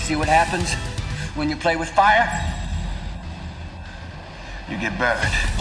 See what happens when you play with fire? You get buried.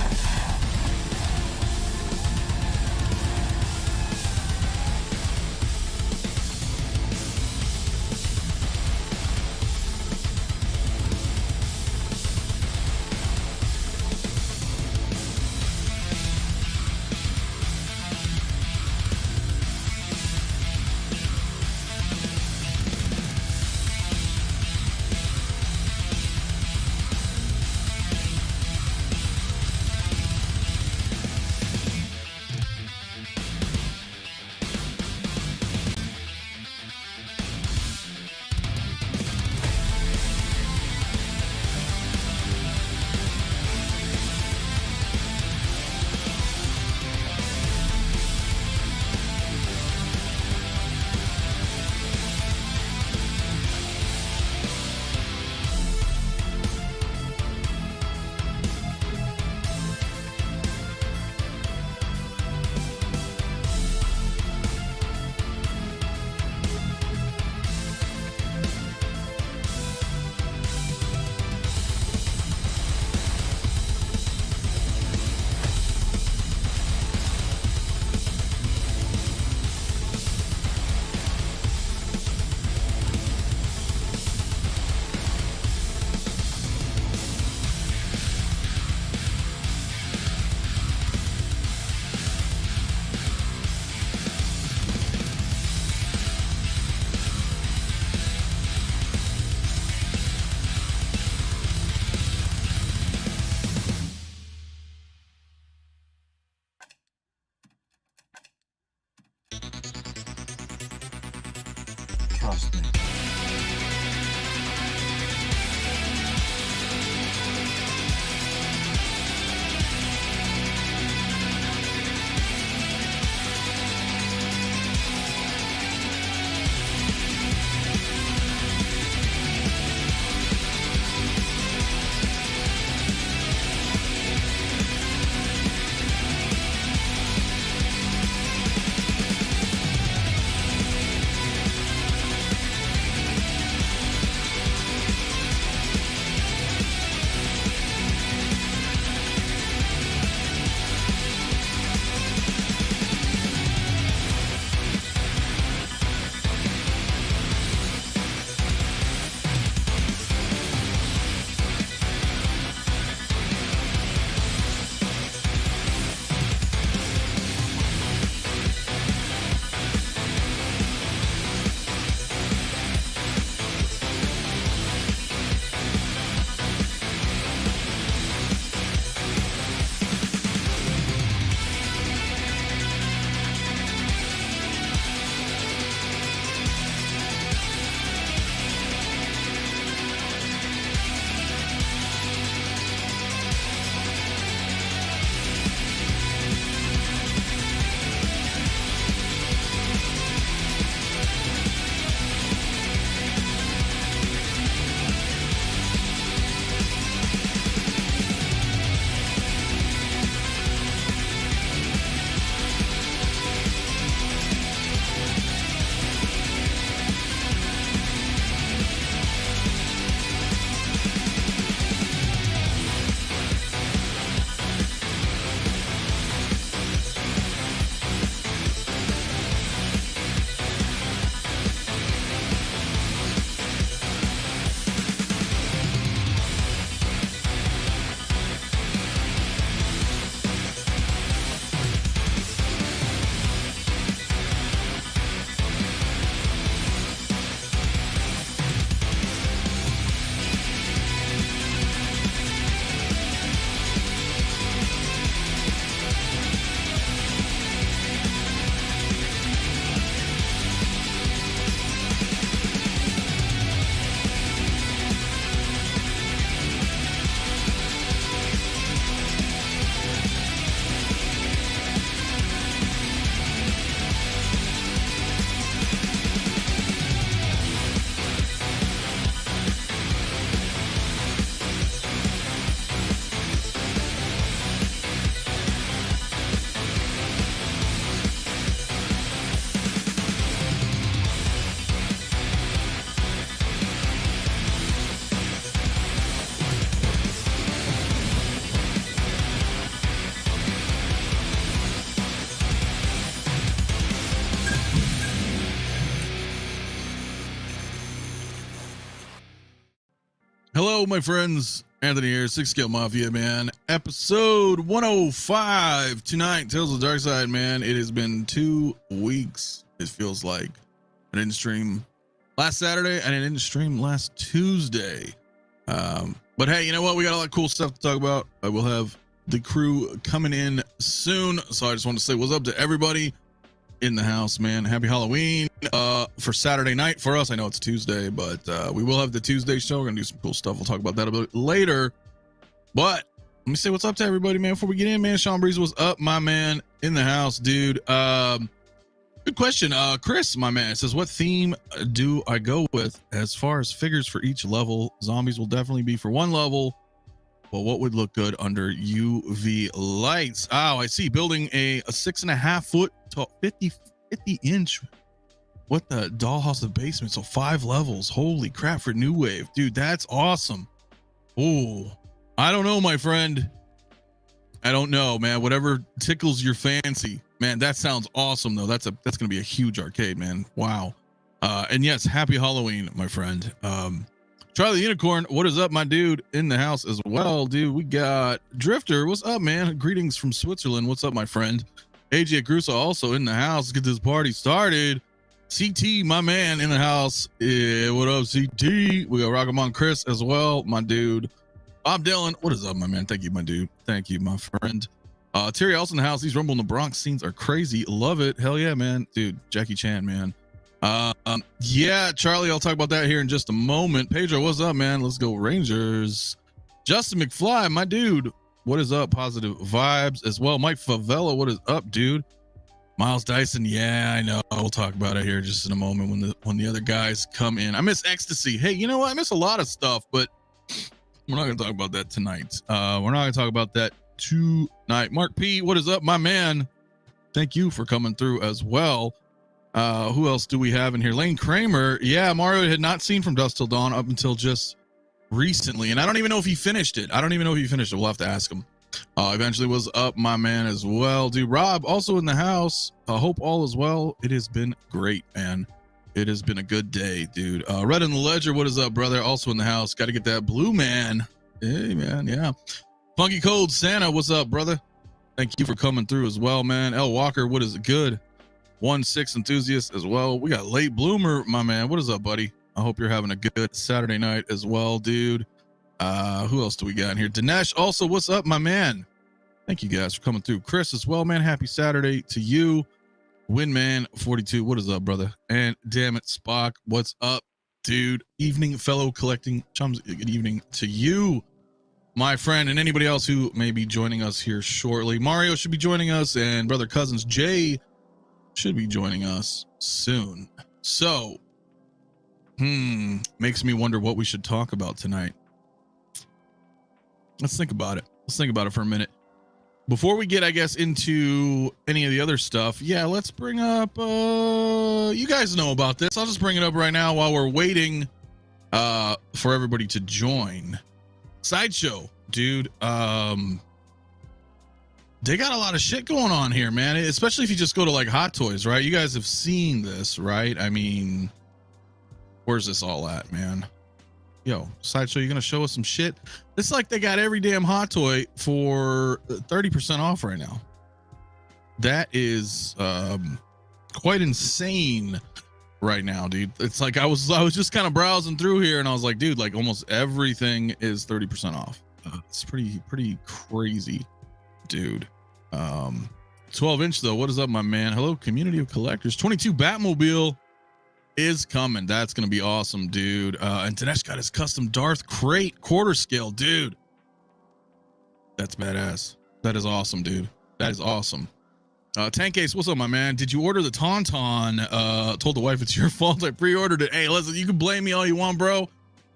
Hello, my friends. Anthony here, 6 Scale Mafia, man. Episode 105 tonight. Tales of the Dark Side, man. It has been 2 weeks. It feels like. I didn't stream last Saturday. I didn't stream last Tuesday. But hey, you know what? We got a lot of cool stuff to talk about. I will have the crew coming in soon. So I just want to say what's up to everybody in the house, man. Happy Halloween for Saturday night for us. I know it's Tuesday, but we will have the Tuesday show. We're gonna do some cool stuff. We'll talk about that a bit later. But let me say what's up to everybody, man. Before we get in, man, Sean Breeze, what's up, my man, in the house, dude? Good question. Chris, my man, says, what theme do I go with as far as figures for each level? Zombies will definitely be for one level. Well, what would look good under UV lights? Oh, I see. Building a 6.5 foot tall, 50 inch. What the dollhouse of the basement? So 5 levels. Holy crap for New Wave, dude. That's awesome. Oh, I don't know, my friend. I don't know, man. Whatever tickles your fancy, man. That sounds awesome, though. That's gonna be a huge arcade, man. Wow. And yes, happy Halloween, my friend. Charlie the Unicorn, what is up, my dude, in the house as well, dude. We got Drifter. What's up, man? Greetings from Switzerland. What's up, my friend? 𝗕𝗘𝗥𝗖𝗢𝗠𝗘 also in the house. Get this party started. CT, my man, in the house. Yeah, what up, CT? We got Rockamon Chris as well, my dude. Bob Dylan, what is up, my man? Thank you, my dude. Thank you, my friend. Terry also in the house. These Rumble in the Bronx scenes are crazy. Love it. Hell yeah, man. Dude, Jackie Chan, man. Yeah, Charlie, I'll talk about that here in just a moment. Pedro, what's up, man? Let's go Rangers. Justin McFly, my dude, what is up? Positive vibes as well. Mike Favela, what is up, dude? Miles Dyson, yeah, I know. We'll talk about it here just in a moment when the other guys come in. I miss Ecstasy. Hey, you know what? I miss a lot of stuff, but we're not gonna talk about that tonight. We're not gonna talk about that tonight. Mark P, what is up, my man? Thank you for coming through as well. Who else do we have in here? Lane Kramer. Yeah, Mario had not seen From Dusk Till Dawn up until just recently, and I don't even know if he finished it. We'll have to ask him. Eventually was up, my man, as well. Dude, Rob also in the house. Hope all is well. It has been great, man. It has been a good day, dude. Red in the Ledger, what is up, brother? Also in the house. Got to get that blue man. Hey, man, yeah. Funky Cold Santa, what's up, brother? Thank you for coming through as well, man. L Walker, what is good? 1-6 enthusiast as well. We got Late Bloomer, my man. What is up, buddy? I hope you're having a good Saturday night as well, dude. Who else do we got in here? Dinesh also, what's up, my man? Thank you guys for coming through. Chris as well, man. Happy Saturday to you. Winman 42, what is up, brother? And damn it, Spock, what's up, dude? Evening, fellow collecting chums. Good evening to you, my friend, and anybody else who may be joining us here shortly. Mario should be joining us, and brother Cousins Jay should be joining us soon. So, makes me wonder what we should talk about tonight. Let's think about it for a minute. Before we get, I guess, into any of the other stuff, yeah, let's bring up, you guys know about this. I'll just bring it up right now while we're waiting for everybody to join. Sideshow, dude, they got a lot of shit going on here, man, especially if you just go to like Hot Toys, right? You guys have seen this, right? I mean, where's this all at, man? Yo, Sideshow, you gonna show us some shit? It's like they got every damn Hot Toy for 30% off right now. That is quite insane right now, dude. It's like I was just kind of browsing through here and I was like, dude, like almost everything is 30% off. It's pretty crazy, dude. 12 inch though, what is up, my man? Hello, community of collectors. 22 Batmobile is coming. That's gonna be awesome, dude. And Dinesh got his custom Darth crate quarter scale, dude. That's badass. That is awesome, dude. That is awesome. Tank Case, what's up, my man? Did you order the Tauntaun? Told the wife it's your fault. I pre-ordered it. Hey, listen, you can blame me all you want, bro.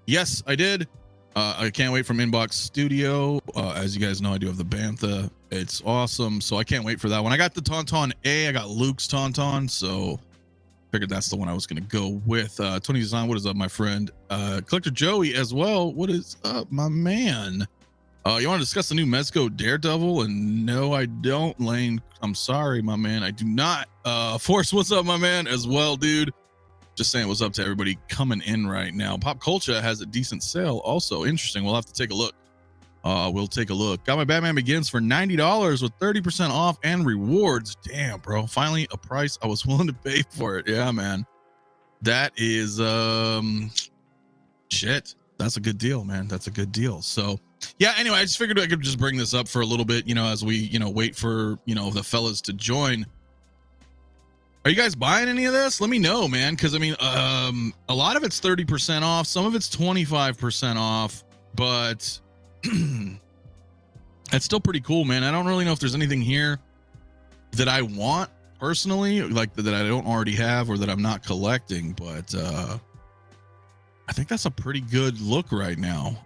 Yes, I did. I can't wait from Inbox Studio. As you guys know, I do have the Bantha. It's awesome. So I can't wait for that one. I got the Tauntaun A. I got Luke's Tauntaun. So figured that's the one I was going to go with. Tony Design, what is up, my friend? Collector Joey as well. What is up, my man? You want to discuss the new Mezco Daredevil? And no, I don't, Lane. I'm sorry, my man. I do not. Force, what's up, my man? As well, dude. Just saying what's up to everybody coming in right now. Pop Culture has a decent sale. Also interesting. We'll have to take a look. We'll take a look. Got my Batman Begins for $90 with 30% off and rewards. Damn, bro. Finally a price I was willing to pay for it. Yeah, man. That is shit. That's a good deal, man. That's a good deal. So yeah, anyway, I just figured I could just bring this up for a little bit, as we, wait for, the fellas to join. Are you guys buying any of this? Let me know, man. Cause I mean, a lot of it's 30% off. Some of it's 25% off, but that's still pretty cool, man. I don't really know if there's anything here that I want personally, like that I don't already have or that I'm not collecting, but I think that's a pretty good look right now.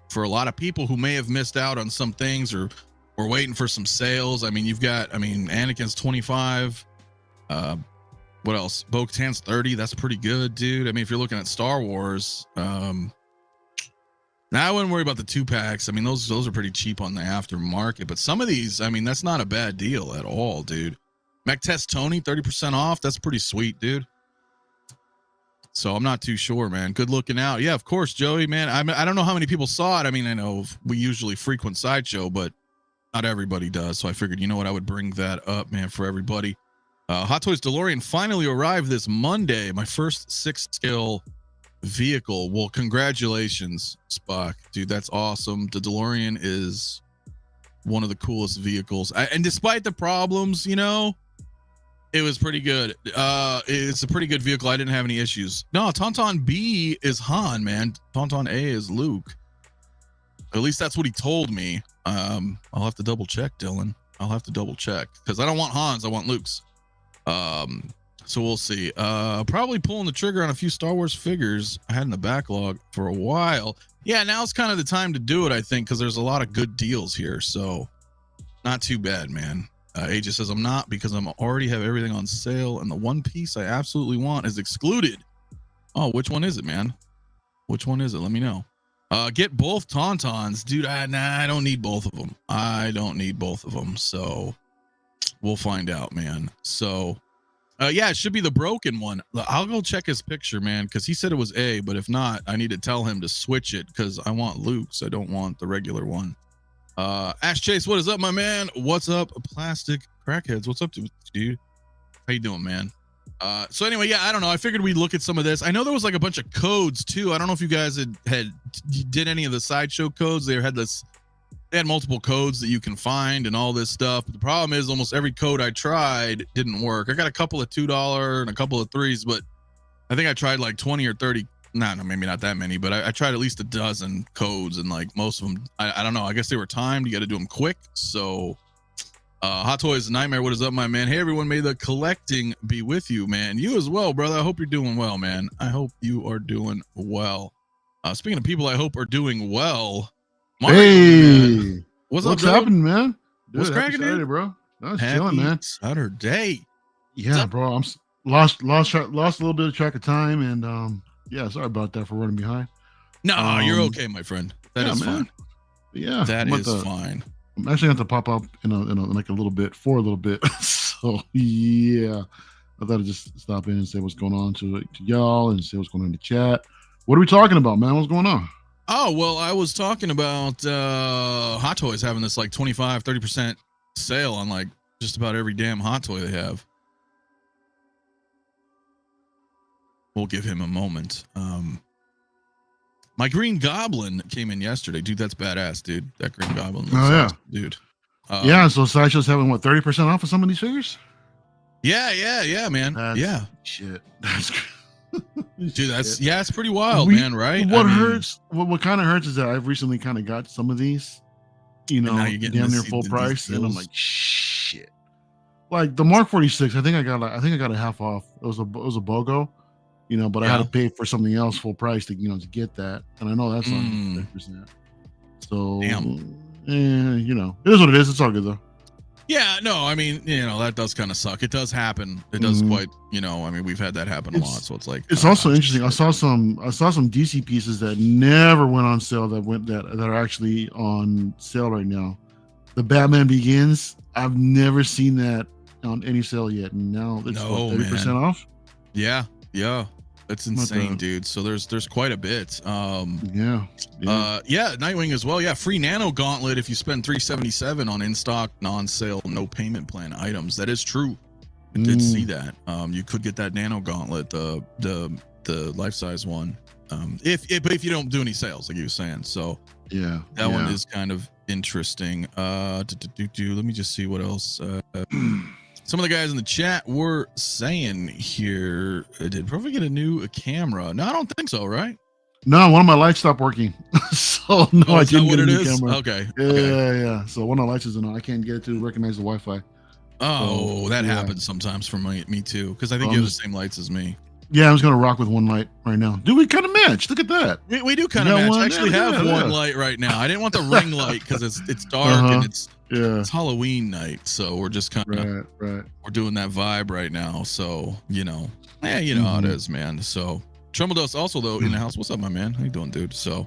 For a lot of people who may have missed out on some things or we're waiting for some sales. I mean, Anakin's 25. What else? Bo-Katan's 30. That's pretty good, dude. I mean, if you're looking at Star Wars, now I wouldn't worry about the 2-packs. I mean, those are pretty cheap on the aftermarket, but some of these, I mean, that's not a bad deal at all, dude. Mech Test Tony, 30% off. That's pretty sweet, dude. So I'm not too sure, man. Good looking out. Yeah, of course, Joey, man. I don't know how many people saw it. I mean, I know we usually frequent Sideshow, but not everybody does. So I figured, I would bring that up, man, for everybody. Hot Toys DeLorean finally arrived this Monday. My first 6-scale vehicle. Well, congratulations, Spock, dude. That's awesome. The DeLorean is one of the coolest vehicles, and despite the problems, it was pretty good. It's a pretty good vehicle. I didn't have any issues. No, Tauntaun B is Han, man. Tauntaun A is Luke. At least that's what he told me. I'll have to double check, Dylan. I'll have to double check because I don't want Han's. I want Luke's. So we'll see. Probably pulling the trigger on a few Star Wars figures I had in the backlog for a while. Yeah, now's kind of the time to do it, I think, because there's a lot of good deals here. So not too bad, man. AJ says I'm not because I'm already have everything on sale and the one piece I absolutely want is excluded. Oh, which one is it, man? Which one is it? Let me know. Get both Tauntauns, dude. I don't need both of them. I don't need both of them. So we'll find out, man. So yeah, it should be the broken one. I'll go check his picture, man, because he said it was A, but if not, I need to tell him to switch it because I want Luke's. I don't want the regular one. Ash Chase, what is up, my man? What's up, plastic crackheads? What's up, dude? How you doing, man? So anyway, yeah, I don't know. I figured we'd look at some of this. I know there was like a bunch of codes too. I don't know if you guys did any of the Sideshow codes. They had multiple codes that you can find and all this stuff. But the problem is almost every code I tried didn't work. I got a couple of $2 and a couple of 3s, but I think I tried like 20 or 30. No, maybe not that many, but I tried at least a dozen codes and like most of them, I don't know. I guess they were timed. You got to do them quick. So Hot Toys Nightmare, what is up, my man? Hey, everyone, may the collecting be with you, man. You as well, brother. I hope you're doing well, man. I hope you are doing well. Speaking of people I hope are doing well, Mario, hey, man. What's happening, man? Dude, what's cracking, dude? Bro? I was Happy chilling, man. Saturday. Yeah, bro. I'm lost a little bit of track of time, and yeah, sorry about that for running behind. No, you're okay, my friend. That is fine. Yeah, that is fine. I'm actually going to pop up in like a little bit. So yeah, I thought I'd just stop in and say what's going on to y'all and say what's going on in the chat. What are we talking about, man? What's going on? Oh, well, I was talking about Hot Toys having this like 25-30% sale on like just about every damn Hot Toy they have. We'll give him a moment. My Green Goblin came in yesterday. Dude, that's badass, dude. That Green Goblin. Oh, yeah. Awesome, dude. Yeah, so Sideshow's having, 30% off of some of these figures? Yeah, man. That's shit. That's dude, it's pretty wild, man, right? What hurts, what kind of hurts is that I've recently kind of got some of these, now you're getting damn near full price, and I'm like, shit. Like the Mark 46, I think I got a half off. It was a BOGO. But I had to pay for something else full price to get that, and I know that's on 30%. So, it is what it is. It's all good though. Yeah, no, I mean, that does kind of suck. It does happen. It does quite, I mean, we've had that happen a lot. So it's like it's also interesting. I saw some DC pieces that never went on sale that are actually on sale right now. The Batman Begins. I've never seen that on any sale yet, and now it's 30% off. Yeah. It's insane, dude. So there's quite a bit. Yeah. Nightwing as well. Yeah, free Nano Gauntlet if you spend $377 on in stock, non-sale, no payment plan items. That is true. I did see that. You could get that Nano Gauntlet, the life size one. But if you don't do any sales, like you were saying. So yeah, that one is kind of interesting. Let me just see what else. Some of the guys in the chat were saying here, did Profi get a new camera? No, I don't think so, right? No, one of my lights stopped working. So no, I didn't get a new camera. Okay. Yeah. So one of the lights isn't on. I can't get it to recognize the Wi-Fi. Oh, so, that happens sometimes for me too, because I think you have the same lights as me. Yeah, I'm just gonna rock with one light right now. Dude, we kind of match. Look at that. We do kind of match. I actually have one light right now. I didn't want the ring light because it's dark and it's Halloween night, so we're just kind of we're doing that vibe right now. So you know how it is, man. So Trumbuldust also though in the house. What's up, my man? How you doing, dude? So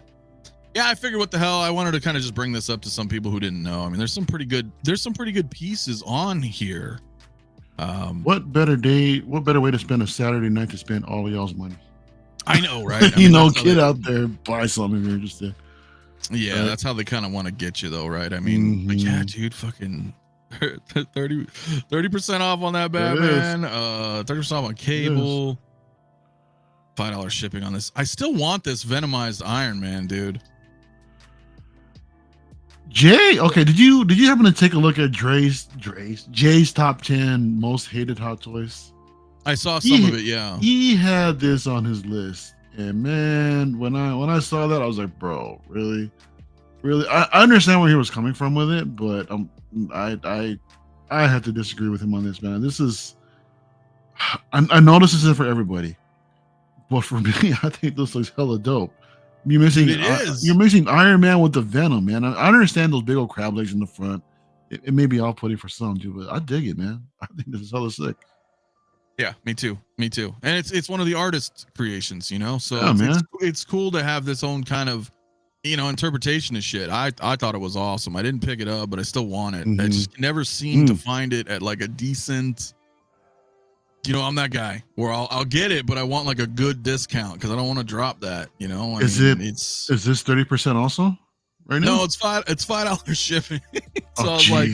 yeah, I figured what the hell. I wanted to kind of just bring this up to some people who didn't know. I mean, there's some pretty good pieces on here. What better way to spend a Saturday night to spend all of y'all's money? I know, right? I mean, get out there, buy something you're interested. Yeah, that's how they kind of want to get you, though, right? I mean, like, yeah, dude, fucking 30% off on that Batman, 30% off on cable, $5 shipping on this. I still want this Venomized Iron Man, dude. Jay, okay, did you happen to take a look at Jay's top 10 most hated Hot Toys? I saw some of it, yeah. He had this on his list, and man, when I saw that, I was like, bro, really? I understand where he was coming from with it, but I have to disagree with him on this, man. This is, I know this isn't for everybody, but for me, I think this looks hella dope. You're missing Iron Man with the Venom, man. I understand those big old crab legs in the front. It may be off-putting for some, dude, but I dig it, man. I think this is hella sick. Yeah, me too. And it's one of the artist creations, So it's cool to have this own kind of, interpretation of shit. I thought it was awesome. I didn't pick it up, but I still want it. I just never seemed to find it at like a decent. I'm that guy where I'll get it, but I want like a good discount because I don't want to drop that. Is this 30% also right now? No, it's $5 shipping. So I was like,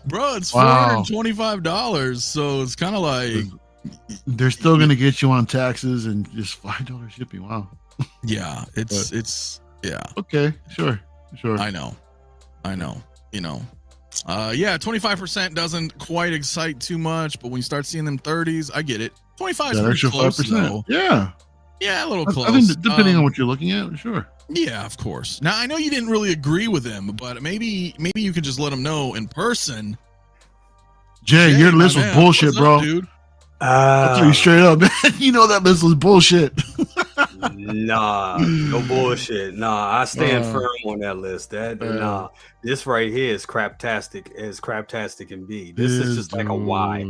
bro, it's $425. So it's kind of like they're still gonna get you on taxes and just $5 shipping. Wow. Yeah, it's okay, sure. I know. 25% doesn't quite excite too much, but when you start seeing them 30s, I get it. 25 is pretty close, 5%. Though. Yeah, a little close. I think depending on what you're looking at, sure. Yeah, of course. Now I know you didn't really agree with him, but maybe you could just let him know in person. Jay, your list was bullshit, bro. Dude? I'll tell you straight up, man. That list was bullshit. Nah, no bullshit. Nah, I stand firm on that list. Nah, this right here is craptastic can be. This is just like a why.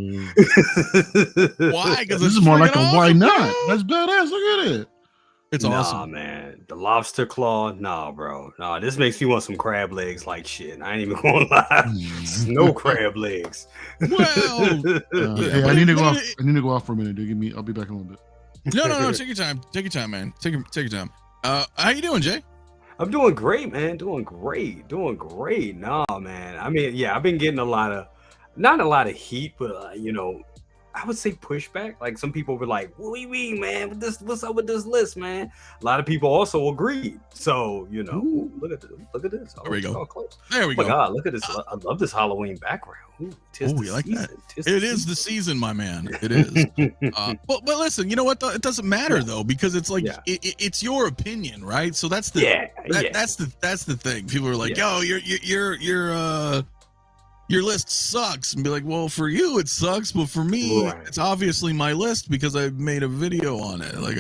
Why? Because this is more like a why not. That's badass. Look at it. It's awesome. Nah, man. The lobster claw, nah, bro. Nah, this makes me want some crab legs like shit. I ain't even gonna lie. No crab legs. Well, hey, I need to go off for a minute, dude. I'll be back in a little bit. No. Take your time, man. Take your time. How you doing, Jay? I'm doing great, man. Doing great. Nah, man. I mean, yeah, I've been getting not a lot of heat, but I would say pushback. Like some people were like, "What do you mean, man? What's up with this list, man?" A lot of people also agreed. So look at this. There we go. Close. There we go. Oh my God, look at this. I love this Halloween background. You like that? It is the season, my man. It is. But listen, you know what? It doesn't matter though, because it's like it's your opinion, right? So that's the that's the thing. People are like, "Yo, your list sucks," and be like, well, for you it sucks, but for me it's obviously my list because I made a video on it. Like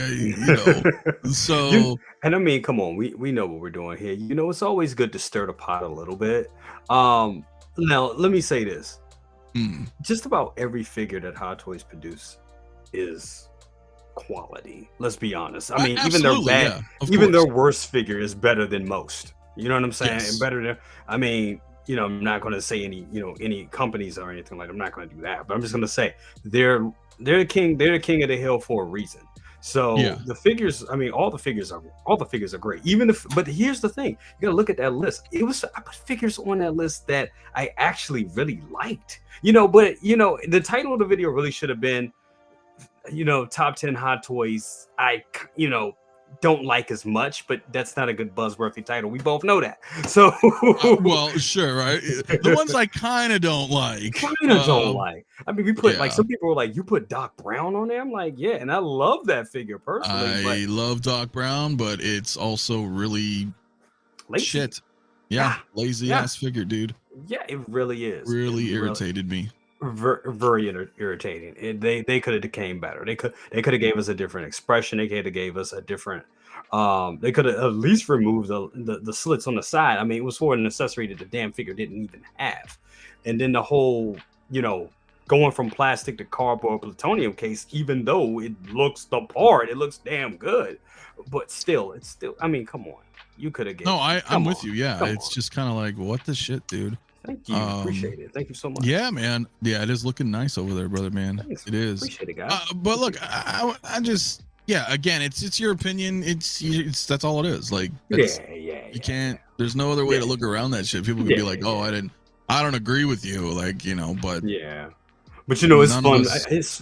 so and I mean, come on, we know what we're doing here. It's always good to stir the pot a little bit. Now let me say this. Just about every figure that Hot Toys produce is quality. Let's be honest. I mean, even their bad, even their worst figure is better than most. You know what I'm saying? Yes. And better than, I mean, I'm not going to say any companies or anything like that. I'm not going to do that, but I'm just going to say they're the king of the hill for a reason. So the figures, I mean, all the figures are great. Even if, but here's the thing, you gotta look at that list. I put figures on that list that I actually really liked, but the title of the video really should have been, top 10 Hot Toys I don't like as much, but that's not a good buzzworthy title. We both know that. So well, sure, right? The ones I kind of don't like. I mean, we put like, some people were like, you put Doc Brown on there. I'm like, yeah, and I love that figure personally. I love Doc Brown, but it's also really lazy. Shit. Yeah, lazy ass figure, dude. Yeah, it really is. Really irritated me. Very irritating. They could have came better. They could have gave us a different expression. They could have gave us a different. They could have at least removed the slits on the side. I mean, it was for an accessory that the damn figure didn't even have. And then the whole, going from plastic to cardboard plutonium case, even though it looks the part, it looks damn good, but it's still. I mean, come on, you could have. No, I'm with you. Yeah, it's just kind of like, what the shit, dude. Thank you. Appreciate it. Thank you so much. Yeah, man. Yeah, it is looking nice over there, brother, man. Thanks. It is. Appreciate it, guys. But look, I just, again, it's your opinion. It's that's all it is. Like, you can't. There's no other way to look around that shit. People could be like, oh, I don't agree with you. Like, but But it's fun.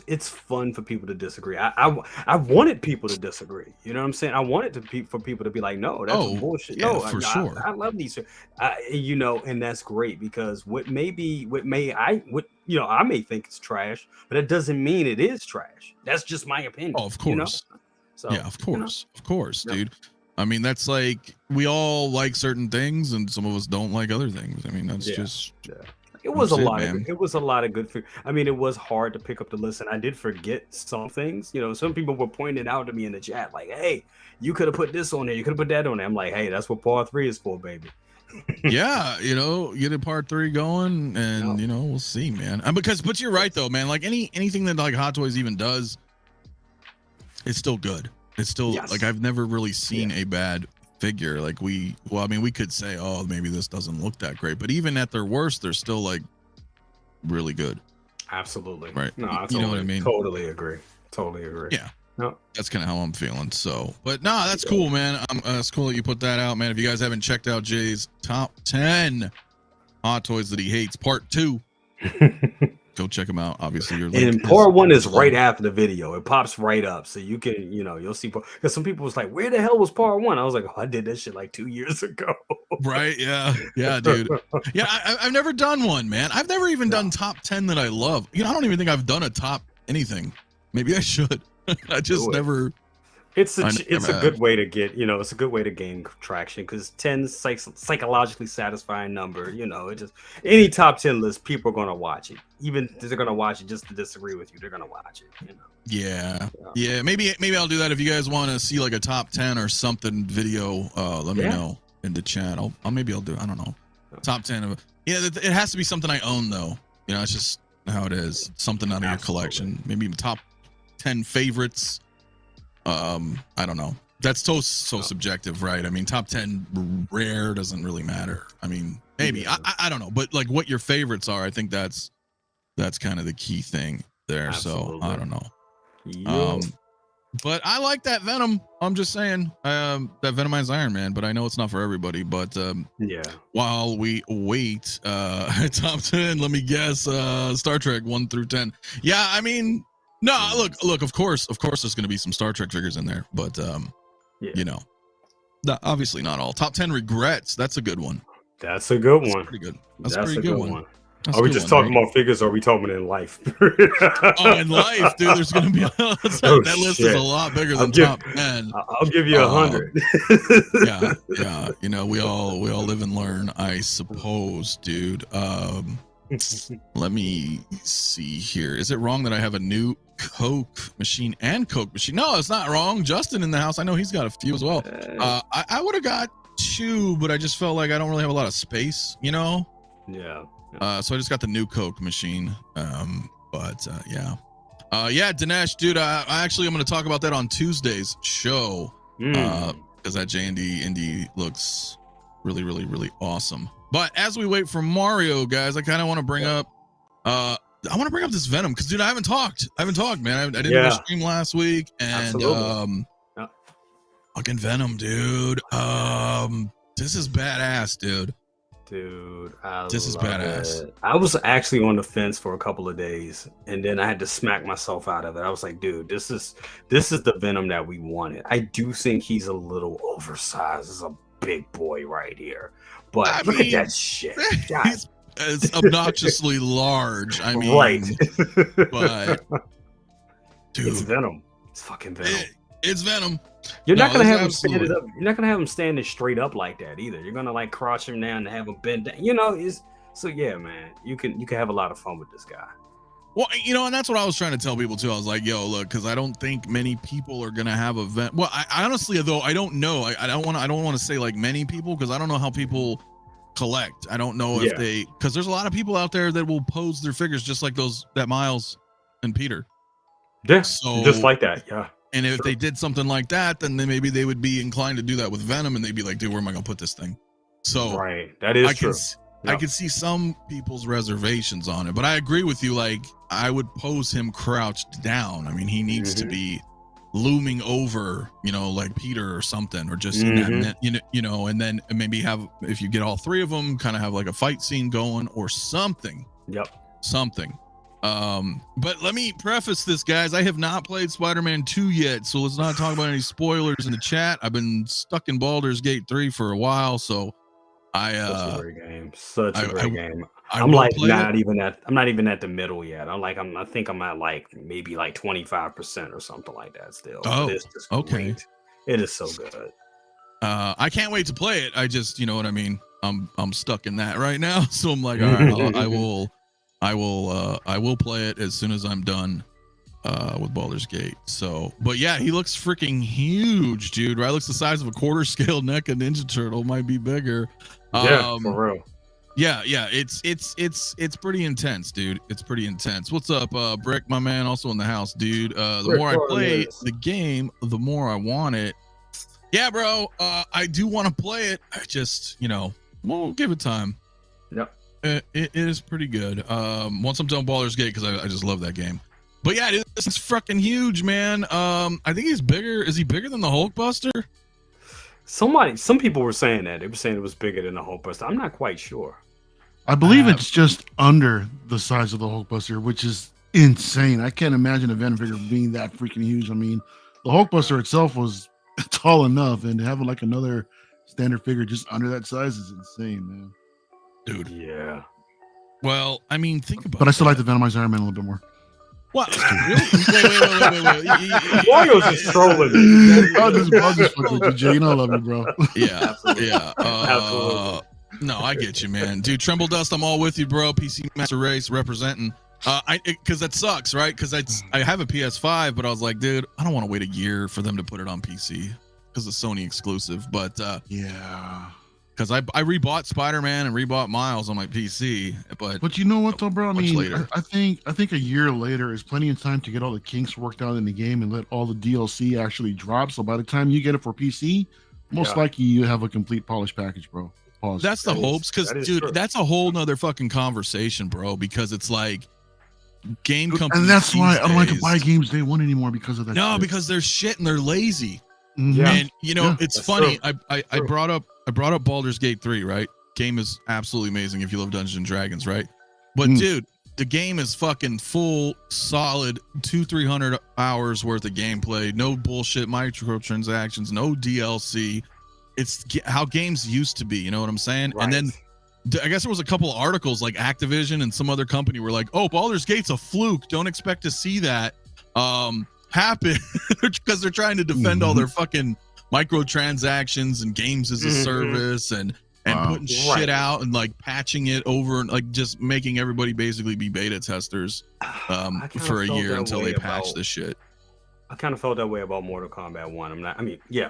It's fun for people to disagree. I wanted people to disagree. You know what I'm saying? I wanted for people to be like, no, that's bullshit. Yeah, no, for sure. I love these. And that's great, because I may think it's trash, but it doesn't mean it is trash. That's just my opinion. Oh, of course. So, yeah, of course, dude. I mean, that's like, we all like certain things, and some of us don't like other things. I mean, that's just. Yeah. It was a lot of good. I mean, it was hard to pick up the list, and I did forget some things. Some people were pointing out to me in the chat, like, "Hey, you could have put this on there. You could have put that on there." I'm like, "Hey, that's what part 3 is for, baby." Yeah, get a part 3 going, and we'll see, man. But you're right though, man. Like anything that like Hot Toys even does, it's still good. It's still like, I've never really seen a bad figure. Like we could say, oh, maybe this doesn't look that great, but even at their worst, they're still like really good. Absolutely. Right. No, you know what I mean? Totally agree. Yeah. No, that's kind of how I'm feeling. So, but that's cool, man. It's cool that you put that out, man. If you guys haven't checked out Jay's top 10 Hot Toys that he hates, part 2, go check them out. Obviously, and part 1 is right after the video. It pops right up, so you can, you'll see. Because some people was like, "Where the hell was part 1?" I was like, "Oh, I did that shit like 2 years ago." Right? Yeah, dude. Yeah, I've never done one, man. I've never even done top 10 that I love. I don't even think I've done a top anything. Maybe I should. I just never. It's a good way to get, it's a good way to gain traction, because 10 psychologically satisfying number. It just, any top 10 list, people are gonna watch it. Even if they're gonna watch it just to disagragree with you, they're gonna watch it. Yeah. Maybe I'll do that. If you guys want to see like a top 10 or something video, let me know in the chat. I'll do. I don't know. Top 10 of it has to be something I own though. It's just how it is. Something out of your collection. Maybe top 10 favorites. I don't know. That's so subjective, right? I mean, top 10 rare doesn't really matter. I mean, maybe I don't know, but like what your favorites are, I think that's kind of the key thing there. Absolutely. So I don't know. But I like that Venom. I'm just saying, that Venomized Iron Man, but I know it's not for everybody. But while we wait, top 10, let me guess, Star Trek 1 through 10. Yeah, I mean. No, look. Of course, there's going to be some Star Trek figures in there, but obviously not all. Top 10 regrets. That's a good one. That's a good one. Pretty good. That's a pretty good one. Are we just talking about figures, or are we talking in life? In life, dude. There's going to be that list is a lot bigger than top 10. I'll give you 100. Yeah. We all live and learn, I suppose, dude. Let me see here. Is it wrong that I have a new Coke machine and Coke machine? No, it's not wrong. Justin in the house, I know he's got a few as well. I would have got 2, but I just felt like I don't really have a lot of space, Yeah. So I just got the new Coke machine. Dinesh, dude, I'm going to talk about that on Tuesday's show, because that J&D Indie looks really, really, really awesome. But as we wait for Mario, guys, I kind of want to bring up I want to bring up this Venom because, dude, I haven't talked, man. I didn't do a stream last week, and fucking Venom, dude. This is badass, dude. Dude, this is badass. It. I was actually on the fence for a couple of days, and then I had to smack myself out of it. I was like, dude, this is the Venom that we wanted. I do think he's a little oversized as a big boy right here, but look at that shit. It's obnoxiously large. I mean, right? But dude, it's Venom. It's fucking Venom. It's Venom. You're not gonna have him standing up. You're not gonna have him standing straight up like that either. You're gonna like crouch him down and have him bend down. You know, so yeah, man. You can have a lot of fun with this guy. Well, you know, and that's what I was trying to tell people too. I was like, yo, look, because I don't think many people are gonna have a Venom. Well, I honestly, though, I don't know. I don't want to say like many people because I don't know how people collect. I don't know if they, because there's a lot of people out there that will pose their figures just like that Miles and Peter. Yeah, so just like that. Yeah. And if they did something like that, then maybe they would be inclined to do that with Venom, and they'd be like, dude, where am I gonna put this thing? So right, that is true. I can see some people's reservations on it, but I agree with you. Like, I would pose him crouched down. I mean, he needs to be looming over, you know, like Peter or something, or just in that, you know, and then maybe have, if you get all three of them, kind of have like a fight scene going or something. Yep. Something. But let me preface this, guys. I have not played Spider-Man 2 yet, so let's not talk about any spoilers in the chat. I've been stuck in Baldur's Gate 3 for a while, so such a great game. Such a great game. I'm not even at the middle yet. I think I'm at like maybe like 25% or something like that still. Oh, it's just okay. Great. It is so good. I can't wait to play it. I just, you know what I mean? I'm stuck in that right now, so I'm like, all right, I will play it as soon as I'm done with Baldur's Gate. So, but yeah, he looks freaking huge, dude. Right, looks the size of a quarter scale NECA Ninja Turtle, might be bigger. Yeah, for real. Yeah, it's pretty intense, dude. It's pretty intense. What's up, Brick, my man, also in the house, dude. The more I play the game, the more I want it. Yeah, bro. I do want to play it. I just, you know, we'll give it time. Yep. It is pretty good. Once I'm done Baldur's Gate, because I just love that game. But yeah, dude, this is fucking huge, man. I think he's bigger. Is he bigger than the Hulkbuster? Some people were saying that. They were saying it was bigger than the Hulkbuster. I'm not quite sure. I believe it's just under the size of the Hulkbuster, which is insane. I can't imagine a Venom figure being that freaking huge. I mean, the Hulkbuster itself was tall enough, and having like another standard figure just under that size is insane, man. Dude. Yeah. Well, I mean, think about it. But I still like the Venomized Iron Man a little bit more. What? Really? Wait. Wario's just trolling me. I'll just fucking with you, Jay. You know I love you, bro. Yeah. Absolutely. Yeah. Absolutely. No, I get you, man. Dude, Tremble Dust, I'm all with you, bro. PC Master Race representing. Because that sucks, right? Because I have a PS5, but I was like, dude, I don't want to wait a year for them to put it on PC because it's Sony exclusive. But yeah. Because I rebought Spider-Man and rebought Miles on my PC, but you know what though, bro? I mean, later. I think a year later is plenty of time to get all the kinks worked out in the game and let all the DLC actually drop. So by the time you get it for PC, most likely you have a complete polished package, bro. Pause. That's the hopes, because dude, true. that's a whole nother fucking conversation, bro. Because it's like game companies, and that's why I don't like to buy games day one anymore because of that. No, shit. Because they're shit and they're lazy. Yeah. And you know, it's funny. True. I brought up Baldur's Gate 3, right? Game is absolutely amazing if you love Dungeons and Dragons, right? But dude, the game is fucking full, solid 200-300 hours worth of gameplay. No bullshit microtransactions, no DLC. It's how games used to be. You know what I'm saying? Right. And then I guess there was a couple of articles like Activision and some other company were like, "Oh, Baldur's Gate's a fluke. Don't expect to see that happen," because they're trying to defend all their fucking microtransactions and games as a service and putting shit out and like patching it over and like just making everybody basically be beta testers for a year until they patch this shit. I kind of felt that way about Mortal Kombat 1.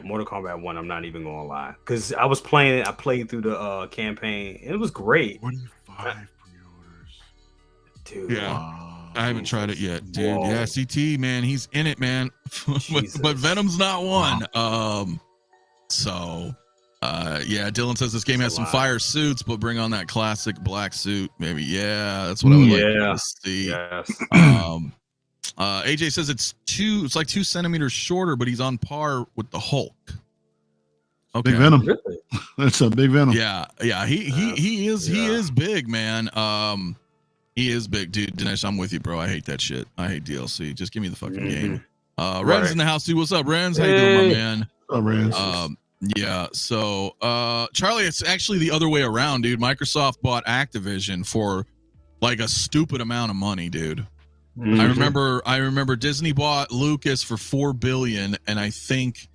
Mortal Kombat 1, I'm not even gonna lie, because I was playing it. I played through the campaign and it was great. 25 pre-orders, dude. Yeah. Wow. I haven't tried it yet, dude. Whoa. Yeah, CT, man, he's in it, man. but Venom's not one. So Yeah, Dylan says this game has some lot. fire suits, but bring on that classic black suit, maybe. Yeah, that's what I would like to see. Yes. AJ says it's like 2 centimeters shorter, but he's on par with the Hulk. Okay. Big Venom. Really? That's a big Venom. Yeah. He is big, man. He is big, dude. Dinesh, I'm with you, bro. I hate that shit. I hate DLC. Just give me the fucking game. Ren's in the house, dude. What's up, Ren's? How you doing, my man? What's up, Ren's? Yeah, so Charlie, it's actually the other way around, dude. Microsoft bought Activision for like a stupid amount of money, dude. I remember Disney bought Lucas for $4 billion, and I think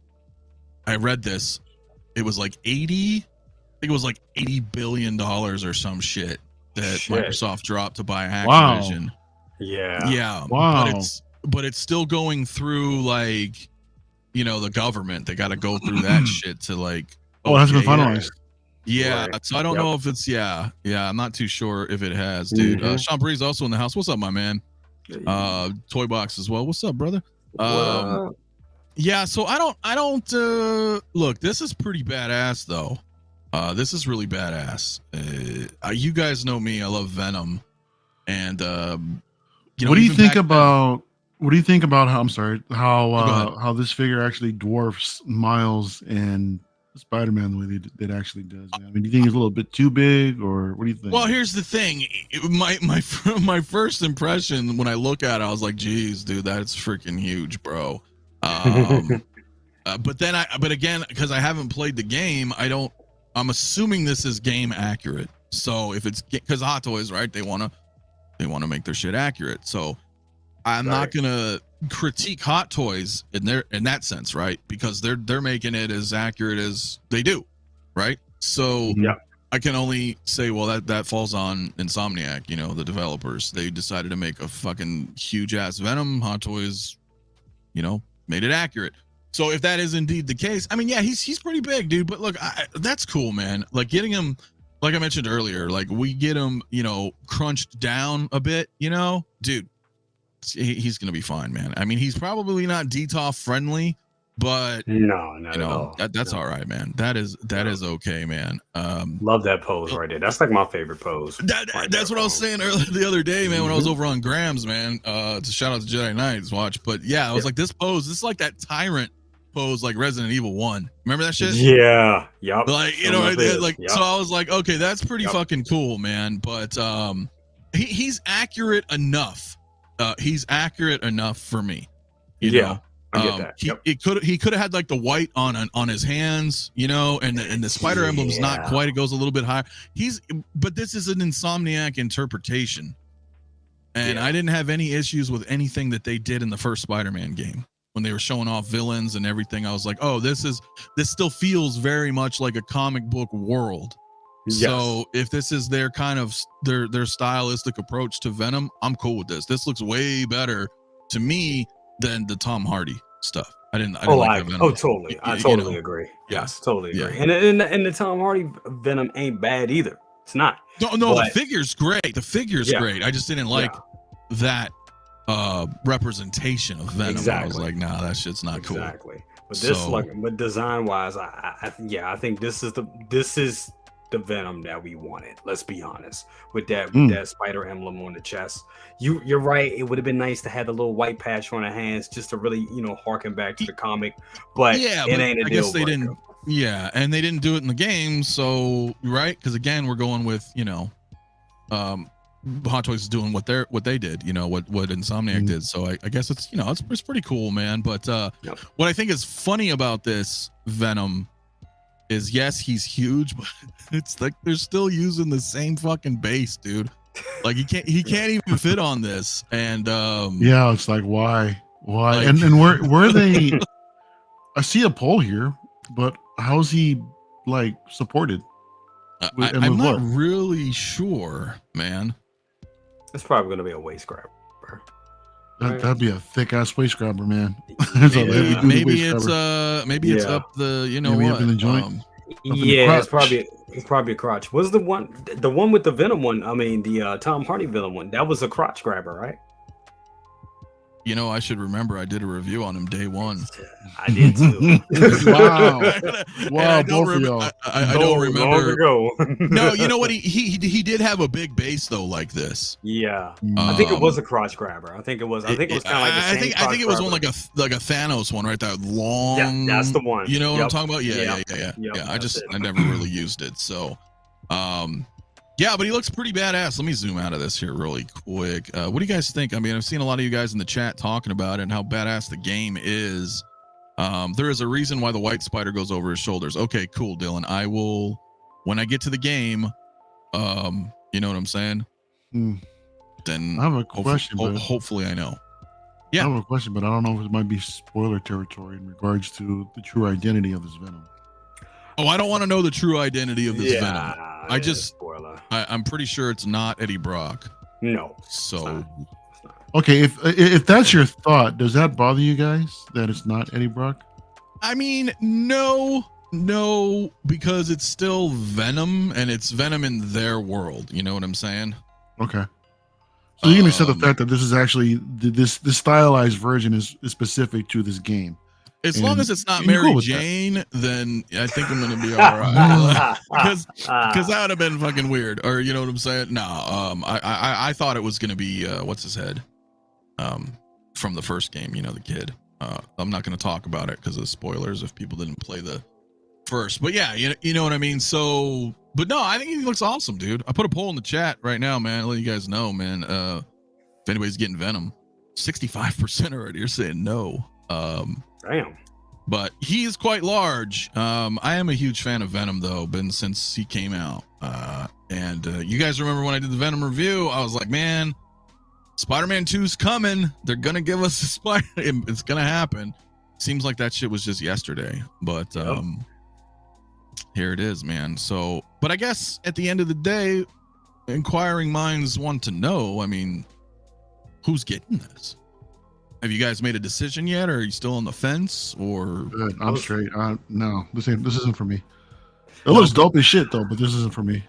I read this. It was like $80 billion or some shit that Microsoft dropped to buy Activision. Wow. Yeah. Wow. But it's still going through like, you know, the government. They got to go through that shit to like. Oh, it hasn't been finalized. Yeah, so I don't know if it's I'm not too sure if it has, dude. Sean Breeze also in the house. What's up, my man? Toy Box as well. What's up, brother? Yeah, so I don't look, this is pretty badass though. This is really badass. You guys know me, I love Venom. And what do you think about how this figure actually dwarfs Miles and Spider-Man the way it actually does? Man? I mean, do you think it's a little bit too big, or what do you think? Well, here's the thing. My first impression when I look at it, I was like, "Geez, dude, that's freaking huge, bro." But again, because I haven't played the game, I'm assuming this is game accurate. So if it's because Hot Toys, right? They want to make their shit accurate. So I'm not gonna critique Hot Toys in that sense, right? Because they're making it as accurate as they do, right? So I can only say, well, that falls on Insomniac, you know, the developers. They decided to make a fucking huge ass Venom. Hot Toys, you know, made it accurate. So if that is indeed the case, I mean, yeah, he's pretty big, dude. But look, that's cool, man. Like getting him, like I mentioned earlier, like we get him, you know, crunched down a bit, you know, dude. He's gonna be fine, man. I mean, he's probably not DTOF friendly, but that's all right, man. That is okay, man. Love that pose right there. That's like my favorite pose. That's what I was saying earlier the other day, man. When I was over on Grams, man. To shout out to Jedi Knight's watch, but yeah, I was like, this pose, this is like that tyrant pose, like Resident Evil 1. Remember that shit? Yeah, yep. Like you know, so I was like, okay, that's pretty fucking cool, man. But he's accurate enough. He's accurate enough for me. You know? I get that. He could have had like the white on his hands, you know, and the spider emblem's not quite. It goes a little bit higher. But this is an Insomniac interpretation, and I didn't have any issues with anything that they did in the first Spider-Man game when they were showing off villains and everything. I was like, oh, this still feels very much like a comic book world. Yes. So if this is their kind of their stylistic approach to Venom, I'm cool with this. This looks way better to me than the Tom Hardy stuff. I didn't like Venom. Oh, totally. I totally agree. Yes, totally agree. And the Tom Hardy Venom ain't bad either. It's not. No, the figure's great. The figure's great. I just didn't like that representation of Venom. Exactly. I was like, nah, that shit's not cool. Exactly. But this but design wise, I think this is the Venom that we wanted. Let's be honest. With that spider emblem on the chest. You're right. It would have been nice to have a little white patch on the hands just to really, you know, harken back to the comic. But it ain't a deal. I guess they didn't. Yeah, and they didn't do it in the game. So right, because again, we're going with, you know, Hot Toys is doing what they did. You know what Insomniac did. So I guess it's, you know, it's pretty cool, man. But what I think is funny about this Venom is, yes, he's huge, but it's like they're still using the same fucking base, dude. Like he can't even fit on this. And it's like why like, and where they I see a poll here, but how's he like supported? I'm not really sure, man. It's probably gonna be a waist grabber. That'd be a thick ass waist grabber, man. Maybe it's up the, you know, what? Up in the joint. It's probably a crotch. Was the one with the Venom one? I mean, the Tom Hardy Venom one. That was a crotch grabber, right? You know, I should remember I did a review on him day one. I did too. Wow. Wow, I don't both of y'all. I don't remember. Long ago. No, you know what? He did have a big base though, like this. Yeah, I think it was a crotch grabber. I think it was. I think it was kind of like the same I think it was one like a Thanos one, right? That long. Yeah, that's the one. You know what Yep. I'm talking about? Yeah. Yep, I never really used it, so. Yeah, but he looks pretty badass. Let me zoom out of this here really quick. What do you guys think? I mean, I've seen a lot of you guys in the chat talking about it and how badass the game is. There is a reason why the white spider goes over his shoulders. Okay, cool, Dylan. I will, when I get to the game, you know what I'm saying? Then I have a question. Hopefully I know. Yeah. I have a question, but I don't know if it might be spoiler territory in regards to the true identity of this Venom. Oh, I don't want to know the true identity of this Venom. I'm pretty sure it's not Eddie Brock. No. So. Okay, if that's your thought, does that bother you guys that it's not Eddie Brock? I mean, no, because it's still Venom and it's Venom in their world. You know what I'm saying? Okay. So you're gonna accept the fact that this is actually this stylized version is specific to this game. As long as it's not Mary Jane, then I think I'm gonna be all right. Because that would have been fucking weird, or you know what I'm saying? No, I thought it was gonna be what's his head, from the first game. You know, the kid. I'm not gonna talk about it because of spoilers if people didn't play the first. But yeah, you know what I mean. So, but no, I think he looks awesome, dude. I put a poll in the chat right now, man. I'll let you guys know, man. If anybody's getting Venom, 65% already are saying no. Damn. But he is quite large. I am a huge fan of Venom, though, been since he came out. And you guys remember when I did the Venom review? I was like, man, Spider-Man 2's coming. They're going to give us a Spider. It's going to happen. Seems like that shit was just yesterday. But here it is, man. So, but I guess at the end of the day, inquiring minds want to know, I mean, who's getting this? Have you guys made a decision yet, or are you still on the fence? Or I'm straight. No, this isn't for me. It looks dope as shit though, but this isn't for me.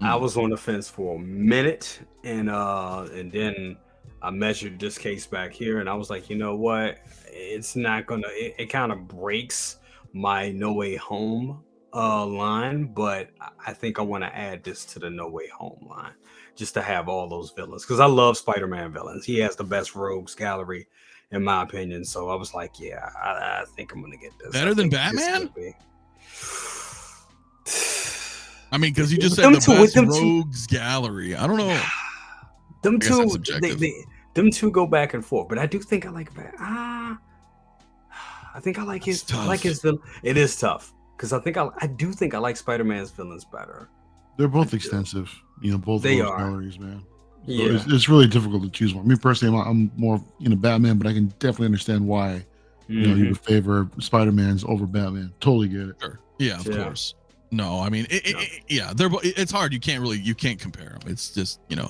I was on the fence for a minute, and then I measured this case back here, and I was like, you know what? It's not gonna. It kind of breaks my No Way Home line, but I think I want to add this to the No Way Home line, just to have all those villains, because I love Spider-Man villains. He has the best rogues gallery, in my opinion. So I was like, yeah, I think I'm gonna get this. Better than Batman? I mean, because you just said the best rogues gallery. I don't know. Them two go back and forth, but I do think I like Batman. I think I like his. I like his villain. It is tough because I do think I like Spider-Man's villains better. They're both extensive, both they of those are. galleries, man. So Yeah, it's really difficult to choose one. Me personally, I'm more Batman, but I can definitely understand why you would favor Spider-Man's over Batman. Totally get it. Sure. Yeah, of course. No, I mean, it's hard. You can't compare them. It's just yeah.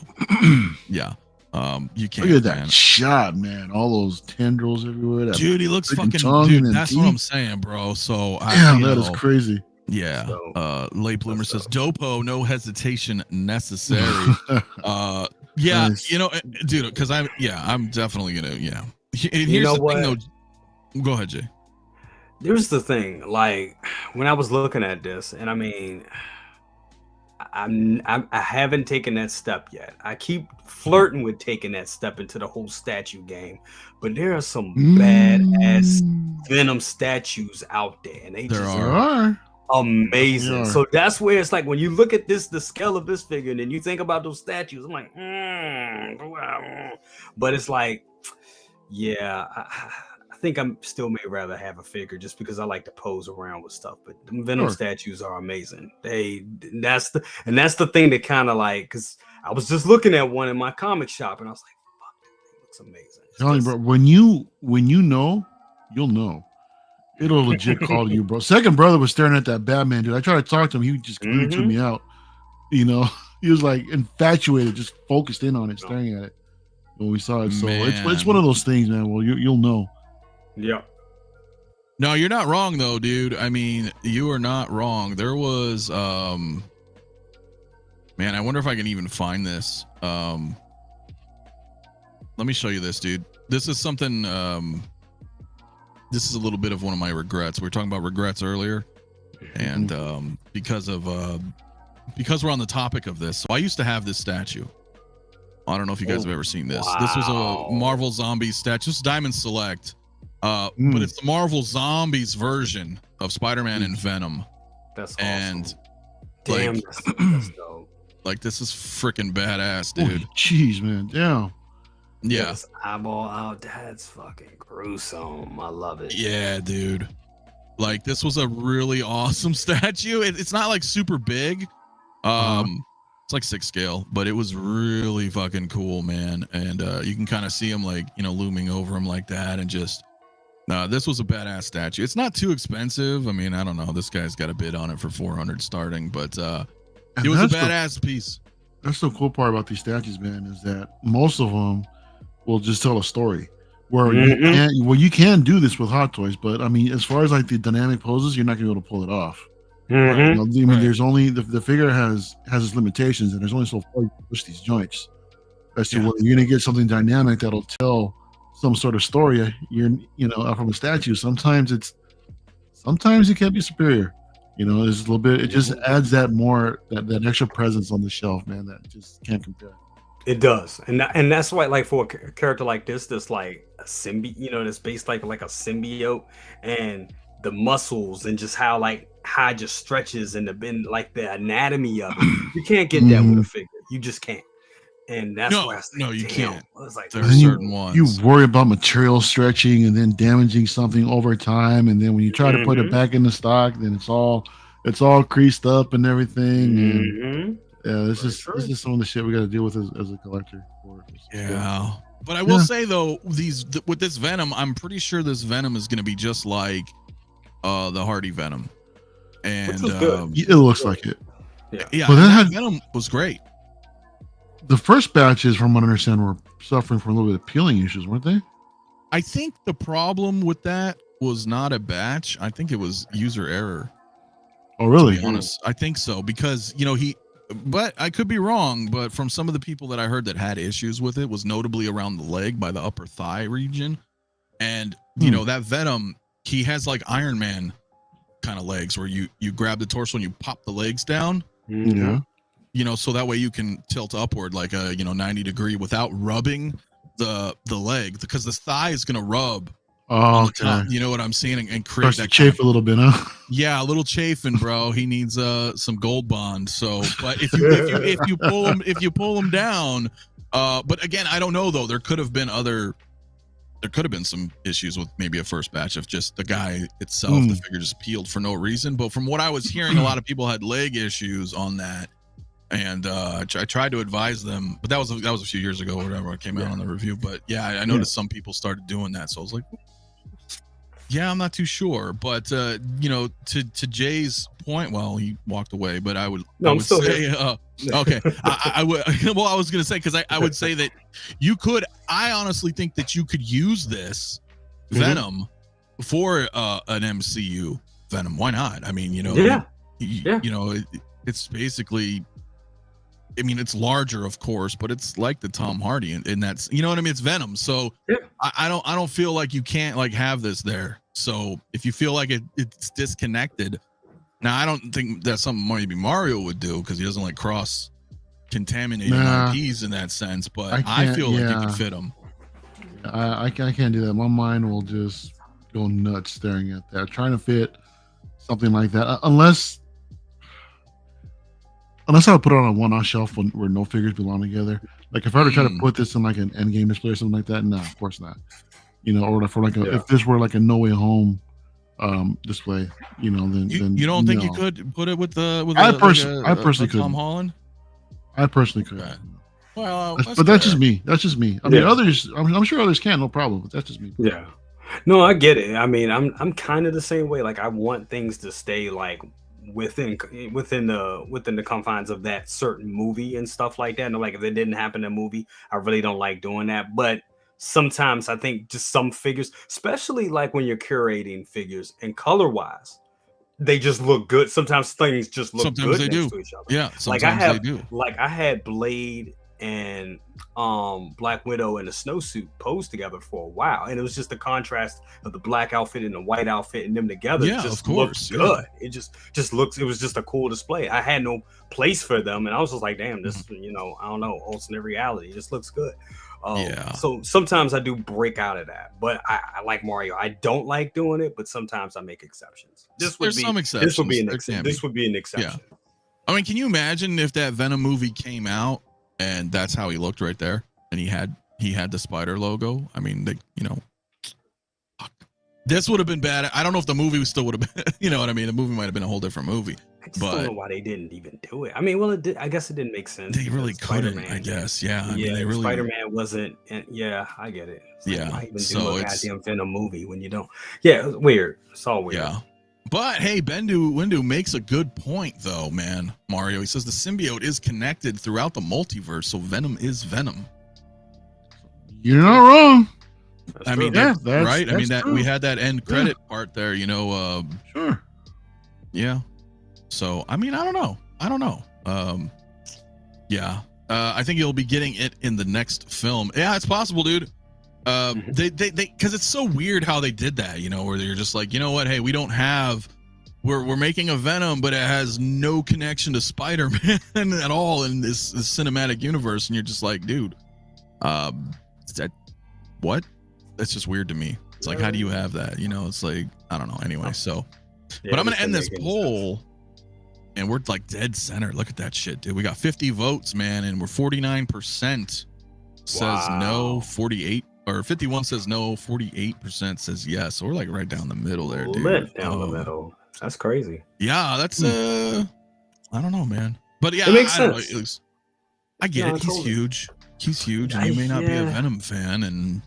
You can't. Look at that shot, man. All those tendrils everywhere. Dude, he looks fucking. Dude, that's what I'm saying, bro. So that is crazy. Yeah. Late Bloomer says, "Dopo, no hesitation necessary." Yeah, nice. Dude, because I'm definitely gonna. Yeah. And here's the thing, though. Go ahead, Jay. There's the thing. Like when I was looking at this, and I mean, I haven't taken that step yet. I keep flirting with taking that step into the whole statue game, but there are some badass Venom statues out there, and they are amazing. Yeah. So that's where it's like when you look at the scale of this figure, and then you think about those statues, I'm like, but it's like, yeah, I think I still may rather have a figure just because I like to pose around with stuff. But the Venom statues are amazing. That's the thing that kind of like, because I was just looking at one in my comic shop, and I was like, fuck, that thing looks amazing. Telling you, bro, when you know, you'll know. It'll legit call to you, bro. Second brother was staring at that Batman, dude. I tried to talk to him. He just completely threw me out. He was like infatuated, just focused in on it, staring at it when we saw it. So it's one of those things, man. Well, you'll know. Yeah. No, you're not wrong though, dude. I mean, you are not wrong. There was man, I wonder if I can even find this. let me show you this, dude. This is something. This is a little bit of one of my regrets. We were talking about regrets earlier, and because we're on the topic of this, so I used to have this statue. I don't know if you guys have ever seen this. Wow. This was a Marvel Zombies statue. This is Diamond Select, but it's the Marvel Zombies version of Spider-Man and Venom. That's awesome. And damn, that's dope. Like, this is freaking badass, dude. Jeez, man. Damn. Yeah. This eyeball out. That's fucking gruesome. I love it. Yeah, dude. Like, this was a really awesome statue. It's not like super big. It's like 6 scale, but it was really fucking cool, man. And you can kind of see him, like, you know, looming over him like that, and just this was a badass statue. It's not too expensive. I mean, I don't know. This guy's got a bid on it for 400 starting, but it was a badass piece. That's the cool part about these statues, man, is that most of them will just tell a story. Where you can do this with Hot Toys, but I mean, as far as like the dynamic poses, you're not gonna be able to pull it off. You know, I mean, there's only the figure has its limitations, and there's only so far you can push these joints. As to whether you're gonna get something dynamic that'll tell some sort of story, from a statue. Sometimes it can't be superior. You know, there's a little bit. It just adds that extra presence on the shelf, man. That just can't compare. It does, and that's why, like, for a character like this, that's like a symbiote, you know, that's based like a symbiote, and the muscles and just how 𝗕𝗔𝗦𝗪 stretches and the anatomy of it. You can't get that with a figure. You just can't. And that's why I said, no, you can't. I was like, there are certain ones. You worry about material stretching and then damaging something over time, and then when you try to put it back in the stock, then it's all creased up and everything. And yeah, this is some of the shit we got to deal with as a collector. Yeah, but I will say though, with this Venom, I'm pretty sure this Venom is going to be just like the Hardy Venom, and it looks like it. Yeah, but then Venom was great. The first batches, from what I understand, were suffering from a little bit of peeling issues, weren't they? I think the problem with that was not a batch. I think it was user error. Oh, really? To be honest, I think so, because but I could be wrong. But from some of the people that I heard that had issues with it, was notably around the leg by the upper thigh region, and that Venom, he has like Iron Man kind of legs, where you grab the torso and you pop the legs down. Yeah. So that way you can tilt upward like a 90 degree without rubbing the leg, because the thigh is gonna rub on the top. You know what I'm saying, and create that chafe a little bit, huh? Yeah, a little chafing, bro. He needs some Gold Bond. So, but if you pull him down, but again, I don't know though. There could have been some issues with maybe a first batch of just the guy itself. The figure just peeled for no reason. But from what I was hearing, a lot of people had leg issues on that. And I tried to advise them, but that was a few years ago or whatever. It came out on the review. But yeah, I noticed some people started doing that. So I was like, yeah, I'm not too sure. But to Jay's point, well, he walked away. But I would say, okay, I would. Well, I was gonna say, because I would say that you could. I honestly think that you could use this Venom for an MCU Venom. Why not? I mean, it's basically. I mean, it's larger, of course, but it's like the Tom Hardy, and that's, you know what I mean? It's Venom. So I don't feel like you can't like have this there. So if you feel like it's disconnected, now I don't think that's something maybe Mario would do, because he doesn't like cross contaminating IPs in that sense. But I feel like you can fit them. I can't do that. My mind will just go nuts staring at that, trying to fit something like that, unless I would put it on a one-off shelf where no figures belong together. Like if I were to try to put this in like an endgame display or something like that, no, of course not. Or for like if this were like a No Way Home display, then you don't think you could put it with I personally could. Tom Holland? I personally could. Okay. Well, but that's just me. That's just me. I mean, others. I'm sure others can, no problem. But that's just me. Yeah. No, I get it. I mean, I'm kind of the same way. Like I want things to stay like within the confines of that certain movie and stuff like that. And like if it didn't happen in a movie, I really don't like doing that. But sometimes I think just some figures, especially like when you're curating figures and color wise, they just look good. Sometimes things just look good next to each other. Yeah, sometimes they do. Like I had Blade and Black Widow in a snowsuit posed together for a while, and it was just the contrast of the black outfit and the white outfit and them together. Yeah, It just of course, looked good. It just looks. It was just a cool display. I had no place for them, and I was just like, damn, this, you know, I don't know, alternate reality. It just looks good. So sometimes I do break out of that, but I like Mario. I don't like doing it, but sometimes I make exceptions. There's some exceptions. This would be an exception. This would be an exception. Yeah. I mean, can you imagine if that Venom movie came out and that's how he looked right there, and he had the spider logo? I mean, you know, this would have been bad. I don't know if the movie still would have been. You know what I mean? The movie might have been a whole different movie. I just don't know why they didn't even do it. I mean, well, it did. I guess it didn't make sense. They really couldn't. I guess. Yeah. I mean, they really. Spider-Man wasn't. Yeah, I get it. It's yeah. Like, why even do a goddamn Venom movie when you don't? Yeah, it's weird. It's all weird. Yeah. But hey, Windu makes a good point, though, man. Mario, he says the symbiote is connected throughout the multiverse, so Venom is Venom. You're not wrong. I mean, yeah, right? I mean, that true. we had that end credit part there, you know. Sure. Yeah. So, I mean, I don't know. Yeah. I think you'll be getting it in the next film. Yeah, it's possible, dude. They because it's so weird how they did that, you know, where they're just like, you know what, hey, we're making a Venom, but it has no connection to Spider-Man at all in this cinematic universe, and you're just like, dude, what? That's just weird to me. It's like, how do you have that? You know, it's like, I don't know. Anyway, so, but I'm gonna end this poll, and we're like dead center. Look at that shit, dude. We got 50 votes, man, and we're 49% says no, 48 or 51 says no, 48% says yes. So we're like right down the middle there, dude. Lit down the middle. That's crazy. Yeah, that's I don't know, man. But yeah, it makes sense. I get it. He's huge. He's huge, and you may not be a Venom fan, and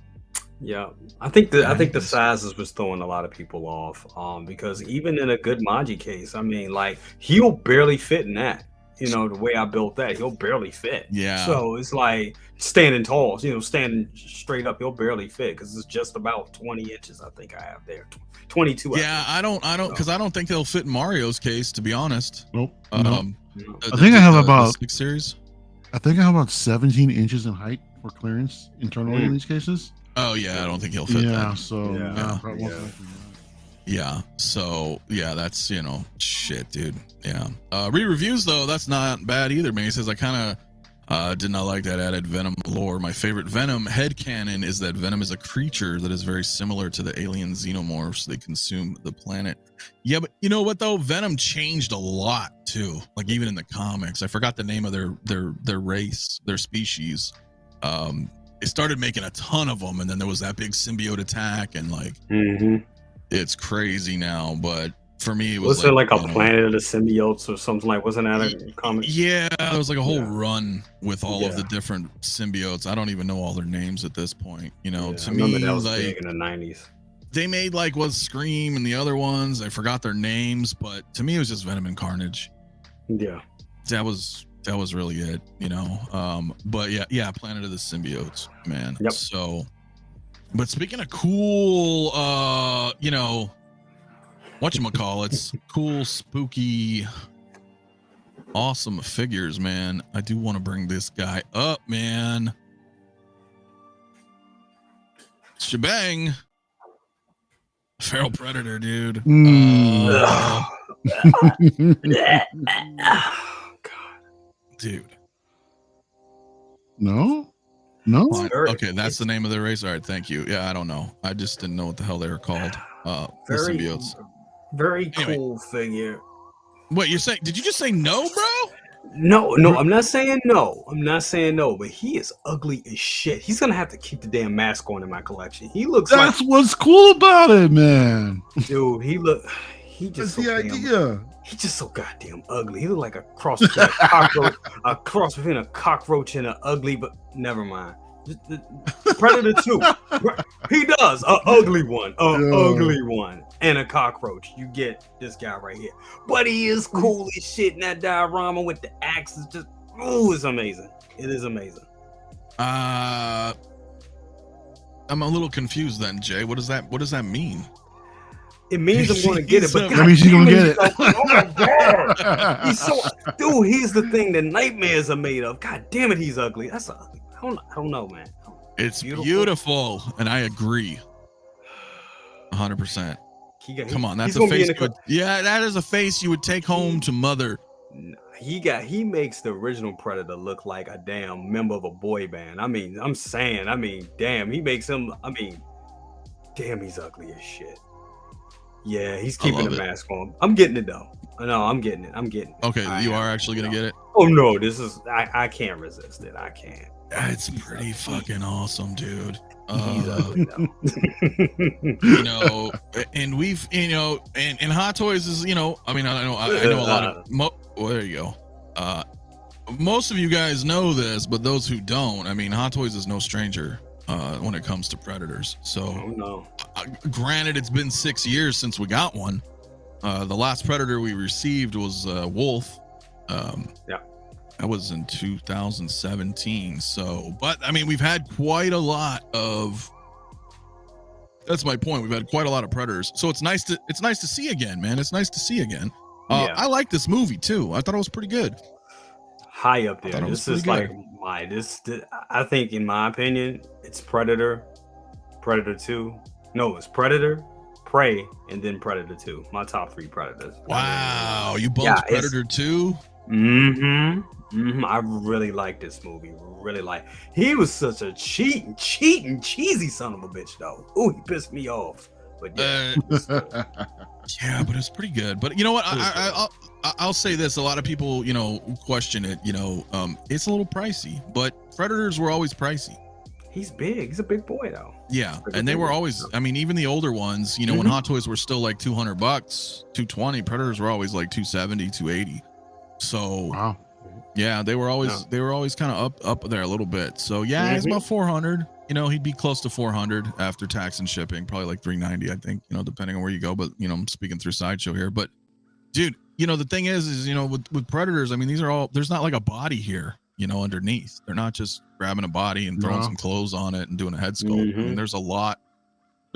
yeah, I think the sizes was throwing a lot of people off. Because even in a good �𝗔𝗩𝗘 case, I mean, like, he'll barely fit in that. You know, the way I built that, he'll barely fit. Yeah. So it's like standing tall, you know, standing straight up, he'll barely fit because it's just about 20 inches. I think I have there, 22. Yeah, I don't, because I don't think they'll fit in Mario's case, to be honest. Nope. I think I have about 6 series. I think I have about 17 inches in height for clearance internally in these cases. Oh yeah, I don't think he'll fit. Yeah. That. So yeah. So yeah, that's, you know, shit, dude. Yeah. Re-reviews though, that's not bad either, man. He says, I kind of did not like that added Venom lore. My favorite Venom headcanon is that Venom is a creature that is very similar to the alien xenomorphs. They consume the planet. Yeah, but you know what though? Venom changed a lot too. Like even in the comics, I forgot the name of their race, their species. They started making a ton of them, and then there was that big symbiote attack, and like it's crazy now. But for me, it was there like a planet of the symbiotes or something? Like, wasn't that a comic? Yeah, there was like a whole run with all of the different symbiotes. I don't even know all their names at this point. You know, to me, that was like big in the 90s. They made like Scream and the other ones. I forgot their names, but to me, it was just Venom and Carnage. Yeah, that was really it, you know. But yeah, Planet of the Symbiotes, man. Yep. So, but speaking of cool, you know, whatchamacallits, cool, spooky, awesome figures, man. I do want to bring this guy up, man. Shebang. Feral Predator, dude. Dude. No. Okay, that's the name of the race. All right, thank you. Yeah, I don't know. I just didn't know what the hell they were called. The symbiotes. Very cool figure. What you're saying? Did you just say no, bro? No, I'm not saying no. But he is ugly as shit. He's gonna have to keep the damn mask on in my collection. He looks. That's what's cool about it, man. Dude, he just. That's the idea. He's just so goddamn ugly. He look like a cross between a cockroach, a cockroach and an ugly. But never mind. Predator 2. He does an ugly one, ugly one, and a cockroach. You get this guy right here. But he is cool as shit in that diorama with the axe. Is just, it's amazing. It is amazing. I'm a little confused then, Jay. What does that mean? it means I'm going to get it. But that means you're gonna get it. Oh my god, he's so dude. He's the thing that nightmares are made of. God damn it, he's ugly. That's ugly. I don't know, man. It's beautiful, and I agree, 100%. Come on, that's a face. That is a face you would take home to mother. He makes the original Predator look like a damn member of a boy band. I mean, damn, he makes him. Damn, he's ugly as shit. Yeah, he's keeping the mask on. I'm getting it though. No, I'm getting it. Okay, you are actually gonna get it. Oh no, this is I can't resist it. I can't. It's pretty fucking awesome, dude. And we've, and Hot Toys is, I know a lot of. Well, there you go. Most of you guys know this, but those who don't, Hot Toys is no stranger when it comes to Predators. So, granted, it's been 6 years since we got one. The last Predator we received was Wolf. That was in 2017. So, but we've had quite a lot of. That's my point. We've had quite a lot of Predators. So it's nice to see again, man. It's nice to see again. I like this movie too. I thought it was pretty good. High up there. This is like I think, in my opinion, it's Predator, Predator 2. No, it's Predator, Prey, and then Predator 2. My top 3 Predators. Wow, you bumped Predator 2? I really like this movie. He was such a cheating, cheesy son of a bitch, though. Ooh, he pissed me off. But yeah, but it's pretty good. But you know what? I'll say this: a lot of people, question it. It's a little pricey, but Predators were always pricey. He's big. He's a big boy, though. Yeah, and they were always. Even the older ones. When Hot Toys were still like $200, $220. Predators were always like $270, $280. So wow. Yeah, they were always kind of up there a little bit. So yeah, it's about 400. He'd be close to 400 after tax and shipping, probably like 390, I think, depending on where you go. But I'm speaking through Sideshow here. But dude, the thing is with Predators, these are all, there's not like a body here, underneath. They're not just grabbing a body and throwing some clothes on it and doing a head sculpt. There's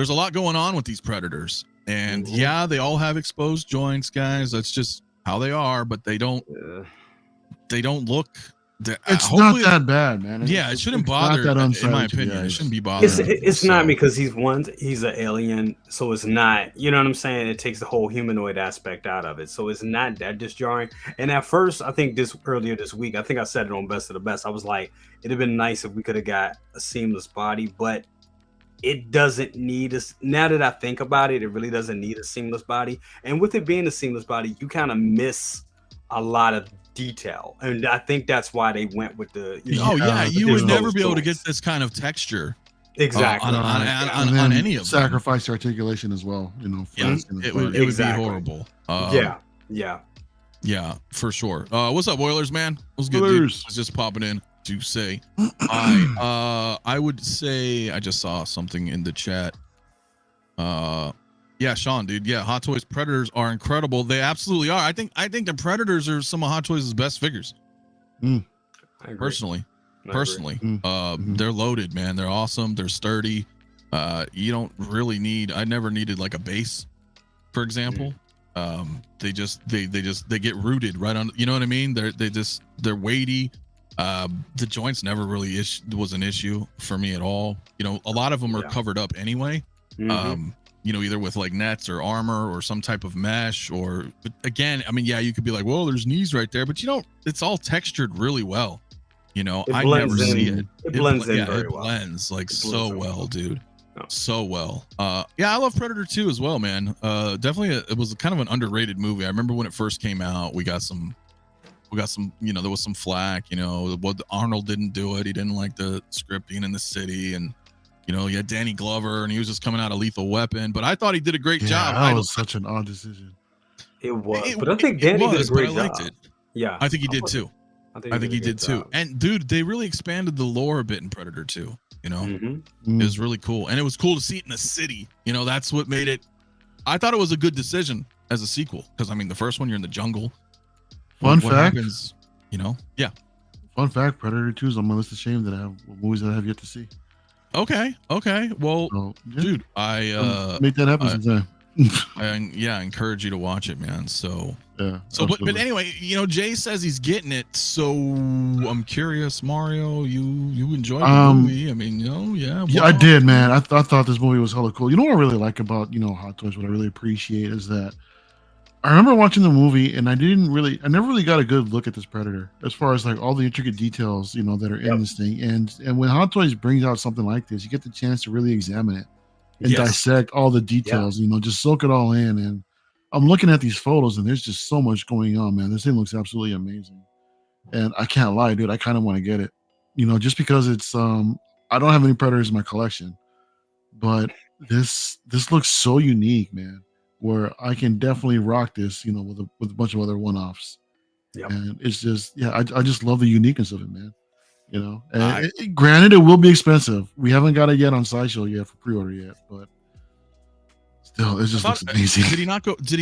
a lot going on with these Predators. And yeah, they all have exposed joints, guys. That's just how they are, but they don't look. It's not that bad, man. It shouldn't bother. In my opinion, it shouldn't be bothering. It's not because he's an alien, so it's not. You know what I'm saying? It takes the whole humanoid aspect out of it, so it's not that disjarring. And at first, I think earlier this week, I think I said it on Best of the Best. I was like, it'd have been nice if we could have got a seamless body, but it doesn't need us. Now that I think about it, it really doesn't need a seamless body. And with it being a seamless body, you kind of miss a lot of detail, and I think that's why they went with the you would never be able to get this kind of texture exactly on any of them. Sacrifice articulation as well, it would be horrible. Yeah, for sure. What's up, Oilers, man? What's good, dude? I was just popping in to say I would say I just saw something in the chat. Yeah, Sean, dude. Yeah, Hot Toys Predators are incredible. They absolutely are. I think the Predators are some of Hot Toys' best figures. Personally. They're loaded, man. They're awesome. They're sturdy. You don't really need. I never needed like a base, for example. They get rooted right on. You know what I mean? They're weighty. The joints never really was an issue for me at all. A lot of them are covered up anyway. Either with like nets or armor or some type of mesh, but again, you could be like, well, there's knees right there, but it's all textured really well. I never see it. It blends in very well. It blends like so well, dude. So well. I love Predator 2 as well, man. Definitely, it was kind of an underrated movie. I remember when it first came out, we got some, there was some flack, what Arnold didn't do it. He didn't like the script being in the city, and you had Danny Glover, and he was just coming out of Lethal Weapon. But I thought he did a great job. That was such an odd decision. It was, but I think Danny did a great job. I liked it. Yeah, I think he did too. I think he did too. And dude, they really expanded the lore a bit in Predator 2. It was really cool, and it was cool to see it in the city. That's what made it. I thought it was a good decision as a sequel because the first one you're in the jungle. Fun fact, happens, yeah. Fun fact: Predator 2 is on my list of shame that I have movies that I have yet to see. Okay. Well, dude, I make that happen sometime. And yeah, I encourage you to watch it, man. So Yeah. But anyway, Jay says he's getting it. So I'm curious, Mario, you enjoyed the movie? I mean, yeah. Yeah, I did, man. I thought this movie was hella cool. You know what I really like about Hot Toys? What I really appreciate is that I remember watching the movie and I never really got a good look at this Predator as far as like all the intricate details, that are in this thing. And when Hot Toys brings out something like this, you get the chance to really examine it and dissect all the details, just soak it all in. And I'm looking at these photos and there's just so much going on, man. This thing looks absolutely amazing. And I can't lie, dude, I kind of want to get it, just because it's, I don't have any Predators in my collection, but this looks so unique, man, where I can definitely rock this, with a bunch of other one-offs. Yep. And it's just, I just love the uniqueness of it, man. And granted, it will be expensive. We haven't got it yet on Sideshow yet for pre-order yet, but still, it just looks amazing. Did he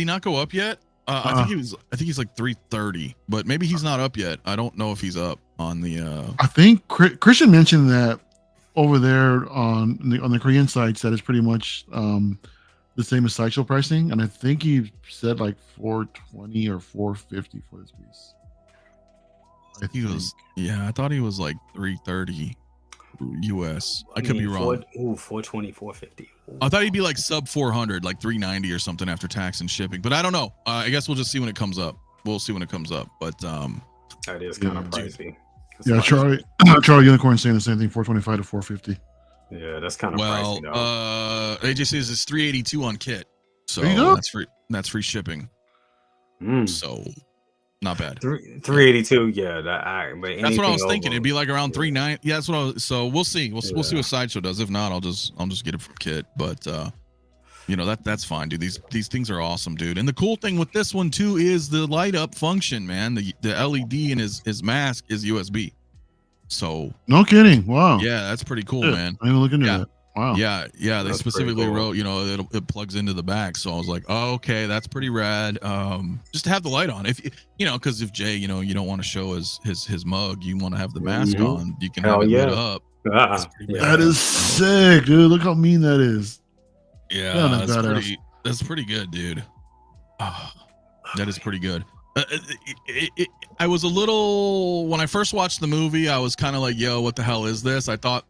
not go up yet? I think he's like 330, but maybe he's not up yet. I don't know if he's up on the. I think Christian mentioned that over there on the Korean side said it's pretty much the same as Sideshow pricing, and I think he said like 420 or 450 for this piece. I thought he was like 330 US. I could be wrong. 420, 450. I thought he'd be like sub 400, like 390 or something after tax and shipping, but I don't know. I guess we'll just see when it comes up. We'll see when it comes up, but that is kind of pricey. Yeah, Charlie Unicorn saying the same thing, 425 to 450. Yeah, that's kind of pricey though. AJ says it's 382 on kit, so that's free shipping. So not bad. 382, yeah. That's what I was thinking. It'd be like around 390. Yeah, that's what I was. So we'll see. We'll see what Sideshow does. If not, I'll just get it from kit. But that's fine, dude. These things are awesome, dude. And the cool thing with this one too is the light up function, man. The LED in his mask is USB. So no kidding. Wow. Yeah, that's pretty cool, man. I'm gonna look into that. Wow. Yeah. They specifically wrote, it plugs into the back. So I was like, oh, okay, that's pretty rad. Just to have the light on. If because if Jay, you don't want to show his mug, you want to have the mask on, you can have it lit up. That is sick, dude. Look how mean that is. Yeah, that's pretty good, dude. Oh, that is pretty good. I was a little, when I first watched the movie, I was kind of like, yo, what the hell is this? I thought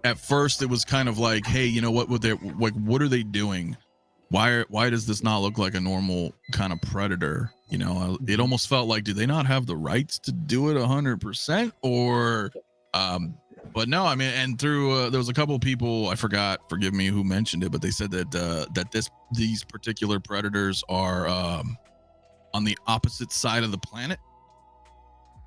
at first it was kind of like, hey, what are they doing? Why does this not look like a normal kind of Predator? It almost felt like, do they not have the rights to do it 100%? Or, but no, I mean, and through, there was a couple of people, I forgive me, who mentioned it, but they said that these particular Predators are on the opposite side of the planet.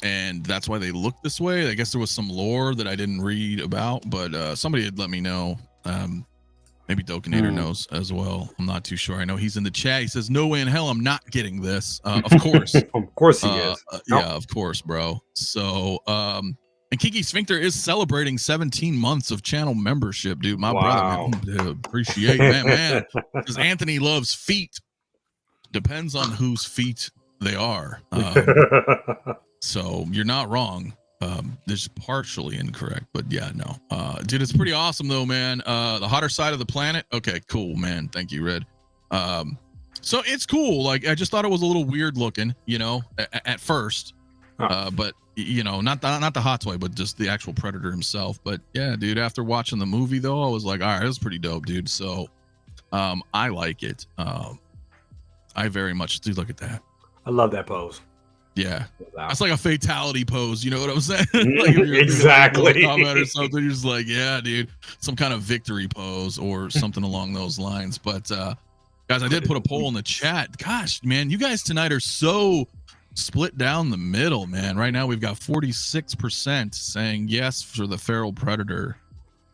And that's why they look this way. I guess there was some lore that I didn't read about, but somebody had let me know. Maybe 𝗕𝗘𝗖𝗢𝗠𝗘 knows as well. I'm not too sure. I know he's in the chat. He says, no way in hell I'm not getting this. Of course. Of course he is. Yeah, of course, bro. So, and Kiki Sphincter is celebrating 17 months of channel membership, dude. My brother, man, appreciate, man. Because Anthony loves feet. Depends on whose feet they are. So you're not wrong. This is partially incorrect, but yeah, no. Dude, it's pretty awesome though, man. The hotter side of the planet. Okay, cool, man. Thank you, Red. So it's cool. Like, I just thought it was a little weird looking, at first. But not the hot toy, but just the actual Predator himself. But yeah, dude, after watching the movie though, I was like, all right, this is pretty dope, dude. So I like it. I very much do. Look at that. I love that pose. Yeah, that's like a fatality pose. You know what I'm saying? Like exactly. Comment or something. You're just like, yeah, dude, some kind of victory pose or something along those lines. But guys, I did put a poll in the chat. Gosh, man, you guys tonight are so split down the middle, man. Right now, we've got 46% saying yes for the feral Predator,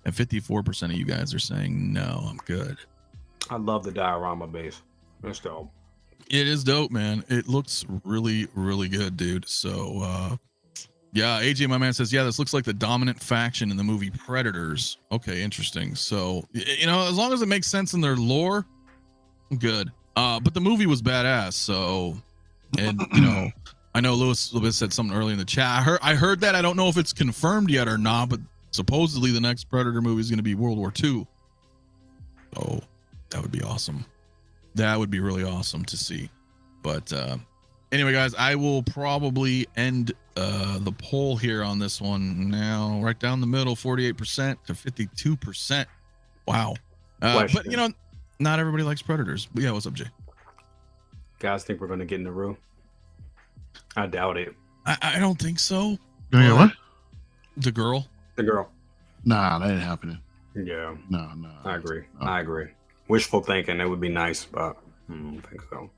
and 54% of you guys are saying no. I'm good. I love the diorama base. That's dope. It is dope, man. It looks really, really good, dude. So, yeah, AJ, my man, says, yeah, this looks like the dominant faction in the movie Predators. Okay, interesting. So, as long as it makes sense in their lore, I'm good. But the movie was badass. So, and, I know Lewis said something early in the chat. I heard that. I don't know if it's confirmed yet or not, but supposedly the next Predator movie is going to be World War II. So, that would be awesome. That would be really awesome to see. But anyway, guys, I will probably end the poll here on this one now, right down the middle, 48% to 52%. Wow. But you know, not everybody likes Predators. But yeah, what's up, Jay? Guys think we're gonna get in the room? I doubt it. I don't think so. What? The girl. Nah, that ain't happening. Yeah. No. I agree. Wishful thinking. That would be nice, but I don't think so.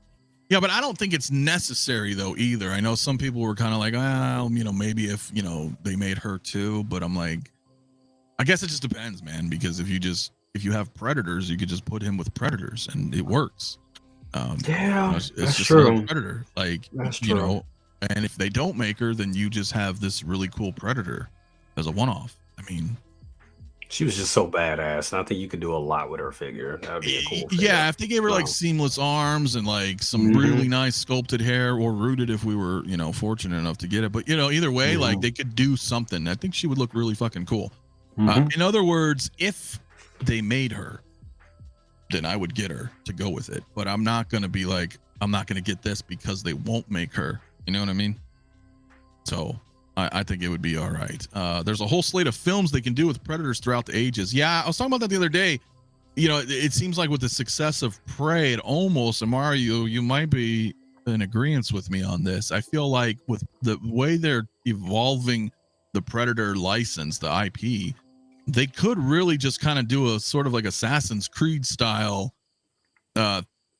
Yeah, but I don't think it's necessary though either. I know some people were kind of like, you know, maybe if, you know, they made her too, but I'm like, I guess it just depends, man, because if you have predators, you could just put him with predators and it works. Yeah, it's that's just true. another predator. Like, That's you true. know, and if they don't make her, then you just have this really cool predator as a one-off. I mean, she was just so badass, and I think you could do a lot with her figure. That would be a cool figure. Yeah, if they gave her like seamless arms and like some really nice sculpted hair, or rooted if we were, you know, fortunate enough to get it. But you know, either way, like they could do something. I think she would look really fucking cool. In other words, if they made her, then I would get her to go with it. But I'm not gonna be like, I'm not gonna get this because they won't make her. You know what I mean? So I think it would be all right. There's a whole slate of films they can do with predators throughout the ages. Yeah, I was talking about that the other day. You know, it seems like with the success of Prey, it almost, and Mario, you might be in agreement with me on this. I feel like with the way they're evolving the Predator license, the IP, they could really just kind of do a sort of like Assassin's Creed style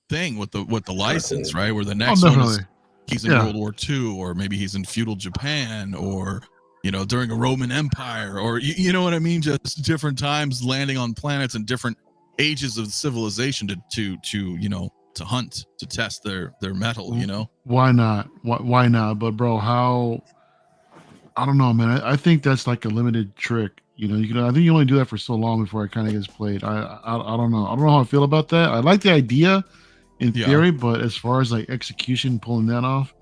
thing with the license, right? Where the next one is he's in World War II, or maybe he's in feudal Japan, or, you know, during a Roman Empire, or you know what I mean? Just different times landing on planets and different ages of civilization to you know, to hunt, to test their metal, you know? Why not? Why not? But bro, how? I don't know, man. I think that's like a limited trick. You know, I think you only do that for so long before it kind of gets played. I don't know. I don't know how I feel about that. I like the idea in theory, but as far as like execution, pulling that off,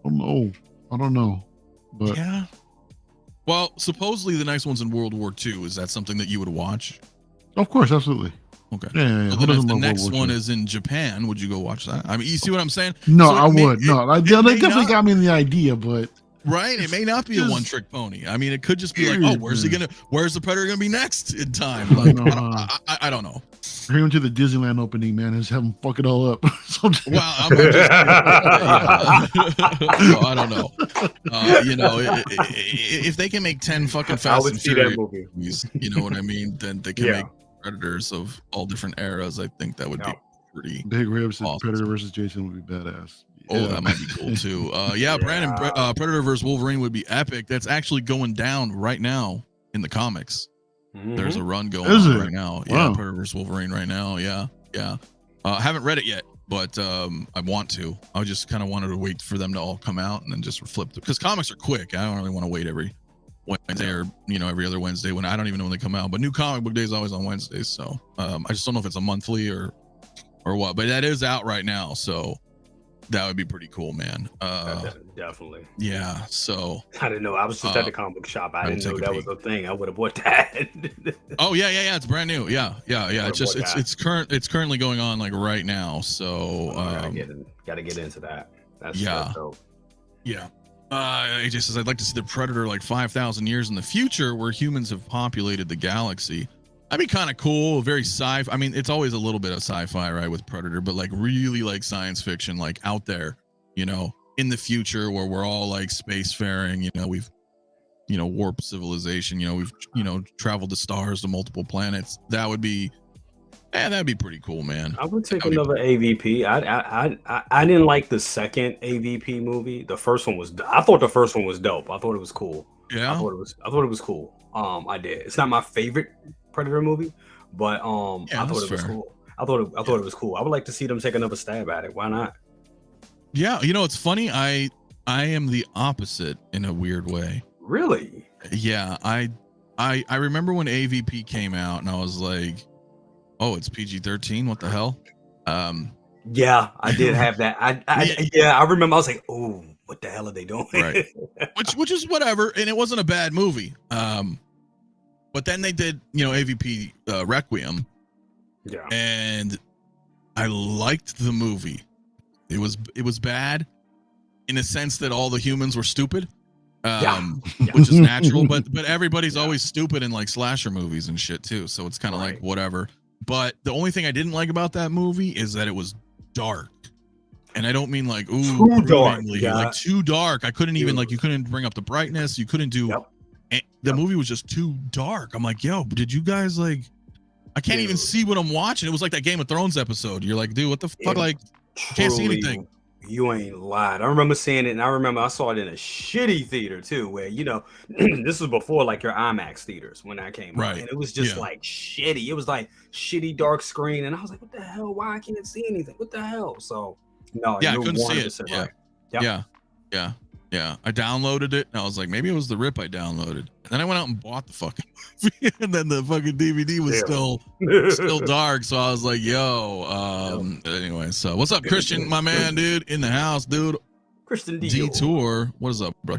I don't know. But yeah. Well, supposedly the next one's in World War II. Is that something that you would watch? Of course, absolutely. Okay. Yeah. So then if the next one is in Japan, would you go watch that? I mean, you see what I'm saying? No, so I would. They definitely got me in the idea, but right, it may not be a one-trick pony. I mean, it could just be like, oh, where's the predator gonna be next in time? Like, I don't know. He went to the Disneyland opening, man, and just have him fuck it all up. Well, I'm just so I don't know. You know, if they can make 10 fucking Fast and Furious movies, you know what I mean? Then they can make predators of all different eras. I think that would be pretty big ribs. Awesome. Predator versus Jason would be badass. Oh, that might be cool too. Brandon, Predator versus Wolverine would be epic. That's actually going down right now in the comics. There's a run going on right now. Wow. Yeah, Predator versus Wolverine right now. Yeah. I haven't read it yet, but I want to. I just kind of wanted to wait for them to all come out and then just flip because comics are quick. I don't really want to wait every Wednesday or, you know, every other Wednesday when I don't even know when they come out. But new comic book day is always on Wednesdays, so I just don't know if it's a monthly or what. But that is out right now, so that would be pretty cool, man. Definitely. Yeah. So I didn't know. I was just at the comic book shop. I didn't know that was a thing. I would have bought that. Oh yeah. It's brand new. Yeah. It's just it's currently going on like right now. So gotta get into that. That's dope. Yeah. AJ says I'd like to see the Predator like 5,000 years in the future, where humans have populated the galaxy. That'd be kind of cool. Very sci-fi. I mean, it's always a little bit of sci-fi, right, with Predator, but like really like science fiction, like out there, you know, in the future where we're all like spacefaring. You know, we've, you know, warped civilization. You know, we've, you know, traveled the stars to multiple planets. That would be, that'd be pretty cool, man. I would take another AVP. I didn't like the second AVP movie. The first one was. I thought the first one was dope. I thought it was cool. Yeah. I thought it was cool. I did. It's not my favorite Predator movie, but I thought it was cool. I thought it was cool. I would like to see them take another stab at it. Why not? Yeah, you know, it's funny. I am the opposite in a weird way. Really? Yeah, I remember when AVP came out, and I was like, "Oh, it's PG-13. What the hell?" Yeah, I did have that. I remember. I was like, "Oh, what the hell are they doing?" Right. Which is whatever, and it wasn't a bad movie. But then they did, you know, AVP Requiem. Yeah. And I liked the movie. It was bad in a sense that all the humans were stupid, which is natural. But everybody's always stupid in like slasher movies and shit too. So it's kind of like whatever. But the only thing I didn't like about that movie is that it was dark. And I don't mean like too dark, like too dark. I couldn't even like, you couldn't bring up the brightness. You couldn't do. The movie was just too dark. I'm like, yo, did you guys like? I can't even see what I'm watching. It was like that Game of Thrones episode. You're like, dude, what the fuck? Like, can't see anything. You ain't lied. I remember seeing it, and I remember I saw it in a shitty theater too, where this was before like your IMAX theaters when I came out, and it was just like shitty. It was like shitty dark screen, and I was like, what the hell? Why I can't see anything? What the hell? So no, I couldn't see it. Yeah. I downloaded it, and I was like, maybe it was the rip I downloaded. And then I went out and bought the fucking movie, and then the fucking DVD was still dark. So I was like, yo, anyway. So what's up, Christian, my man, dude, in the house, dude. Christian Detour, what is up, bro?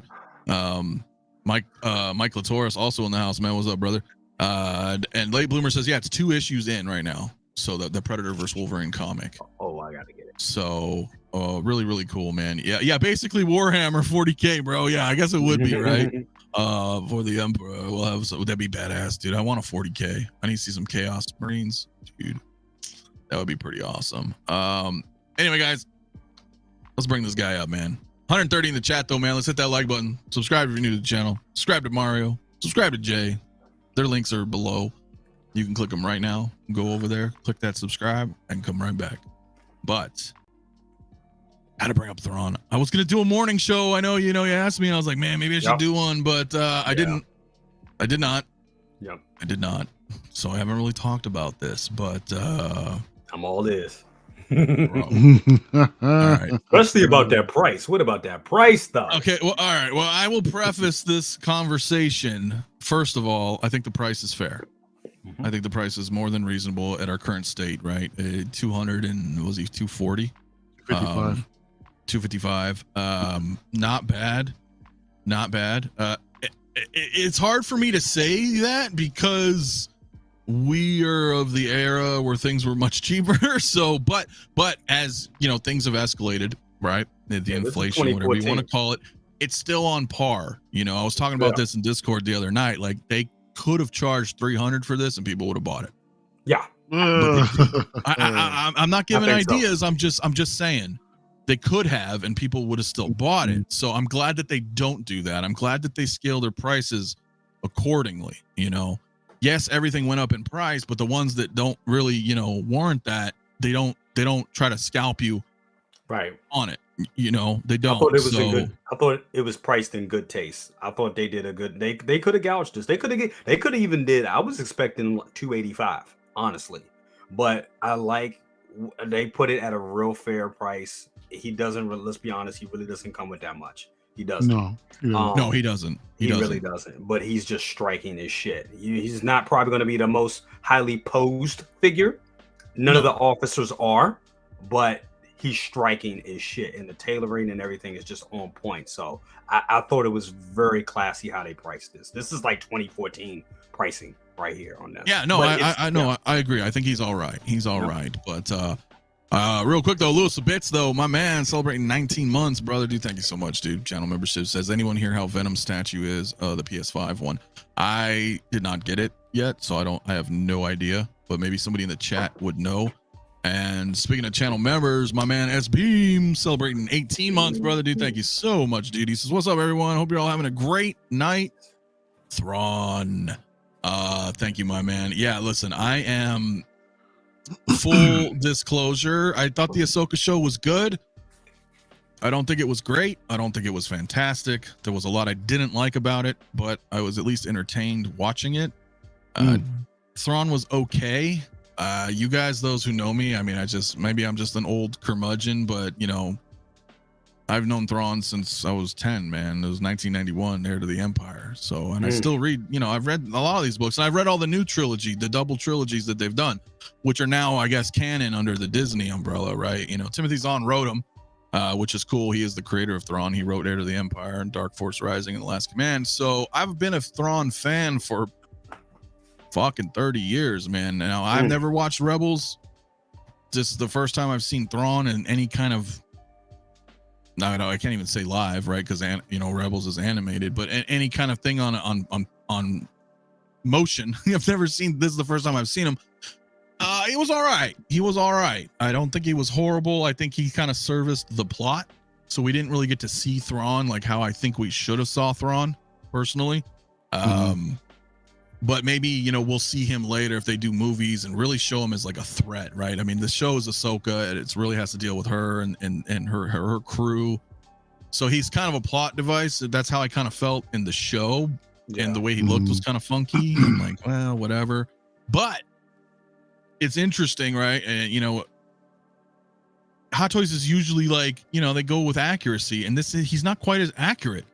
Mike Latoris also in the house, man. What's up, brother? And Late Bloomer says, yeah, it's 2 issues in right now. So the Predator vs. Wolverine comic. Oh, I gotta get it. So really, really cool, man. Yeah, basically Warhammer 40K, bro. Yeah, I guess it would be, right? For the Emperor, we'll have would that be badass, dude? I want a 40K. I need to see some Chaos Marines, dude. That would be pretty awesome. Anyway, guys, let's bring this guy up, man. 130 in the chat though, man. Let's hit that like button. Subscribe if you're new to the channel. Subscribe to Mario. Subscribe to Jay. Their links are below. You can click them right now. Go over there, click that subscribe, and come right back. But I had to bring up Thrawn. I was gonna do a morning show. I know, you asked me. I was like, man, maybe I should do one, but I didn't. I did not. Yep. I did not. So I haven't really talked about this, but I'm all this. All right. Especially about that price. What about that price though? Okay, well, all right. Well, I will preface this conversation. First of all, I think the price is fair. I think the price is more than reasonable at our current state, right? 200 and was he 240? 55. 255. Not bad. It's hard for me to say that because we are of the era where things were much cheaper. So, but as things have escalated, right? The inflation, whatever you want to call it, it's still on par. I was talking about this in Discord the other night. Like they could have charged 300 for this and people would have bought it. Yeah. I'm not giving ideas. So. I'm just saying they could have and people would have still bought it. So I'm glad that they don't do that. I'm glad that they scale their prices accordingly. Yes, everything went up in price, but the ones that don't really, warrant that, they don't try to scalp you right on it. They don't. I thought it was priced in good taste. I thought they did a good. They could have gouged us. They could have even did. I was expecting 285, honestly, but they put it at a real fair price. He doesn't. Let's be honest. He really doesn't come with that much. He doesn't. No, he doesn't. He really doesn't. But he's just striking his shit. He's not probably going to be the most highly posed figure. None of the officers are, but he's striking his shit, and the tailoring and everything is just on point. So I thought it was very classy how they priced this. This is like 2014 pricing right here on that. Yeah, no, I know. I agree. I think he's all right. He's all right. But real quick though, Lewis Bits though, my man, celebrating 19 months, brother. Dude, thank you so much, dude. Channel membership says, anyone hear how Venom statue is? The PS5 one. I did not get it yet, so I have no idea. But maybe somebody in the chat would know. And speaking of channel members, my man S Beam celebrating 18 months, brother. Dude, thank you so much, dude. He says, what's up, everyone? Hope you're all having a great night. Thrawn. Thank you, my man. Yeah, listen, I am full disclosure. I thought the Ahsoka show was good. I don't think it was great. I don't think it was fantastic. There was a lot I didn't like about it, but I was at least entertained watching it. Thrawn was okay. You guys, those who know me, I mean, maybe I'm just an old curmudgeon, but I've known Thrawn since I was 10, man. It was 1991, Heir to the Empire. So, and I still read, I've read a lot of these books, and I've read all the new trilogy, the double trilogies that they've done, which are now, I guess, canon under the Disney umbrella, right? Timothy Zahn wrote them, which is cool. He is the creator of Thrawn. He wrote Heir to the Empire and Dark Force Rising and The Last Command. So I've been a Thrawn fan for fucking 30 years, man. Now I've never watched Rebels. this is the first time I've seen Thrawn in any kind of. No, I can't even say live, right? Because Rebels is animated, but any kind of thing on motion. I've never seen. This is the first time I've seen him. He was all right. He was all right. I don't think he was horrible. I think he kind of serviced the plot, so we didn't really get to see Thrawn like how I think we should have saw Thrawn personally. But maybe we'll see him later if they do movies and really show him as like a threat, right? I mean, the show is Ahsoka, and it really has to deal with her and her crew. So he's kind of a plot device. That's how I kind of felt in the show, and the way he looked was kind of funky. I'm like, well, whatever. But it's interesting, right? And Hot Toys is usually like, they go with accuracy, and he's not quite as accurate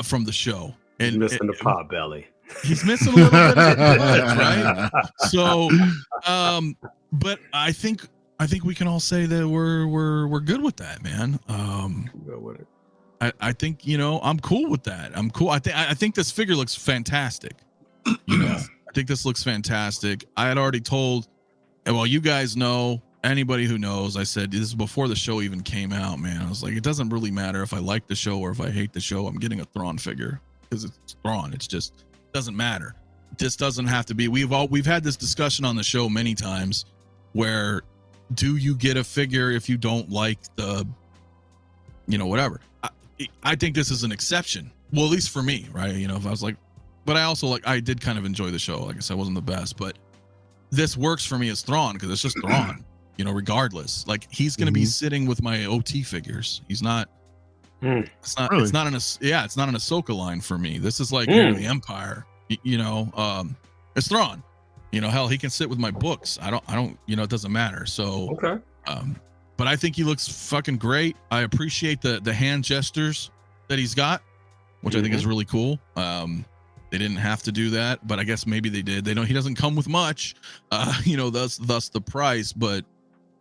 from the show. And missing the pot belly. He's missing a little bit of the right? So, but I think we can all say that we're good with that, man. Good with it. I think I'm cool with that. I'm cool. I think this figure looks fantastic. I think this looks fantastic. I had already told, well, you guys know, anybody who knows, I said this is before the show even came out, man. I was like, it doesn't really matter if I like the show or if I hate the show. I'm getting a Thrawn figure because it's Thrawn. It's just doesn't matter. This doesn't have to be. We've had this discussion on the show many times where do you get a figure if you don't like the whatever. I think this is an exception, well, at least for me, right? If I was like, but I also I did kind of enjoy the show. Like I said, it wasn't the best, but this works for me as Thrawn because it's just Thrawn, regardless. Like he's going to be sitting with my OT figures. He's not. It's not. Really? It's not an Ahsoka line for me. This is like the Empire. It's Thrawn. Hell, he can sit with my books. I don't. It doesn't matter. So okay. But I think he looks fucking great. I appreciate the hand gestures that he's got, which I think is really cool. They didn't have to do that, but I guess maybe they did. They know he doesn't come with much. Thus the price, but.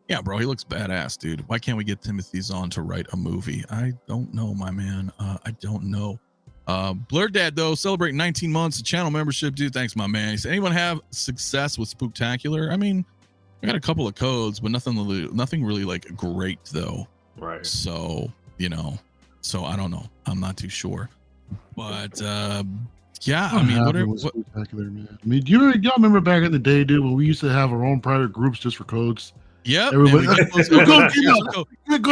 Yeah, bro, he looks badass, dude. Why can't we get Timothy Zahn to write a movie? I don't know, my man. I don't know. Blurred Dad, though, celebrating 19 months of channel membership, dude. Thanks, my man. He said, anyone have success with Spooktacular? I mean, I got a couple of codes, but nothing really like great, though. Right. So, so I don't know. I'm not too sure. But, yeah, I mean, Spooktacular, man. I mean, y'all remember back in the day, dude, when we used to have our own private groups just for codes? Yep. Everybody, go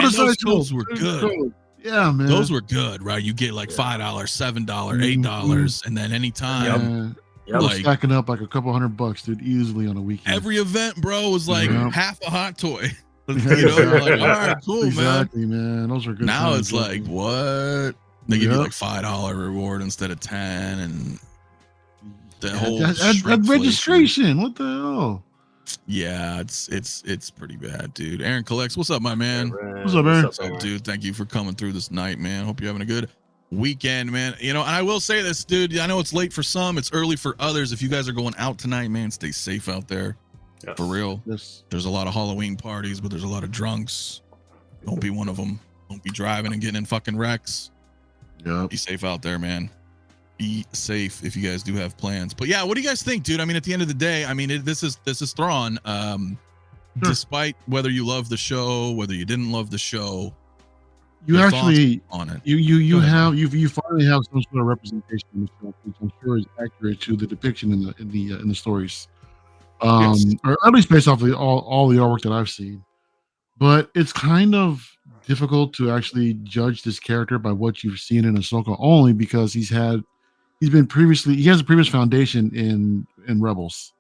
to those codes were good. Yeah, man. Those were good, right? You get like $5, $7, $8, and then anytime. I was stacking up like a couple $100, dude, easily on a weekend. Every event, bro, was like half a hot toy. Like, all right, cool, exactly, man. Those are good. Now times, it's like, what? They give you like $5 reward instead of 10, and the whole registration. What the hell? Yeah, it's pretty bad, dude. Aaron Collects, what's up, my man? What's up, Aaron? What's up, dude? Thank you for coming through this night, man. Hope you're having a good weekend, man. And I will say this, dude. I know it's late for some, it's early for others. If you guys are going out tonight, man, stay safe out there. Yes. For real. Yes. There's a lot of Halloween parties, but there's a lot of drunks. Don't be one of them. Don't be driving and getting in fucking wrecks. Yeah. Be safe out there, man. Be safe if you guys do have plans. But yeah, what do you guys think, dude? I mean, at the end of the day, I mean, this is Thrawn. Despite whether you love the show, whether you didn't love the show, you actually on it. You finally have some sort of representation in the show, which I'm sure is accurate to the depiction in the stories, yes. Or at least based off of all the artwork that I've seen. But it's kind of difficult to actually judge this character by what you've seen in Ahsoka, only because he has a previous foundation in Rebels,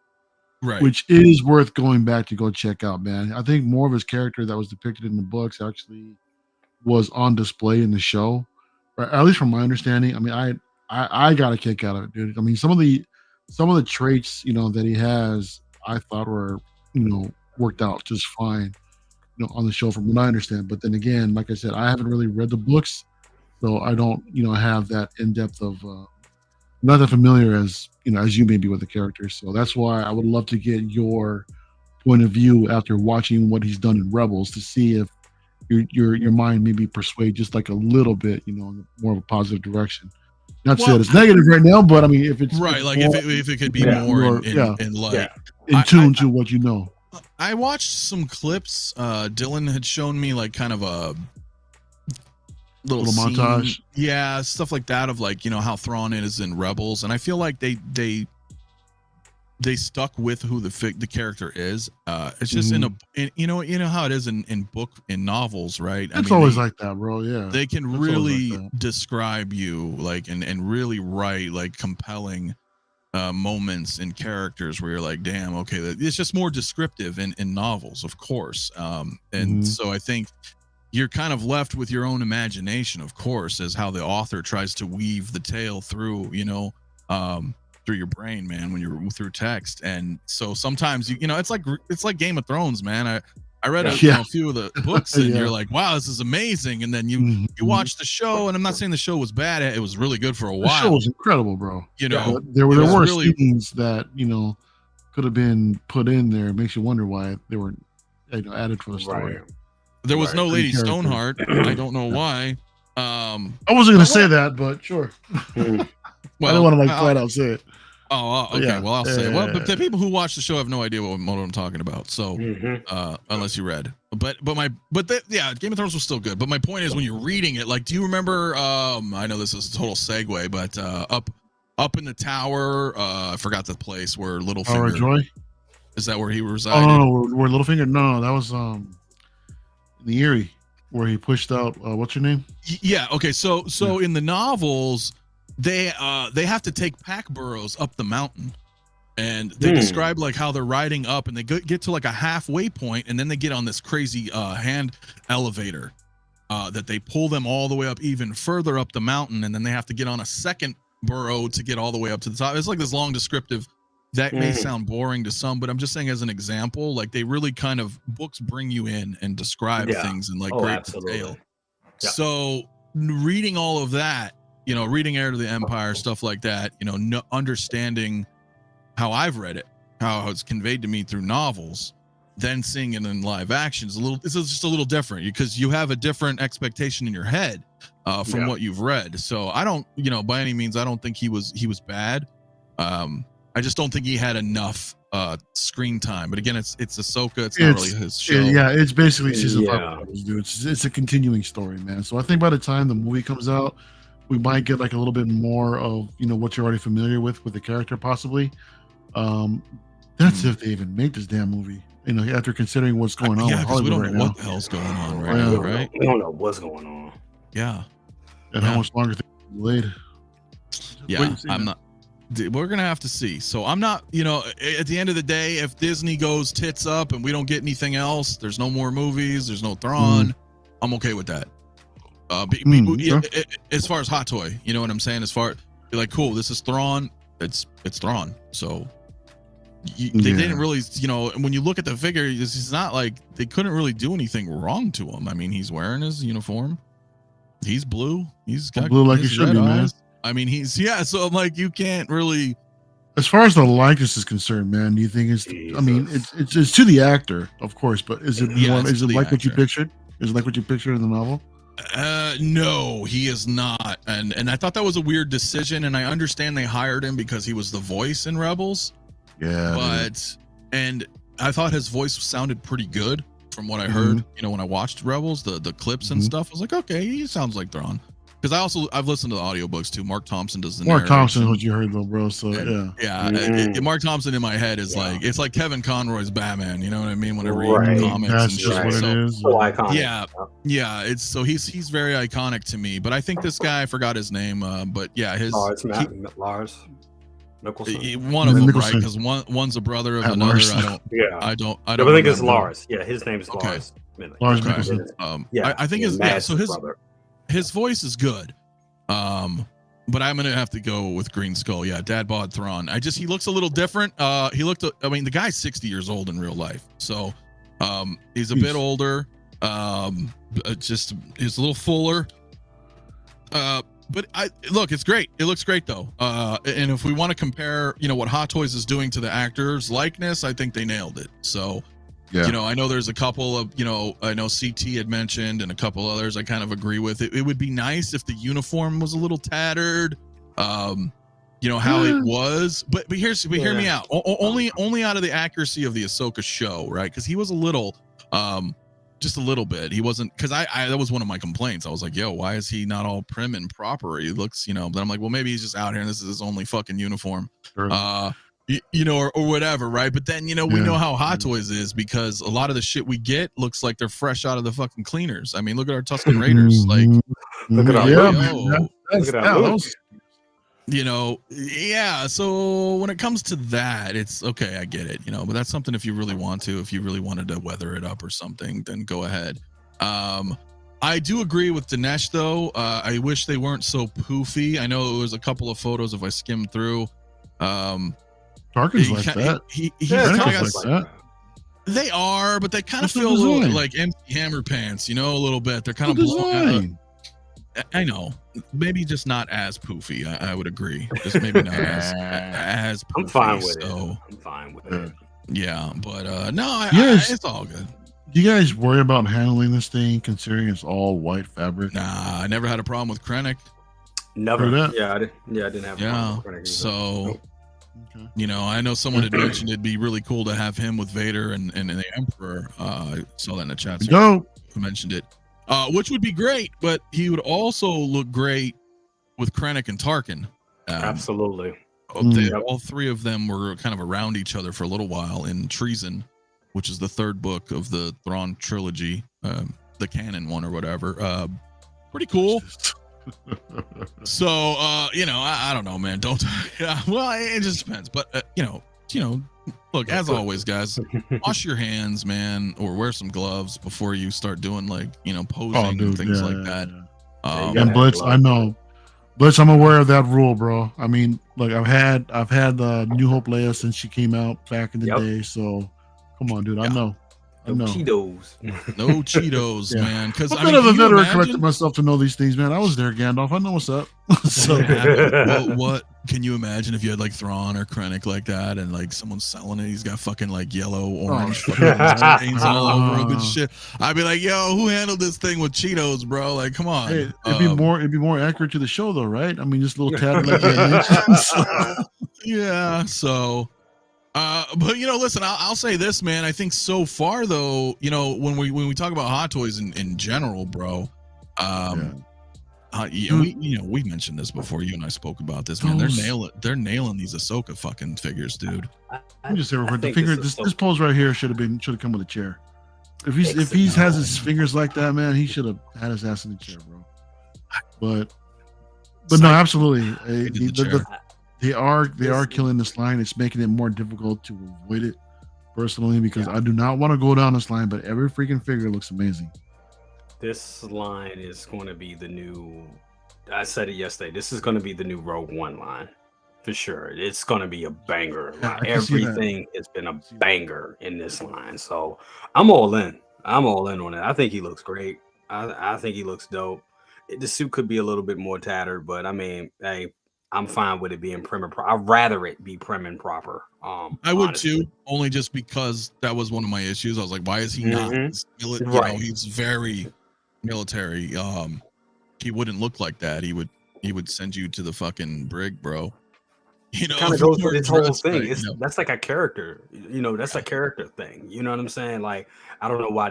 right? Which is worth going back to go check out, man. I think more of his character that was depicted in the books actually was on display in the show, or at least from my understanding. I mean, I got a kick out of it, dude. I mean, some of the traits that he has, I thought were worked out just fine, on the show from what I understand. But then again, like I said, I haven't really read the books, so I don't have that in depth of. Not that familiar as you may be with the characters. So that's why I would love to get your point of view after watching what he's done in Rebels to see if your mind maybe persuade just like a little bit, in more of a positive direction. Not to say that it's negative right now, but I mean, if it's right, like if it could be more in light. In tune to what you know. I watched some clips. Dylan had shown me like kind of a little scene, montage. Yeah, stuff like that of like, how Thrawn is in Rebels, and I feel like they stuck with who the character is. It's just in you know how it is in novels, right? It's always like that, bro. Yeah, they can it's really like describe you like and really write like compelling moments and characters where you're like, damn, okay, it's just more descriptive in novels, of course. And so I think you're kind of left with your own imagination, of course, as how the author tries to weave the tale through, through your brain, man, when you're through text. And so sometimes it's like Game of Thrones, man. I read a few of the books, and you're like, wow, this is amazing. And then you watch the show, and I'm not saying the show was bad. It was really good for a while. The show was incredible, bro. There were really scenes that could have been put in there. It makes you wonder why they were added for the story. Right. There was no Lady Stoneheart. I don't know why. I wasn't going to say that, but sure. Well, I don't want to flat out say it. Oh, okay. Yeah. Well, I'll say it. Well, but the people who watch the show have no idea what I'm talking about. So, unless you read, but Game of Thrones was still good. But my point is, when you're reading it, like, do you remember? I know this is a total segue, but up in the tower, I forgot the place where Littlefinger. Joy? Is that where he resided? Oh no, where Littlefinger? No, that was the Eyrie, where he pushed out. What's her name? Yeah. Okay. So in the novels, they have to take pack burros up the mountain, and they describe like how they're riding up, and they get to like a halfway point, and then they get on this crazy hand elevator that they pull them all the way up, even further up the mountain, and then they have to get on a second burro to get all the way up to the top. It's like this long descriptive that may sound boring to some, but I'm just saying as an example, like they really kind of books bring you in and describe things in like great detail. Yeah. So reading all of that, reading Heir to the Empire, stuff like that, understanding how I've read it, how it's conveyed to me through novels, then seeing it in live action it's just a little different because you have a different expectation in your head from what you've read. So I don't, by any means, I don't think he was bad. I just don't think he had enough screen time. But again, it's Ahsoka. It's not really his show. Yeah, it's basically season 5, dude. It's a continuing story, man. So I think by the time the movie comes out, we might get like a little bit more of what you're already familiar with the character, possibly. That's if they even make this damn movie. After considering what's going on. Yeah, because we don't know what the hell's going on right now, right? We don't know what's going on. Yeah. And how much longer things will be delayed. Yeah, I'm not. We're gonna have to see. So I'm not, at the end of the day, if Disney goes tits up and we don't get anything else, there's no more movies, there's no Thrawn, I'm okay with that. As far as Hot Toy, you know what I'm saying? As far like, cool, this is Thrawn, it's Thrawn. So they didn't really, when you look at the figure, it's not like they couldn't really do anything wrong to him. I mean, he's wearing his uniform, he's blue, he's got blue like he should be, man. I mean, so I'm like, you can't really. As far as the likeness is concerned, man, do you think it's? I mean, it's to the actor, of course, but is it more? Is it like what you pictured? Is it like what you pictured in the novel? No, he is not, and I thought that was a weird decision, and I understand they hired him because he was the voice in Rebels. Yeah, and I thought his voice sounded pretty good from what I heard. When I watched Rebels, the clips and stuff, I was like, okay, he sounds like Thrawn. Because I've listened to the audiobooks too. Mark Thompson does the Mark Thompson is what you heard though, bro. So Mark Thompson in my head is like, it's like Kevin Conroy's Batman. You know what I mean? When I read comics, that's just what it is. So iconic. Yeah. It's so he's very iconic to me. But I think this guy, I forgot his name. But yeah, Lars Nicholson. One of them, right? Because one's a brother of another. I don't. I think it's Lars. Yeah, his name is Lars. Lars Nicholson. I think so his brother. His voice is good, but I'm gonna have to go with Green Skull. Yeah, Dad bod Thrawn. He looks a little different. The guy's 60 years old in real life, so he's a bit older. Just he's a little fuller. But it's great. It looks great though. And if we want to compare, what Hot Toys is doing to the actor's likeness, I think they nailed it. So. Yeah. I know there's a couple of, I know CT had mentioned and a couple others I kind of agree with. It would be nice if the uniform was a little tattered. you know, how it was. But hear me out. Only out of the accuracy of the Ahsoka show, right? Because he was a little, just a little bit. He wasn't, because I that was one of my complaints. I was like, yo, why is he not all prim and proper? He looks, you know. But I'm like, well, maybe he's just out here and this is his only fucking uniform. Sure. You know, or whatever, right? But then, you know, we know how Hot Toys is, because a lot of the shit we get looks like they're fresh out of the fucking cleaners. I mean, look at our Tusken Raiders. Like, look at our look at our you know, yeah. So when it comes to that, it's okay. I get it, you know, but that's something if you really want to, if you really wanted to weather it up or something, then go ahead. I do agree with Dinesh though. I wish they weren't so poofy. I know it was a couple of photos if I skimmed through. Tarkin's like that. Tarkin's like that. They are, but they kind of feel a little like MC Hammer pants, you know, a little bit. They're kind of blown. I know, maybe just not as poofy. I would agree. Just maybe not as poofy. I'm fine with it. I'm fine with it. Yeah, but no, it's all good. Do you guys worry about handling this thing, considering it's all white fabric? Nah, I never had a problem with Krennic. Never. Yeah, I didn't have a problem with Krennic either. So. Okay. You know, I know someone had mentioned it'd be really cool to have him with Vader and the Emperor. I saw that in the chat. Who mentioned it, which would be great, but he would also look great with Krennic and Tarkin. Absolutely. All three of them were kind of around each other for a little while in Treason, which is the third book of the Thrawn trilogy, the canon one or whatever. Pretty cool. So you know, I don't know, man. Don't well, it just depends. But you know, look, as always, guys, wash your hands, man, or wear some gloves before you start doing, like, you know, posing and things like that. And Blitz, I know. Blitz, I'm aware of that rule, bro. I mean, look, I've had the New Hope Leia since she came out back in the day. So come on, dude. I know. No Cheetos. No Cheetos, man. Because I mean, I've never corrected myself to know these things, man. I was there, Gandalf. I know what's up. So what can you imagine if you had like Thrawn or Krennic like that, and like someone's selling it? He's got fucking like yellow, orange stains all over him and shit. I'd be like, yo, who handled this thing with Cheetos, bro? Like, come on. Hey, it'd be more accurate to the show, though, right? I mean, just a little tad like that. Yeah. So. But you know, listen, I'll say this, man. I think so far, though, you know, when we talk about Hot Toys in general, bro, we mentioned this before. You and I spoke about this, man. They're nailing these Ahsoka fucking figures, dude. I'm just saying, the finger, this pose right here should have come with a chair. If he has his fingers like that, man, he should have had his ass in the chair, bro. But no, absolutely. They are killing this line. It's making it more difficult to avoid it, personally, because I do not want to go down this line, but every freaking figure looks amazing. This line is going to be the new, I said it yesterday, this is going to be the new Rogue One line, for sure. It's going to be a banger. Everything has been a banger in this line. So I'm all in. I'm all in on it. I think he looks great. I think he looks dope. The suit could be a little bit more tattered, but I mean, hey, I'm fine with it being prim and proper. I'd rather it be prim and proper. I would too, only just because that was one of my issues. I was like, why is he not? You know, he's very military. He wouldn't look like that. He would send you to the fucking brig, bro. You know, kind of goes with this whole thing. That's like a character. You know, that's a character thing. You know what I'm saying? Like, I don't know why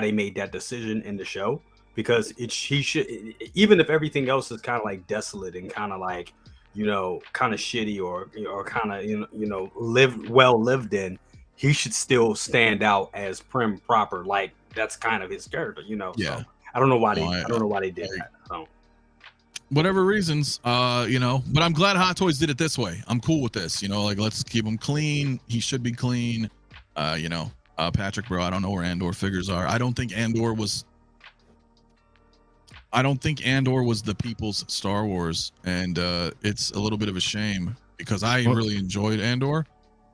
they made that decision in the show. Because he should, even if everything else is kind of like desolate and kind of like, you know, kind of shitty or kind of you know lived in, he should still stand out as prim proper. Like, that's kind of his character, you know. Yeah. So I don't know why they did that. So. Whatever reasons, you know. But I'm glad Hot Toys did it this way. I'm cool with this. You know, like, let's keep him clean. He should be clean. You know, Patrick, bro. I don't know where Andor figures are. I don't think Andor was the people's Star Wars, and it's a little bit of a shame because I really enjoyed Andor,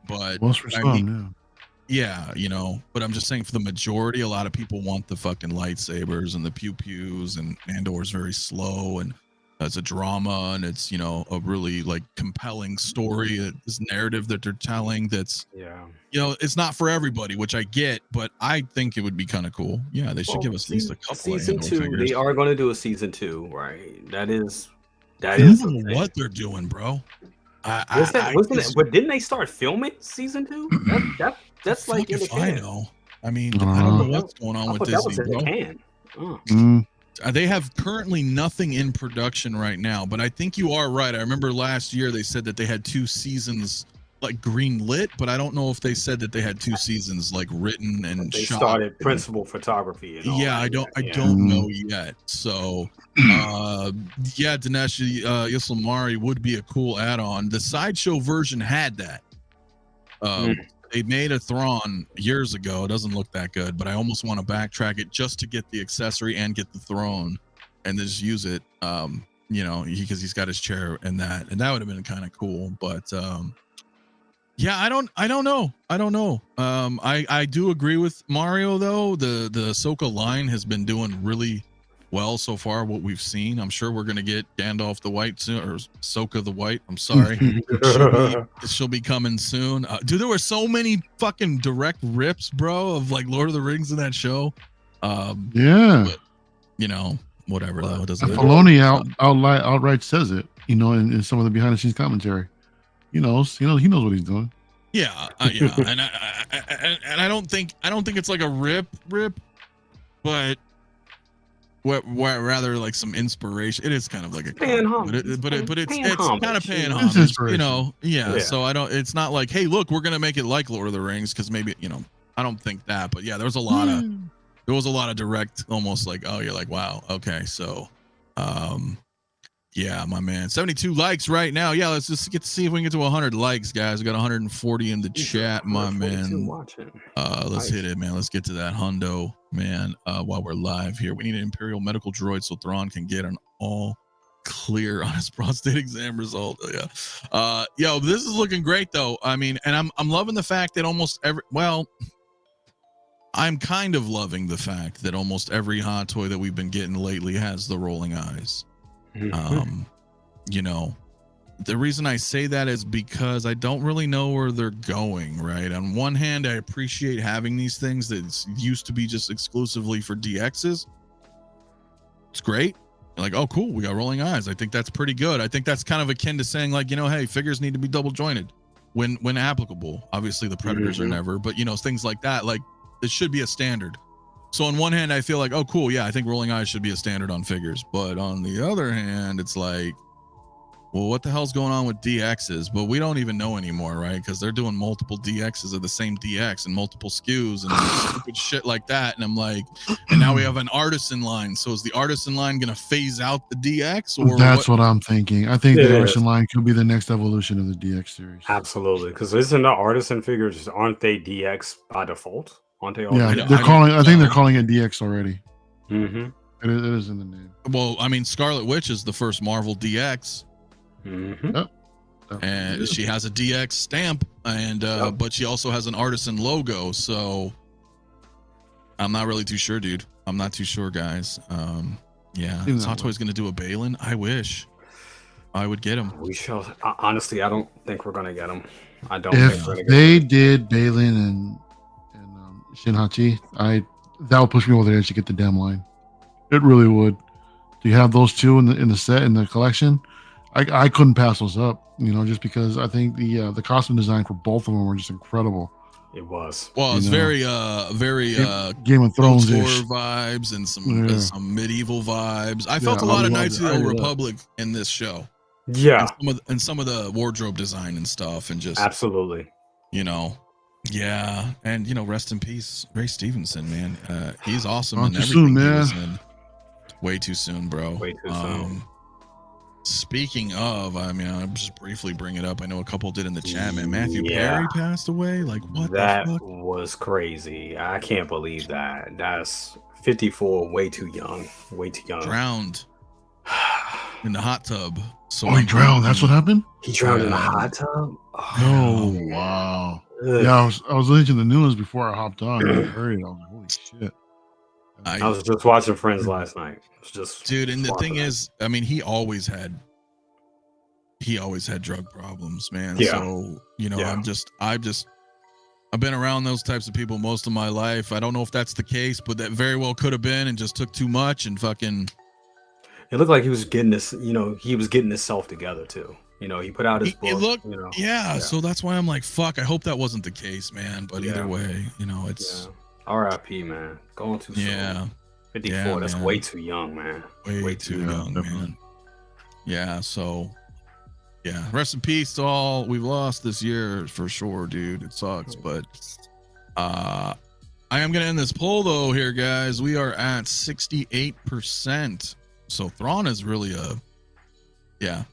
but yeah, you know, but I'm just saying, for the majority, a lot of people want the fucking lightsabers and the pew-pews, and Andor's very slow, and it's a drama, and it's, you know, a really like compelling story, this narrative that they're telling that's, you know, it's not for everybody, which I get, but I think it would be kind of cool. Yeah, they should give us at least a couple season of 2 figures. They are going to do a season 2, right? That is That I is don't know insane. what they're doing, bro. Wasn't it? But didn't they start filming season 2? That's like in the if I can. know. I mean, I don't know what's going on I with thought that was Disney, in the bro. can. Oh. They have currently nothing in production right now, but I think you are right. I remember last year they said that they had 2 seasons like green lit, but I don't know if they said that they had 2 seasons like written and They shot. started principal photography. And all I that don't know yet. So yeah, Dinesh 𝗕𝗕𝗢𝗠𝗘 would be a cool add-on. The sideshow version had that. They made a Thrawn years ago. It doesn't look that good, but I almost want to backtrack it just to get the accessory and get the throne and then just use it. Because he's got his chair and that would have been kind of cool. But yeah, I don't know. I do agree with Mario though. The Ahsoka line has been doing really well so far. What we've seen, I'm sure we're gonna get Gandalf the White soon, or Ahsoka the White. I'm sorry, she'll be coming soon. Dude, there were so many fucking direct rips, bro, of like Lord of the Rings in that show. Yeah, but, whatever though. It doesn't. Filoni outright says it. In some of the behind the scenes commentary. He knows what he's doing. Yeah, and I don't think it's like a rip, but rather like some inspiration. It is kind of like a paying homage, but it's kind of paying homage. Yeah. So it's not like, hey, look, we're gonna make it like Lord of the Rings because maybe I don't think that, but yeah, there was a lot of direct, almost like, oh, you're like, wow, okay, so yeah, my man. 72 likes right now. Yeah, let's just get to see if we can get to 100 likes, guys. We got 140 in the chat, my man. Let's hit it, man. Let's get to that hundo, man. While we're live here, we need an Imperial medical droid so Thrawn can get an all clear on his prostate exam result. Yo, this is looking great though. I mean, and I'm loving the fact that I'm kind of loving the fact that almost every hot toy that we've been getting lately has the rolling eyes. The reason I say that is because I don't really know where they're going, right? On one hand, I appreciate having these things that used to be just exclusively for DXs. It's great. Like, oh, cool, we got rolling eyes. I think that's pretty good. I think that's kind of akin to saying like, hey, figures need to be double jointed when applicable. Obviously the Predators are never, but things like that, like it should be a standard. So on one hand, I feel like, oh, cool, yeah, I think rolling eyes should be a standard on figures. But on the other hand, it's like, well, what the hell's going on with DXs? But we don't even know anymore, right? Because they're doing multiple DXs of the same DX and multiple SKUs and stupid shit like that. And I'm like, and now we have an artisan line. So is the artisan line going to phase out the DX? Or that's what I'm thinking. I think the artisan line could be the next evolution of the DX series. Absolutely, because isn't the artisan figures, aren't they DX by default? Aren't they? Yeah, I think they're calling it DX already. It is in the name. Well, I mean, Scarlet Witch is the first Marvel DX. Yep. And she has a DX stamp, and but she also has an artisan logo. So I'm not really too sure, dude. I'm not too sure, guys. Yeah, is Hot Toys gonna do a Balin? I wish. I would get him. We shall. Honestly, I don't think we're gonna get him. I don't. If they did Balin and Shin-Hachi, that would push me over the edge to get the damn line. It really would. Do you have those two in the set, in the collection? I couldn't pass those up, just because I think the costume design for both of them were just incredible. It was. Well, it's very Game of Thrones horror vibes and some medieval vibes. I felt a lot of Knights of the Old Republic in this show. Yeah, and some of the wardrobe design and stuff, and just absolutely. Yeah, and rest in peace, Ray Stevenson, man. He's awesome. Not too soon, man. Way too soon, bro. Way too soon. Speaking of, I mean, I'll just briefly bring it up. I know a couple did in the chat, man. Matthew Perry passed away. Like, what that the fuck? Was crazy. I can't believe that. That's 54, way too young. Way too young. Drowned in the hot tub. So he drowned. That's what happened? He drowned in the hot tub? Oh, wow. Yeah, I was listening to the news before I hopped on. I heard it. I was like, holy shit. I was just watching Friends last night. Dude, and the thing is, I mean, he always had drug problems, man. Yeah. So, I've been around those types of people most of my life. I don't know if that's the case, but that very well could have been, and just took too much and fucking. It looked like he was getting this, he was getting himself together too. He put out his book. It looked, yeah. So that's why I'm like, fuck. I hope that wasn't the case, man. But either way, it's R.I.P. man. Going too soon. Yeah. 54. Yeah, that's man. way too young, man. Way too young, definitely. man. Yeah. So, yeah. Rest in peace to all we've lost this year for sure, dude. It sucks, but I am gonna end this poll though here, guys. We are at 68%. So Thrawn is really a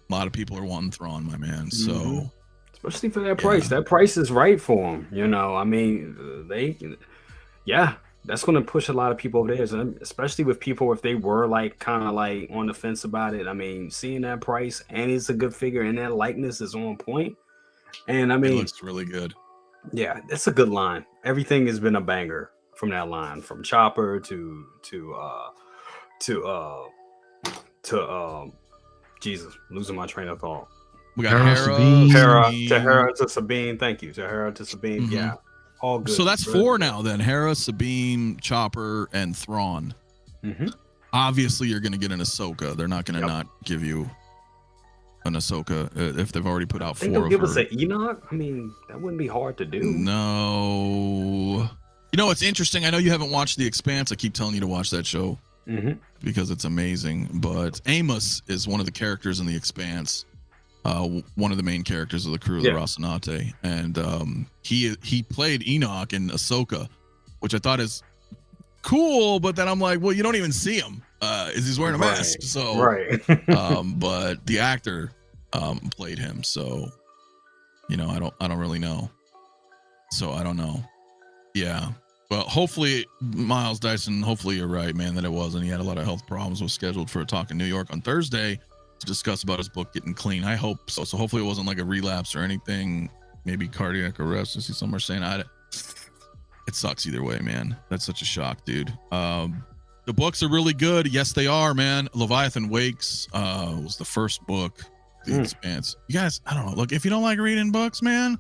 lot of people are wanting Thrawn, my man. So especially for that price. That price is right for him. I mean, that's going to push a lot of people over there, especially with people if they were like kind of like on the fence about it. I mean, seeing that price and it's a good figure and that likeness is on point. And I mean, it looks really good. Yeah, it's a good line. Everything has been a banger from that line, from Chopper to Jesus, losing my train of thought. We got Hera to Sabine. Thank you. Hera to Sabine. Mm-hmm. Yeah. All good. So that's four now then. Hera, Sabine, Chopper, and Thrawn. Mm-hmm. Obviously, you're going to get an Ahsoka. They're not going to not give you an Ahsoka if they've already put out four. They'll give us an Enoch. I mean, that wouldn't be hard to do. No. It's interesting. I know you haven't watched The Expanse. I keep telling you to watch that show because it's amazing. But Amos is one of the characters in The Expanse. One of the main characters of the crew of the Rocinante, and he played Enoch in Ahsoka, which I thought is cool. But then I'm like, well, you don't even see him. Is he's wearing a mask? So but the actor played him, so I don't really know. So I don't know. Yeah. Well, hopefully Miles Dyson. Hopefully you're right, man, that it wasn't. He had a lot of health problems. Was scheduled for a talk in New York on Thursday to discuss about his book getting clean. I hope so. So hopefully it wasn't like a relapse or anything. Maybe cardiac arrest. I see some are saying it sucks either way, man. That's such a shock, dude. The books are really good. Yes, they are, man. Leviathan Wakes was the first book. The Expanse. You guys, I don't know. Look, if you don't like reading books, man,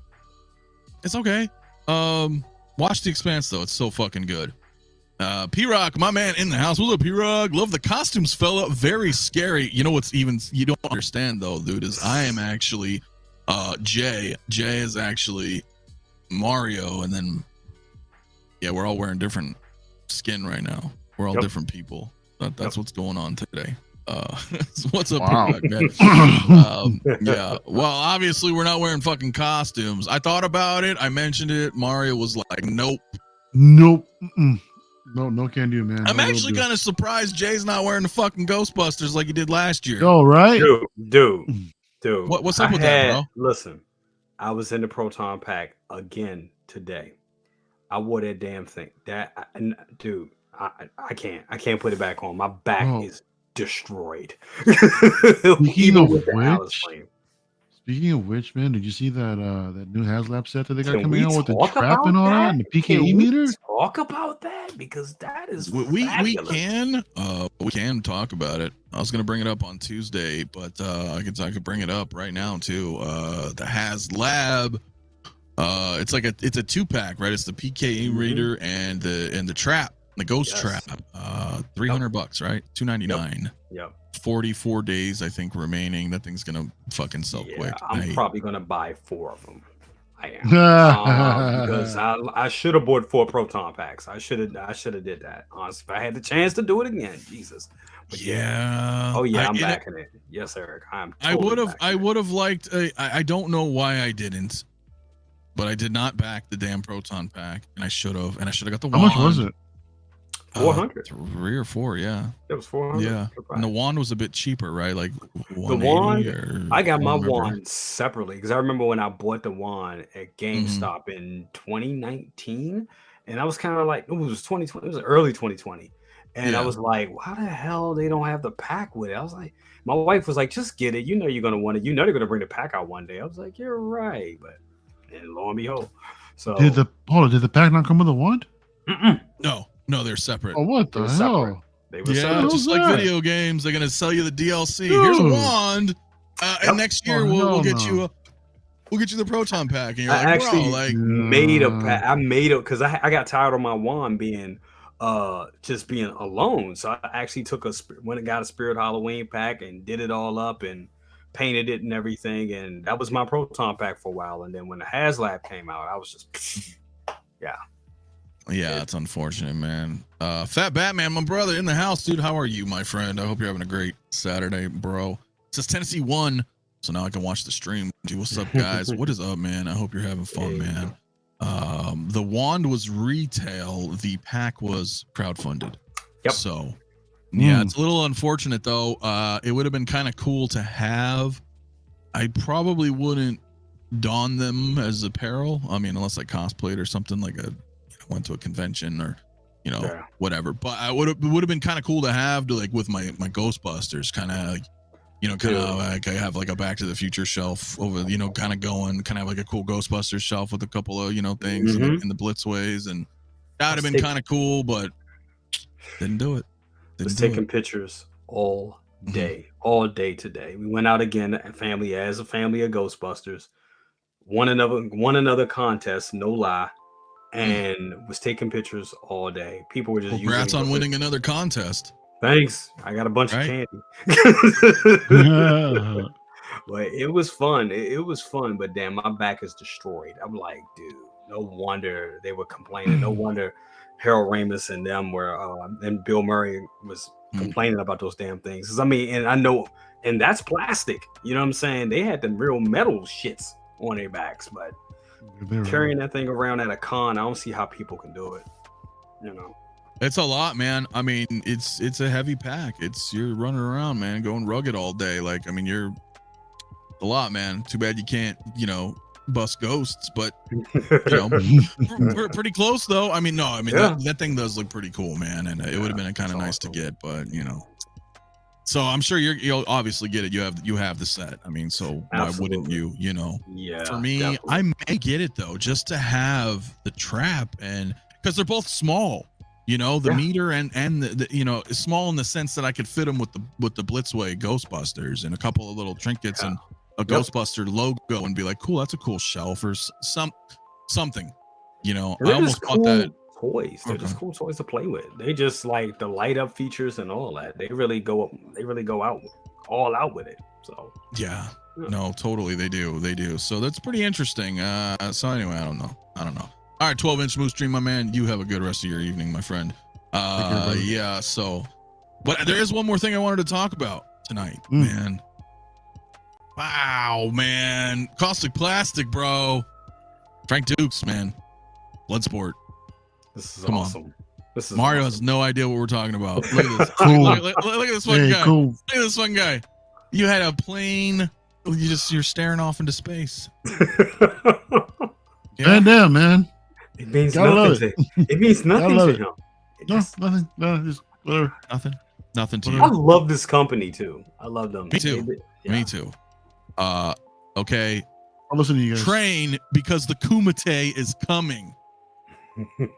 it's okay. Watch The Expanse though. It's so fucking good. P-Rock, my man in the house. What's up, P-Rock? Love the costumes, fella. Very scary. What's even you don't understand though, dude, is I am actually Jay. Jay is actually Mario, and then we're all wearing different skin right now. We're all different people. That's what's going on today. What's up, P-Rock, man? Well, obviously we're not wearing fucking costumes. I thought about it. I mentioned it. Mario was like, nope. Mm-mm. No can do, man. I'm actually kind of surprised Jay's not wearing the fucking Ghostbusters like he did last year. Oh, right? Dude. What's up with that, bro? Listen, I was in the Proton Pack again today. I wore that damn thing. Dude, I can't put it back on. My back is destroyed. Speaking of which, man, did you see that new HasLab set that they got coming out with the trap and all that and the PKE meter? Talk about that because that is we can talk about it. I was gonna bring it up on Tuesday, but I could bring it up right now too. The HasLab, it's like it's a 2-pack, right? It's the PKE reader and the trap, the ghost trap. $300, right? $299. Yep. 44 days, I think, remaining. That thing's gonna fucking sell quick. I'm probably gonna buy 4 of them. I am because I should have bought 4 Proton packs. I should have did that. Honestly, if I had the chance to do it again, Jesus. But I'm backing it. Yes, Eric. I would have liked. I don't know why I didn't, but I did not back the damn Proton pack, and I should have. And I should have got the wand. How much was it? 400. 3 or 4, yeah. It was 400. Yeah, and the wand was a bit cheaper, right? Like the wand. I got my wand separately because I remember when I bought the wand at GameStop in 2019, and I was kind of like, it was 2020. It was early 2020, and I was like, why the hell they don't have the pack with it? I was like, my wife was like, just get it. You know you're gonna want it. You know they're gonna bring the pack out one day. I was like, you're right, but and lo and behold, so did the pack not come with a wand? No, they're separate. Oh, what the hell? They were just like video games. They're gonna sell you the DLC. Dude. Here's a wand, and next year we'll get you the Proton pack. And you're I like, actually bro, like made a pack. I made it because I got tired of my wand being just being alone. So I actually went and got a Spirit Halloween pack and did it all up and painted it and everything. And that was my Proton pack for a while. And then when the HasLab came out, I was just, yeah. Yeah, it's unfortunate, man. Fat Batman, my brother in the house, dude. How are you, my friend? I hope you're having a great Saturday, bro. It says Tennessee won, so now I can watch the stream. Dude, what's up, guys? What is up, man? I hope you're having fun, man. The wand was retail. The pack was crowdfunded. Yep. So, yeah, it's a little unfortunate, though. It would have been kind of cool to have. I probably wouldn't don them as apparel. I mean, unless I cosplayed or something like went to a convention or whatever, but it would have been kind of cool to have with my Ghostbusters, kind of like like I have like a Back to the Future shelf over, kind of like a cool Ghostbusters shelf with a couple of things in the Blitzways, and that would have been kind of cool, but didn't do it. Was taking pictures all day today. We went out again as a family of Ghostbusters, won another contest, no lie. And was taking pictures all day. People were just congrats on winning another contest. Thanks. I got a bunch of candy. But it was fun. It was fun, but damn, my back is destroyed. I'm like, dude, no wonder they were complaining. No wonder Harold Ramis and them were and Bill Murray was complaining about those damn things. 'Cause I mean, and I know, and that's plastic. You know what I'm saying? They had them real metal shits on their backs, but carrying that thing around at a con, I don't see how people can do it. It's a lot, man. I mean, it's a heavy pack. You're running around, man, going rugged all day. Like, I mean, you're a lot, man. Too bad you can't, bust ghosts, but pretty close though. I mean, no, I mean that thing does look pretty cool, man, and it would have been kind of nice to get, but So I'm sure you'll obviously get it. You have the set. I mean, so why wouldn't you? Yeah. For me, definitely. I may get it though, just to have the trap, and because they're both small. The meter and the is small in the sense that I could fit them with the Blitzway Ghostbusters and a couple of little trinkets and a Ghostbuster logo and be like, cool, that's a cool shelf or something. I almost bought that. Toys. They're just cool toys to play with. They just like the light up features and all that. They really go out all out with it. So no, totally they do. So that's pretty interesting. So anyway, I don't know. All right, 12-inch Moose Dream, my man. You have a good rest of your evening, my friend. So, but there is one more thing I wanted to talk about tonight, man. Wow, man. Caustic Plastic, bro. Frank Dukes, man. Bloodsport. This is awesome. Mario has no idea what we're talking about. Look at this. Look at this fucking guy. Cool. Look at this fucking guy. You had a plane. You're staring off into space. Damn, man. It means nothing. It means nothing to him. Nothing. No, just whatever. Nothing to you. I love this company too. I love them. Me too. Me too. Okay. I'll listen to you guys. Train, because the 𝗕𝗘𝗢𝗠 is coming.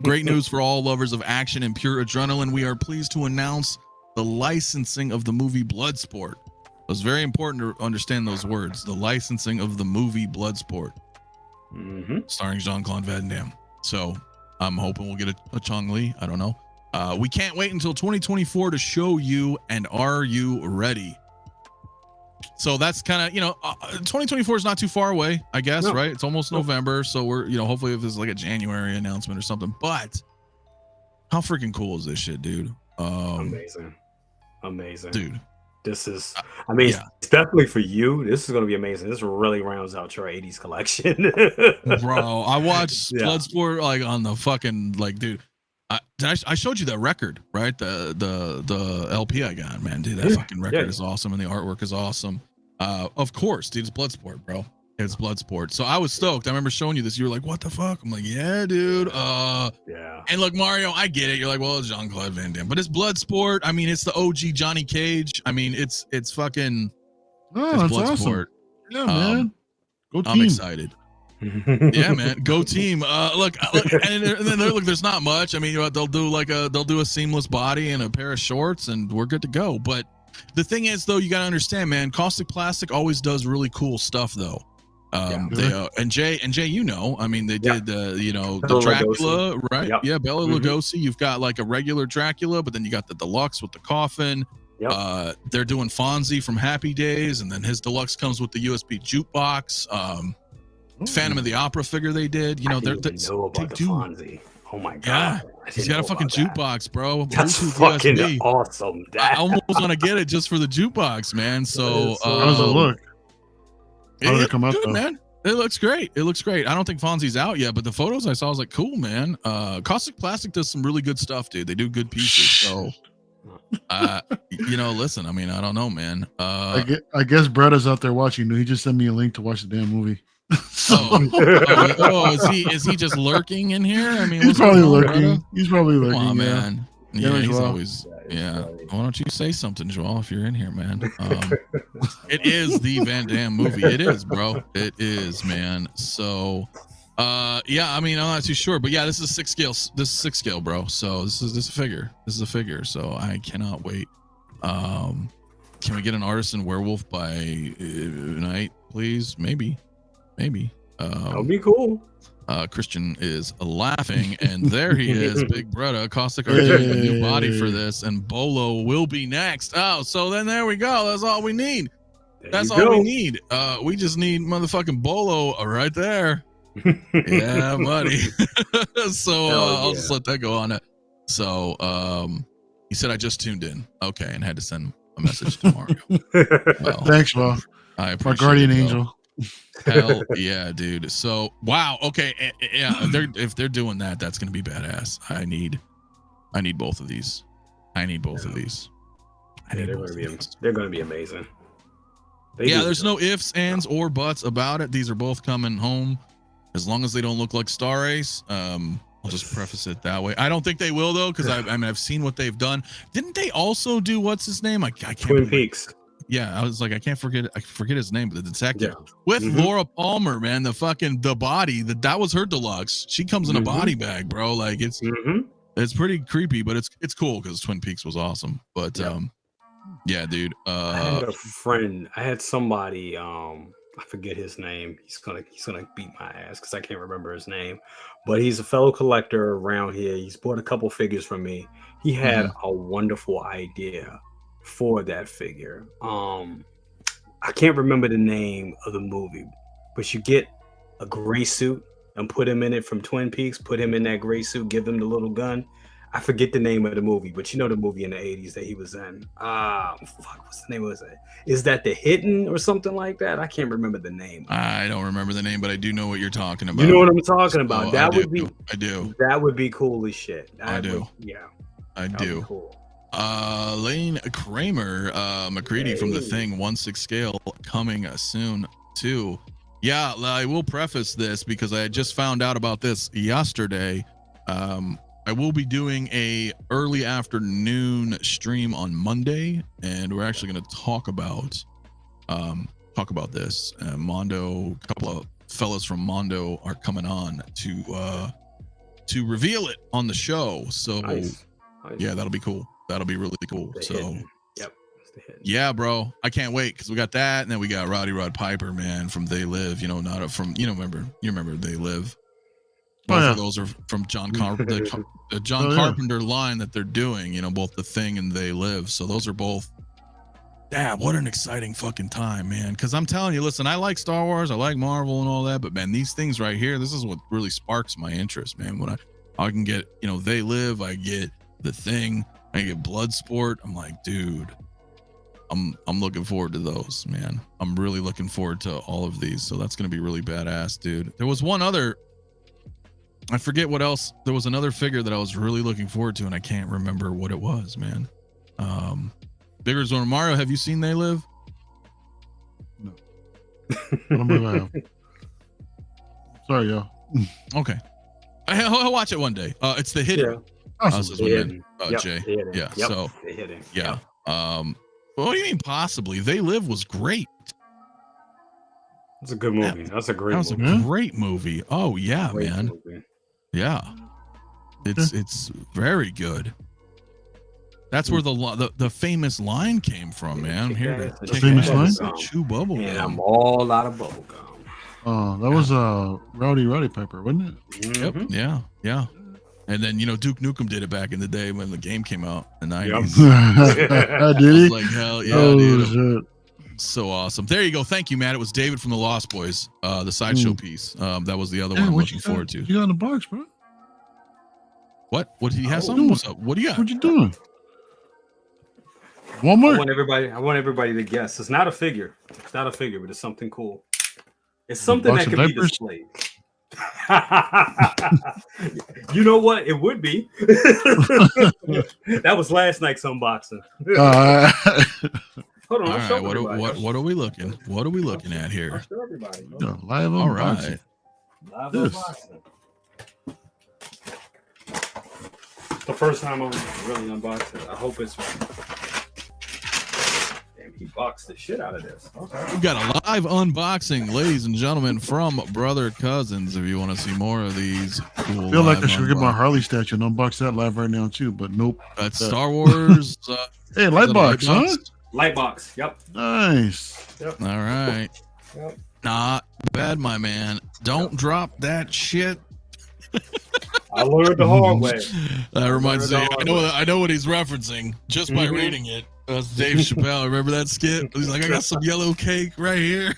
Great news for all lovers of action and pure adrenaline. We are pleased to announce the licensing of the movie Bloodsport. It was very important to understand those words. The licensing of the movie Bloodsport, starring Jean-Claude Van Damme. So I'm hoping we'll get a Chong Li. I don't know. We can't wait until 2024 to show you. And are you ready? So that's kind of, 2024 is not too far away, I guess, right? It's almost November. So we're, hopefully if this is like a January announcement or something. But how freaking cool is this shit, dude? Amazing. Dude. This is, it's definitely for you. This is going to be amazing. This really rounds out your 80s collection. Bro, I watched Bloodsport like on the fucking, like, dude. I showed you that record, right? The LP I got, man. Dude, that fucking record is awesome, and the artwork is awesome. Of course, dude, it's Bloodsport, bro. It's Bloodsport. So I was stoked. I remember showing you this. You were like, "What the fuck?" I'm like, "Yeah, dude." And look, Mario, I get it. You're like, "Well, it's Jean-Claude Van Damme," but it's Bloodsport. I mean, it's the OG Johnny Cage. I mean, it's fucking. Oh, it's Bloodsport. Awesome. Yeah, man. Go team. I'm excited. Yeah, man, go team. Look, and then look, there's not much. I mean, they'll do a seamless body and a pair of shorts, and we're good to go. But the thing is, though, you gotta understand, man, Caustic Plastic always does really cool stuff, though. They and Jay, you know, I mean, they did you know, the Bela Dracula, Lugosi. right? Yep. Yeah, Bela Lugosi. You've got like a regular Dracula, but then you got the deluxe with the coffin. Yep. They're doing Fonzie from Happy Days, and then his deluxe comes with the USB jukebox. Phantom of the Opera figure they did. You know, I didn't know about the Fonzie. Oh my god! Yeah, he's got a fucking jukebox, bro. That's Bluetooth fucking USB. awesome. I almost want to get it just for the jukebox, man. So how does it look? How did it come out, good, though? man? It looks great. It looks great. I don't think Fonzie's out yet, but the photos I saw, I was like, cool, man. Caustic Plastic does some really good stuff, dude. They do good pieces. So, you know, listen, I mean, I don't know, man. I guess Bretta's out there watching. He just sent me a link to watch the damn movie. Is he just lurking in here? I mean, he's probably lurking. He's probably lurking. Come on, man. Yeah, he's Joel. always. Yeah. Why don't you say something, Joel, if you're in here, man? It is the Van Damme movie. It is, bro. It is, man. So, yeah, I mean, I'm not too sure, but yeah, this is 6 scale. This is 6 scale, bro. So this is a figure. This is a figure. So I cannot wait. Can we get an artisan werewolf by night, please? Maybe. That would be cool. Christian is laughing, and there he is, Big Bretta. Caustic are getting a new body for this, and Bolo will be next. Oh, so then there we go. That's all we need. That's all we need. We just need motherfucking Bolo right there. Yeah, buddy. So I'll just let that go on it. So he said I just tuned in. Okay, and had to send a message to Mario. Well, thanks, bro. I appreciate my guardian it, angel. Hell yeah, dude. So wow, okay, yeah. If they're doing that, that's gonna be badass. I need both of these. I need both of these. They're gonna be amazing. There's no ifs, ands, or buts about it. These are both coming home, as long as they don't look like Star Ace. I'll just preface it that way. I don't think they will though, because I mean I've seen what they've done. Didn't they also do what's his name? I can't. Twin Peaks. Yeah, I was like, I forget his name, but the detective with Laura Palmer, man, the body that was her deluxe. She comes in a body bag, bro. Like it's pretty creepy, but it's cool because Twin Peaks was awesome. But yeah, dude. I had a friend. I had somebody. I forget his name. He's gonna beat my ass because I can't remember his name. But he's a fellow collector around here. He's bought a couple figures from me. He had a wonderful idea for that figure. I can't remember the name of the movie, but you get a gray suit and put him in it from Twin Peaks, put him in that gray suit, give him the little gun. I forget the name of the movie, but you know the movie in the 80s that he was in. What's the name of it? Is that The Hidden or something like that? I can't remember the name. I don't remember the name, but I do know what you're talking about. You know what I'm talking about. So That I do. That would be cool as shit. I do. I do. Cool. Lane Kramer, McCready from The Thing, 1/6 scale, coming soon too. Yeah, I will preface this because I just found out about this yesterday. I will be doing a early afternoon stream on Monday, and we're actually going to talk about this. Mondo, a couple of fellas from Mondo are coming on to reveal it on the show. So nice. Yeah, that'll be cool. That'll be really cool. Yeah, bro, I can't wait because we got that, and then we got Roddy Rod Piper, man, from They Live. You know, not from remember They Live. Both of those are from John Carpenter, the John Carpenter line that they're doing. You know, both The Thing and They Live. So those are both. Damn, what an exciting fucking time, man. Because I'm telling you, listen, I like Star Wars, I like Marvel and all that, but man, these things right here, this is what really sparks my interest, man. When I can get, you know, They Live, I get The Thing, I get Bloodsport. I'm like, dude, I'm looking forward to those, man. I'm really looking forward to all of these. So that's gonna be really badass, dude. There was one other, I forget what else. There was another figure that I was really looking forward to, and I can't remember what it was, man. Bigger Zone Mario, have you seen They Live? No. I believe I have. Sorry, yo. Okay. I'll watch it one day. It's The Hidden. Yeah. Awesome. Jay. Yeah. Yep. So The Hidden. Yeah. What do you mean possibly? They Live was great. That's a good movie. That's a great movie. That was a great movie. Oh yeah, man. Movie. Yeah. It's very good. That's where the famous line came from, man. I'm here to the famous line. Chew bubble and gum. I'm all out of bubble gum. Oh, that was Rowdy Pepper, wasn't it? Yep. Yeah. And then Duke Nukem did it back in the day when the game came out in the 90s. Did he? Like hell yeah, Oh, dude. shit. So awesome. There you go. Thank you, Matt. It was David from the Lost Boys, the sideshow piece. That was the other one I'm looking forward to. You got in the box, bro? What? Did he have something? What's up? What do you got? What you doing? Walmart. I want everybody to guess. It's not a figure. It's not a figure, but it's something cool. It's something that can be displayed. You know what? It would be. That was last night's unboxing. Hold on. All right. What are we looking? What are we looking at here? I'll show everybody. Live All unboxing. right. Live unboxing. The first time I'm really unboxing it. I hope it's. Damn, he boxed the shit out of this. Okay. We've got a live unboxing, ladies and gentlemen, from Brother Cousins. If you want to see more of these cool, I feel like I should get my Harley statue and unbox that live right now too, but nope. That's Star Wars. Hey, Lightbox, huh? Lightbox. Yep. Nice. Yep. All right. Yep. Not bad, my man. Don't drop that shit. I learned the hard way. That reminds me. I know what he's referencing just by reading it. That's Dave Chappelle. Remember that skit? He's like, I got some yellow cake right here.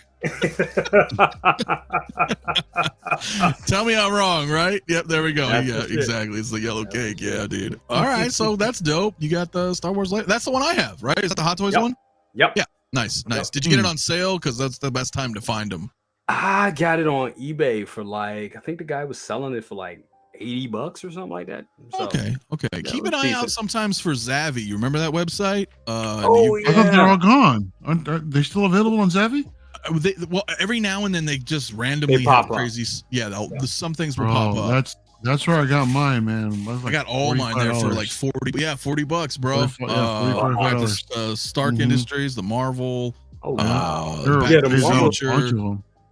Tell me I'm wrong, right? Yep, there we go. Yeah, exactly. It's the yellow cake. Yeah, dude. All right, so that's dope. You got the Star Wars light. That's the one I have, right? Is that the Hot Toys one? Yep. Yeah. Nice. Yep. Did you get it on sale? Because that's the best time to find them. I got it on eBay for I think the guy was selling it for like $80 or something like that. So, Okay. yeah, Keep an eye out sometimes for Zavvi. You remember that website? I thought they're all gone. Are they still available on Zavvi? Well, every now and then they just randomly pop have crazy. up. Some things will pop up. That's where I got mine, man. I got all mine there for like $40. Yeah, $40, bro. Stark Industries, the Marvel. Oh, wow.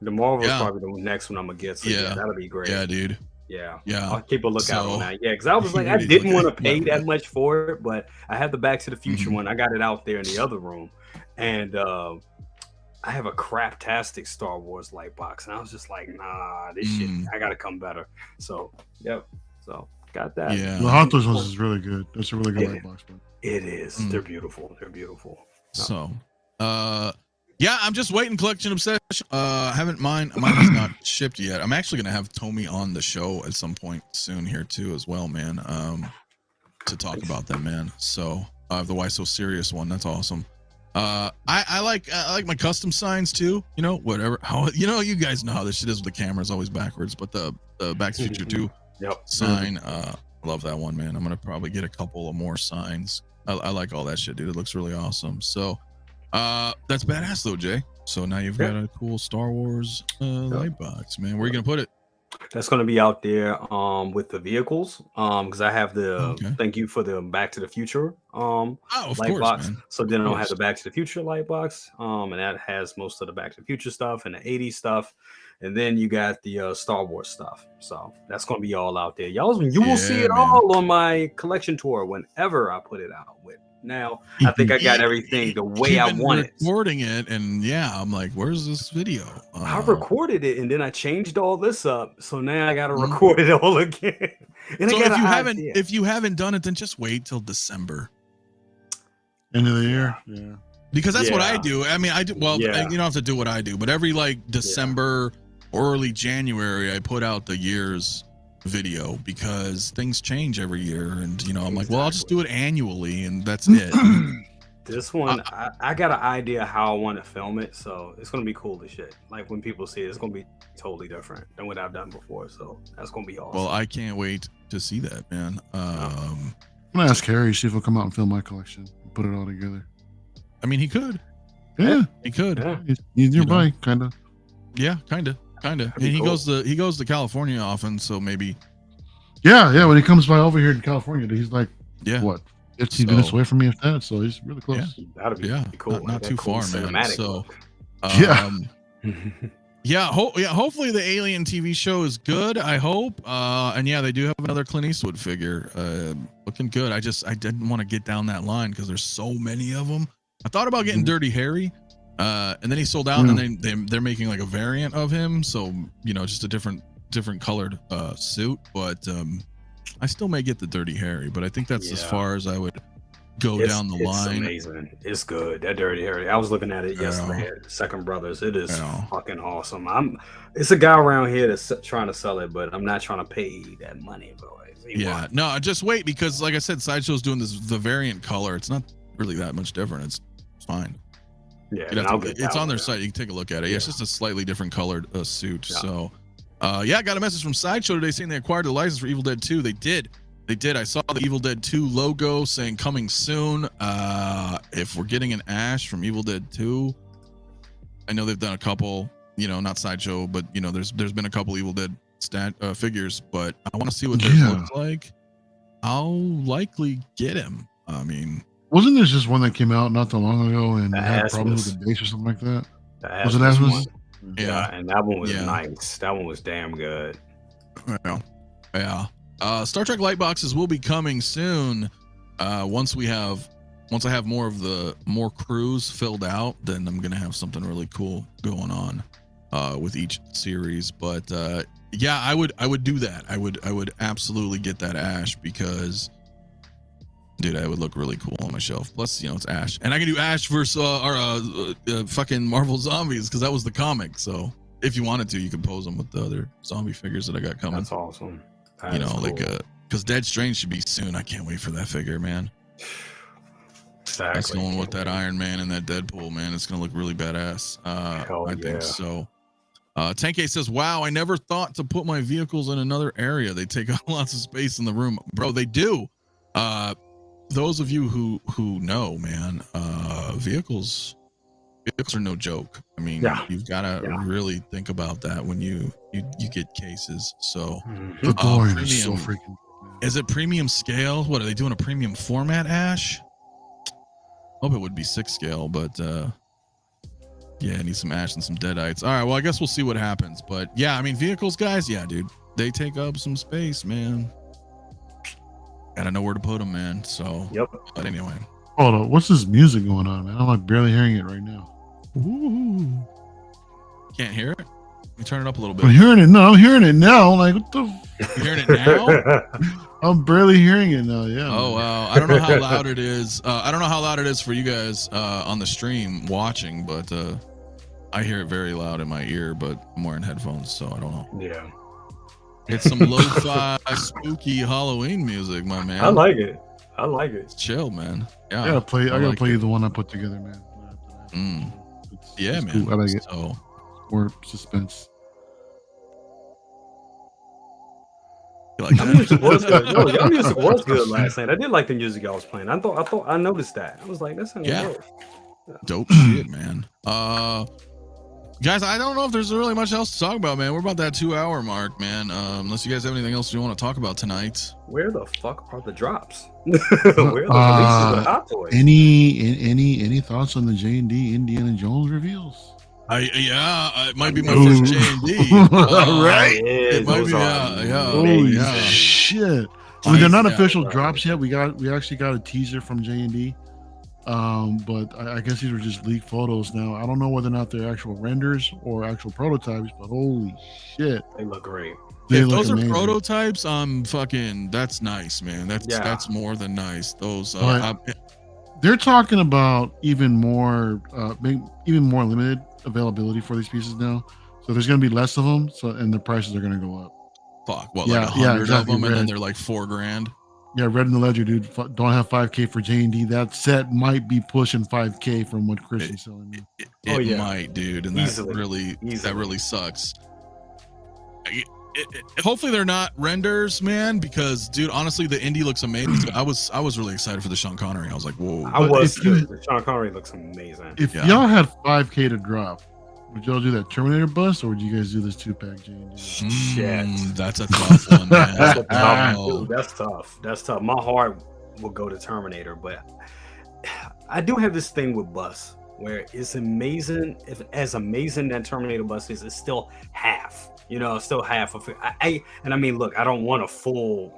The Marvel is probably the next one I'm gonna get. So yeah, that'll be great. Yeah, dude. Yeah. I'll keep a lookout on that. Yeah, because I was like, I didn't want to pay that much for it, but I have the Back to the Future one. I got it out there in the other room, and I have a craptastic Star Wars light box, and I was just like, nah, this shit, I gotta come better. So, so got that. Yeah, the Hot Toys ones is really good. That's a really good light box. Man. It is. They're beautiful. So, yeah, I'm just waiting. Collection Obsession. Mine has not shipped yet. I'm actually gonna have Tommy on the show at some point soon here too, as well, man. To talk about them, man. So I have the Why So Serious one. That's awesome. I like my custom signs too. Whatever. You guys know how this shit is with the camera. It's always backwards. But the Back to the Future 2 sign. Love that one, man. I'm gonna probably get a couple of more signs. I like all that shit, dude. It looks really awesome. So. That's badass though, Jay. So now you've got a cool Star Wars light box, man. Where are you gonna put it? That's gonna be out there with the vehicles. Because I have the thank you for the Back to the Future light box. Man. So then I'll have the Back to the Future light box. And that has most of the Back to the Future stuff and the 80s stuff. And then you got the Star Wars stuff. So that's gonna be all out there. You will see it all on my collection tour whenever I put it out with. Now I think I got everything the way I want it. Recording it, and I'm like, "Where's this video?" I recorded it, and then I changed all this up, so now I got to record it all again. And so if you haven't done it, then just wait till December, end of the year. Yeah, because that's what I do. I mean, I do. Well, you don't have to do what I do, but every December, early January, I put out the year's video because things change every year, and I'm like, well, I'll just do it annually, and that's it. This one, I got an idea how I want to film it, so it's gonna be cool as shit. Like when people see it, it's gonna be totally different than what I've done before. So that's gonna be awesome. Well, I can't wait to see that, man. I'm gonna ask Harry, see if he'll come out and film my collection, and put it all together. I mean, he could. Yeah, he could. Yeah. He's nearby, kind of. Yeah, kind of. And he goes to California often, so maybe. Yeah. When he comes by over here to California, he's like, what, 15 minutes away from me, if that. So he's really close. Yeah. That'd be cool. Not too far, man. So, hopefully the Alien TV show is good. I hope. And they do have another Clint Eastwood figure, looking good. I didn't want to get down that line because there's so many of them. I thought about getting Dirty Harry. And then he sold out, and then they're making like a variant of him, so just a different colored suit. But I still may get the Dirty Harry, but I think that's as far as I would go down the line. It's amazing. It's good. That Dirty Harry. I was looking at it yesterday at Second Brothers. It is fucking awesome. It's a guy around here that's trying to sell it, but I'm not trying to pay that money, bro. Yeah, no, just wait, because like I said, Sideshow's doing the variant color. It's not really that much different. It's fine. Yeah, it's on their site. You can take a look at it. Yeah, it's just a slightly different colored suit. Yeah. So, I got a message from Sideshow today saying they acquired the license for Evil Dead 2. They did. I saw the Evil Dead 2 logo saying coming soon. If we're getting an Ash from Evil Dead 2, I know they've done a couple. Not Sideshow, but there's been a couple Evil Dead figures. But I want to see what theirs looks like. I'll likely get him. I mean, wasn't there just one that came out not that long ago and had problems with the base or something like that? Was it Asmus? Yeah, and that one was nice. That one was damn good. Yeah. Star Trek light boxes will be coming soon. Once I have more crews filled out, then I'm gonna have something really cool going on with each series. But I would do that. I would absolutely get that Ash, because dude, I would look really cool on my shelf. Plus, it's Ash, and I can do Ash versus fucking Marvel Zombies, because that was the comic. So if you wanted to, you could pose them with the other zombie figures that I got coming. That's awesome. Cool. Because Dead Strange should be soon. I can't wait for that figure, man. Exactly. That's going with that Iron Man and that Deadpool, man. It's gonna look really badass. I think so. 𝗕𝗘𝗖𝗢𝗠𝗘 says, "Wow, I never thought to put my vehicles in another area. They take up lots of space in the room, bro. They do. Those of you who know, man, vehicles are no joke. I mean, you've got to really think about that when you get cases. So the boring is so freaking. Is it premium scale? What are they doing? A premium format, Ash? Hope it would be 6 scale, but I need some Ash and some Deadites. All right, well, I guess we'll see what happens. But yeah, I mean, vehicles, guys, dude, they take up some space, man. Gotta know where to put them, man. So, but anyway. Hold on, what's this music going on, man? I'm like barely hearing it right now. Ooh. Can't hear it? Let me turn it up a little bit. I'm hearing it. No, I'm hearing it now. Like, what the? You hearing it now? I'm barely hearing it now. Yeah. Oh wow! I don't know how loud it is. I don't know how loud it is for you guys on the stream watching, but I hear it very loud in my ear. But I'm wearing headphones, so I don't know. Yeah. It's some lo-fi, spooky Halloween music, my man. I like it. It's chill, man. Yeah. I gotta play the one I put together, man. It's man. Cool. I like it. So, more suspense. Like that? Music was good. No, your music was good last night. I did like the music I was playing. I noticed that. I was like, that's dope shit, man. Guys, I don't know if there's really much else to talk about, man. We're about that 2-hour mark, man. Unless you guys have anything else you want to talk about tonight. Where the fuck are the drops? Where are the releases of Hot Toys? Any thoughts on the J&D Indiana Jones reveals? It might be my first J&D. Right? It might be, Holy shit. I mean, they're not official drops yet. We actually got a teaser from J&D. But I guess these were just leaked photos now. I don't know whether or not they're actual renders or actual prototypes, but holy shit. They look great. If those are prototypes, that's nice, man. That's more than nice. Those they're talking about even more limited availability for these pieces now. So there's going to be less of them, and the prices are going to go up. Fuck, what, like 100 exactly, of them, and then they're like $4,000? Yeah, Red in the Ledger, dude. Don't have 5K for J&D. That set might be pushing 5K from what Christian's selling me. It might, dude, and that really sucks. Hopefully they're not renders, man, because dude, honestly, the indie looks amazing. I was really excited for the Sean Connery. I was like, whoa. The Sean Connery looks amazing. If y'all had 5K to drop, would y'all do that Terminator bust, or would you guys do this 2-pack J&D? Shit, that's a tough one, man. That's tough. That's tough. My heart will go to Terminator, but I do have this thing with bus where it's amazing. If as amazing that Terminator bus is, it's still half. Still half of it. I mean, look, I don't want a full,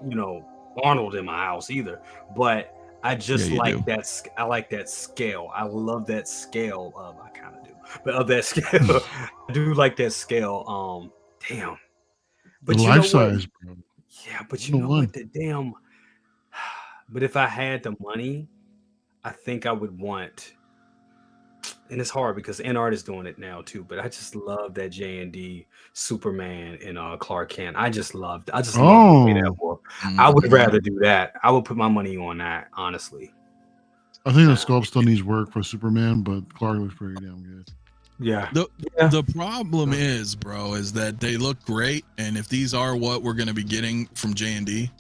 Arnold in my house either, but I just like that. I like that scale. I love that scale of. I kind of do. but of that scale, I do like that scale. Damn. But the you life know what? size, bro. Yeah, but you Number know one. what? The damn. But if I had the money, I think I would want. And it's hard because NART is doing it now too. But I just love that J&D Superman and Clark Kent. I just love the way that work. I would rather do that. I would put my money on that, honestly. I think the sculpt still needs work for Superman, but Clark looks pretty damn good. Yeah. The problem is, bro, is that they look great, and if these are what we're going to be getting from J&D,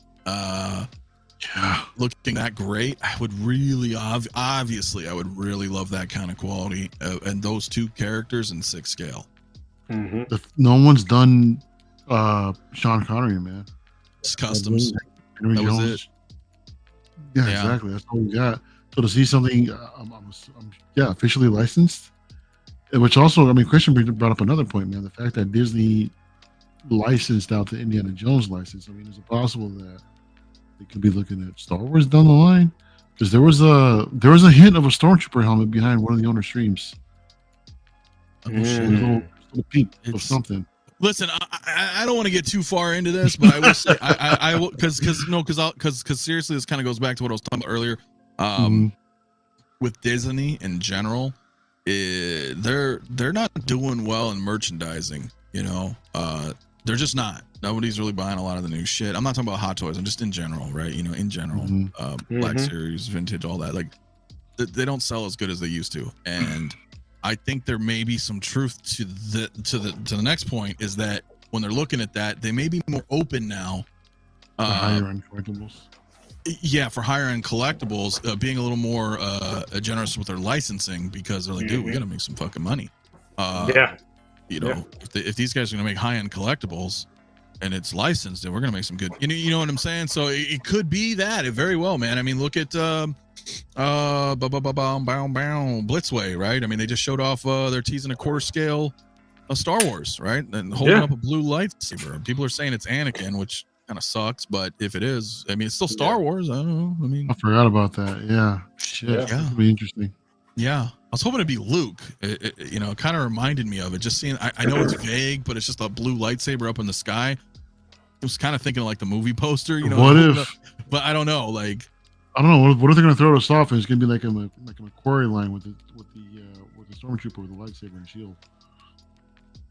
looking that great, I would really obviously I would really love that kind of quality and those two characters in 6 scale. No one's done Sean Connery, man. It's customs. Henry that Jones. was it. Yeah, exactly. That's all we got. So to see something, I'm officially licensed, which also, I mean, Christian brought up another point, man. The fact that Disney licensed out the Indiana Jones license. I mean, is it possible that they could be looking at Star Wars down the line? Because there was a hint of a Stormtrooper helmet behind one of the owner streams. A little peep of something. Listen, I don't want to get too far into this, but I will say I will because seriously, this kind of goes back to what I was talking about earlier. With Disney in general, they're not doing well in merchandising. You know, they're just not. Nobody's really buying a lot of the new shit. I'm not talking about Hot Toys. I'm just in general, right? You know, in general, Black Series, vintage, all that. Like, they don't sell as good as they used to, and I think there may be some truth to the next point is that when they're looking at that, they may be more open now. Higher end collectibles. Yeah, for higher end collectibles, being a little more generous with their licensing because they're like, dude, we gotta make some fucking money. You know, if these guys are gonna make high end collectibles and it's licensed, then we're gonna make some good. You know what I'm saying? So it could be that. It very well, man. I mean, look at Blitzway, right? I mean, they just showed off they're teasing a quarter scale of Star Wars, right? And holding up a blue lightsaber. People are saying it's Anakin, which kind of sucks, but if it is, I mean, it's still Star Wars. I don't know. I mean, I forgot about that. Yeah, shit. Yeah, that'd be interesting. Yeah, I was hoping it'd be Luke. You know, it kind of reminded me of it. Just seeing, I know it's vague, but it's just a blue lightsaber up in the sky. I was kind of thinking like the movie poster. You know, what if? But I don't know. Like, I don't know. What if they're gonna throw us off and it's gonna be like a Macquarie line with the Stormtrooper with the lightsaber and shield?